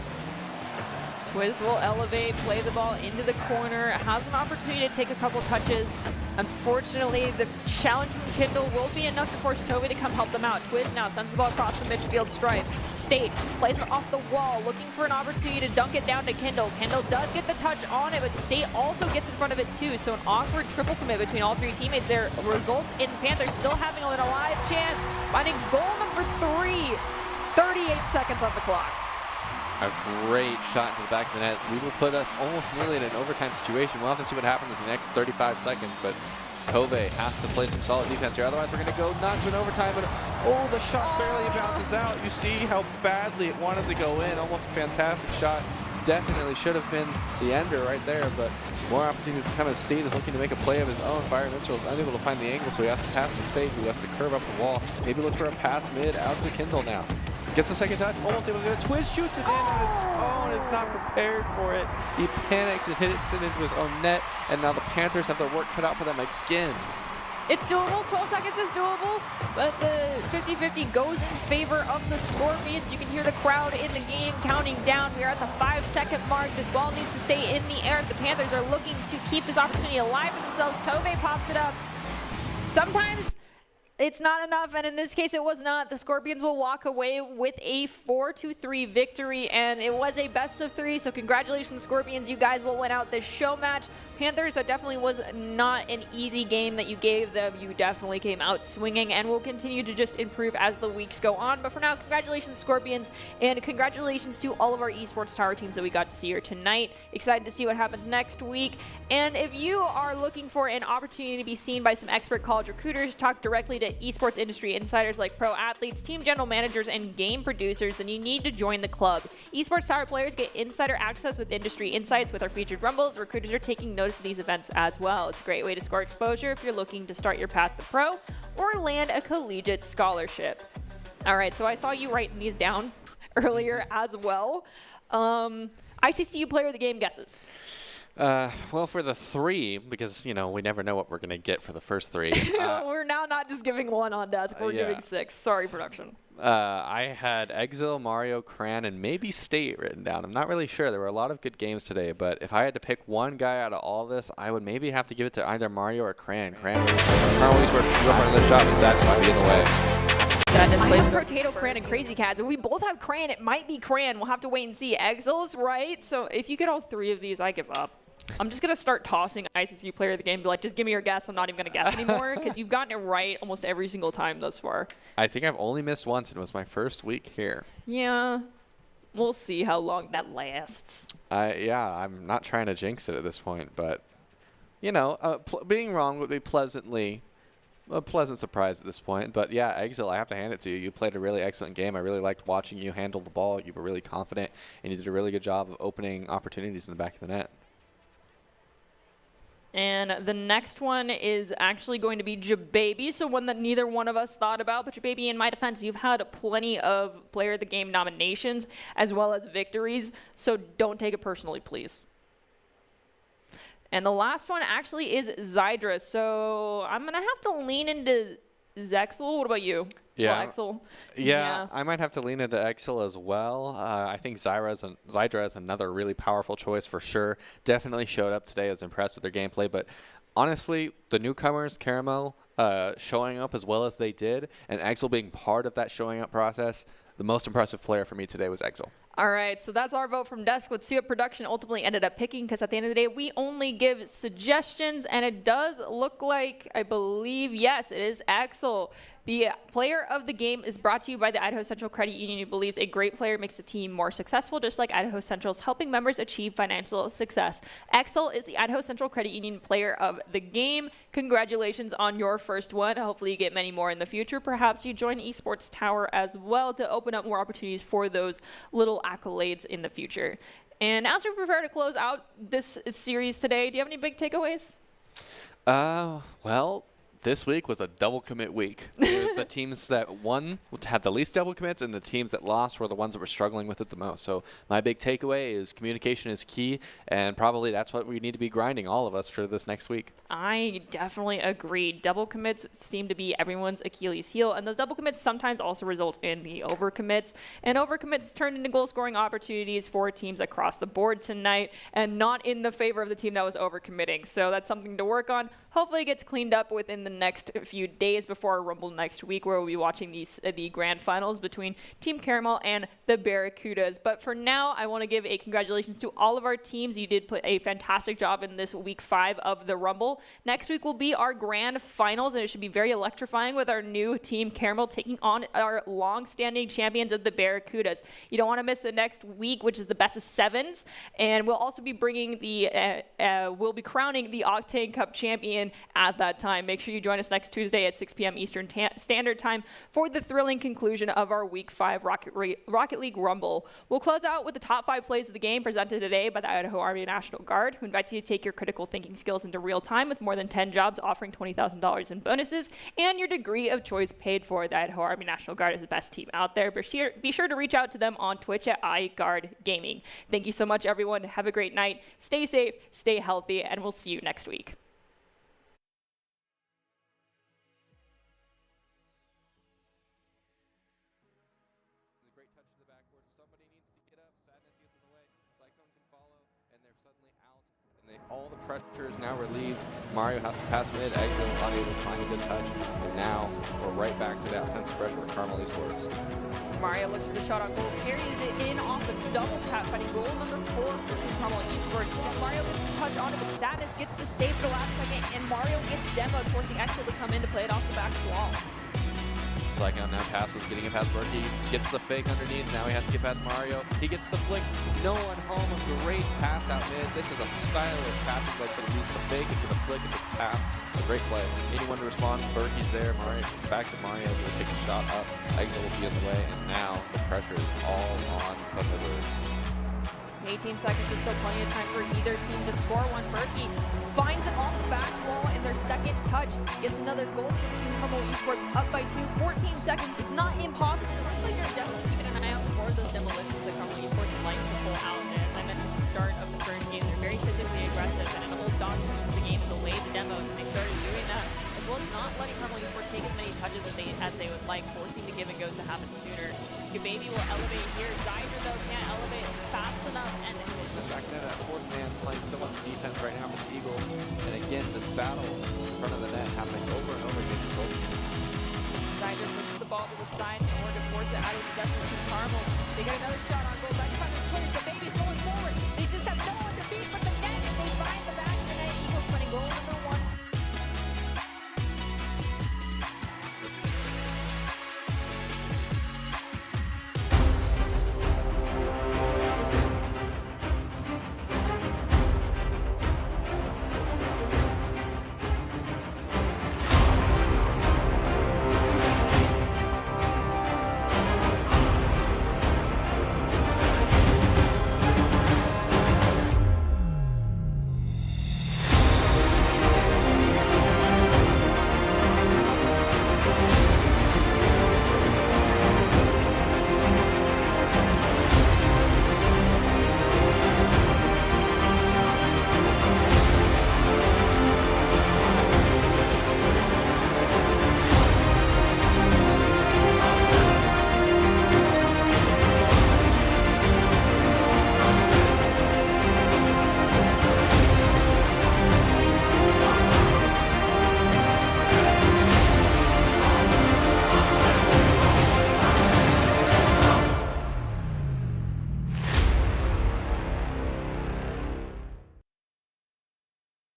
Twiz will elevate, play the ball into the corner, has an opportunity to take a couple touches. Unfortunately, the challenge from Kindle will be enough to force Tove to come help them out. Twiz now sends the ball across the midfield stripe. State plays it off the wall, looking for an opportunity to dunk it down to Kindle. Kindle does get the touch on it, but State also gets in front of it too. So an awkward triple commit between all 3 teammates there results in Panthers still having an alive chance, finding goal number 3. 38 seconds on the clock. A great shot into the back of the net. We will put us almost nearly in an overtime situation. We'll have to see what happens in the next 35 seconds, but Tove has to play some solid defense here. Otherwise, we're going to go not to an overtime, but oh, the shot barely bounces out. You see how badly it wanted to go in. Almost a fantastic shot. Definitely should have been the ender right there, but more opportunities to come as State is looking to make a play of his own. Fire Mitchell is unable to find the angle, so he has to pass to Spade, who has to curve up the wall. Maybe look for a pass mid out to Kindle now. Gets the second touch, almost able to do it. Twiz shoots it in on his own, is not prepared for it. He panics and hits it into his own net, and now the Panthers have their work cut out for them again. It's doable, 12 seconds is doable, but the 50-50 goes in favor of the Scorpions. You can hear the crowd in the game counting down. We are at the 5-second mark. This ball needs to stay in the air. The Panthers are looking to keep this opportunity alive for themselves. Tove pops it up. Sometimes it's not enough, and in this case it was not. The Scorpions will walk away with a 4-3 victory, and it was a best of 3, so congratulations Scorpions. You guys will win out this show match. Panthers, that definitely was not an easy game that you gave them. You definitely came out swinging, and will continue to just improve as the weeks go on. But for now, congratulations Scorpions, and congratulations to all of our esports tower teams that we got to see here tonight. Excited to see what happens next week. And if you are looking for an opportunity to be seen by some expert college recruiters, talk directly to esports industry insiders like pro athletes, team general managers, and game producers, then you need to join the club. Esports Tower players get insider access with industry insights with our featured rumbles. Recruiters are taking notice of these events as well. It's a great way to score exposure if you're looking to start your path to pro or land a collegiate scholarship. All right, so I saw you writing these down earlier as well. ICCU player of the game guesses. Well, for the 3, because, you know, we never know what we're going to get for the first 3. We're now not just giving 1 on desk. We're yeah. giving 6. Sorry, production. I had Exil, Mario, Cran, and maybe State written down. I'm not really sure. There were a lot of good games today, but if I had to pick one guy out of all this, I would maybe have to give it to either Mario or Cran. Cran always works to go front of the shot, but Zach might be in the way. I have Potato Cran and Crazy Cats. We both have Cran. It might be Cran. We'll have to wait and see. Exil's right. So if you get all 3 of these, I give up. I'm just going to start tossing ICCU player of the game. Be like, just give me your guess. I'm not even going to guess anymore because you've gotten it right almost every single time thus far. I think I've only missed once. It was my first week here. Yeah. We'll see how long that lasts. Yeah, I'm not trying to jinx it at this point, but, you know, being wrong would be a pleasant surprise at this point. But, yeah, Exil, I have to hand it to you. You played a really excellent game. I really liked watching you handle the ball. You were really confident, and you did a really good job of opening opportunities in the back of the net. And the next one is actually going to be Jababy, so one that neither one of us thought about. But Jababy, in my defense, you've had plenty of Player of the Game nominations as well as victories, so don't take it personally, please. And the last one actually is Zydra, so I'm going to have to lean into Zexel. What about you? Yeah. Well, Exel. Yeah, I might have to lean into Exel as well. I think Zydra is another really powerful choice for sure. Definitely showed up today. I was impressed with their gameplay. But honestly, the newcomers, Caramel, showing up as well as they did, and Exel being part of that showing up process, the most impressive player for me today was Exel. All right, so that's our vote from desk. Let's see what production ultimately ended up picking, because at the end of the day, we only give suggestions, and it does look like, I believe, yes, it is Axel. The player of the game is brought to you by the Idaho Central Credit Union, who believes a great player makes the team more successful, just like Idaho Central's helping members achieve financial success. Axel is the Idaho Central Credit Union player of the game. Congratulations on your first one. Hopefully you get many more in the future. Perhaps you join Esports Tower as well to open up more opportunities for those little accolades in the future. And as we prepare to close out this series today, do you have any big takeaways? Well, this week was a double commit week. The teams that won had the least double commits, and the teams that lost were the ones that were struggling with it the most. So my big takeaway is communication is key, and probably that's what we need to be grinding, all of us, for this next week. I definitely agree. Double commits seem to be everyone's Achilles heel, and those double commits sometimes also result in the overcommits. And overcommits turned into goal-scoring opportunities for teams across the board tonight, and not in the favor of the team that was overcommitting. So that's something to work on. Hopefully it gets cleaned up within the next few days before our Rumble next week, where we'll be watching the grand finals between Team Caramel and the Barracudas. But for now, I want to give a congratulations to all of our teams. You did put a fantastic job in this week 5 of the Rumble. Next week will be our grand finals, and it should be very electrifying with our new Team Caramel taking on our long-standing champions of the Barracudas. You don't want to miss the next week, which is the best of 7s, and we'll also be bringing we'll be crowning the Octane Cup champion at that time. Make sure you join us next Tuesday at 6 p.m. Eastern Standard Time for the thrilling conclusion of our Week 5 Rocket League Rumble. We'll close out with the top 5 plays of the game presented today by the Idaho Army National Guard, who invites you to take your critical thinking skills into real time with more than 10 jobs offering $20,000 in bonuses and your degree of choice paid for. The Idaho Army National Guard is the best team out there. Be sure to reach out to them on Twitch at iGuard Gaming. Thank you so much, everyone. Have a great night. Stay safe, stay healthy, and we'll see you next week. All the pressure is now relieved. Mario has to pass mid, Exil unable to find a good touch. And now we're right back to that offensive pressure with Caramel Esports. Mario looks for the shot on goal, carries it in off a double tap, finding goal number 4 for Team Caramel Esports. Mario gets the touch on it, but Sadness gets the save at the last second, and Mario gets demoed, forcing Exil to come in to play it off the back wall. Psycho now passes, getting it past Berkey, gets the fake underneath, now he has to get past Mario. He gets the flick, no one home, a great pass out mid. This is a stylish passing play to release the fake into the flick into the pass. A great play. Anyone to respond, Berkey's there, Mario back to Mario, will take a shot up, exit will be in the way, and now the pressure is all on the Wizards. 18 seconds is still plenty of time for either team to score one. Berkey finds it off the back wall in their second touch. Gets another goal for Team Humble Esports up by 2. 14 seconds. It's not impossible. It looks like they're definitely keeping an eye out for those demolitions that Humble Esports likes to pull out. And as I mentioned at the start of the first game, they're very physically aggressive. And an old dog who used the game to lay the demos. And they started doing that, as well as not letting Humble Esports take as many touches as they would like, forcing the give and goes to happen sooner. Baby will elevate here. Zyder, though, can't elevate fast enough. And back there, that fourth man playing so much defense right now for the Eagles. And again, this battle in front of the net happening over and over again for both teams. Zyder pushes the ball to the side in order to force it out of possession with Carmel. They get another shot on goal. Back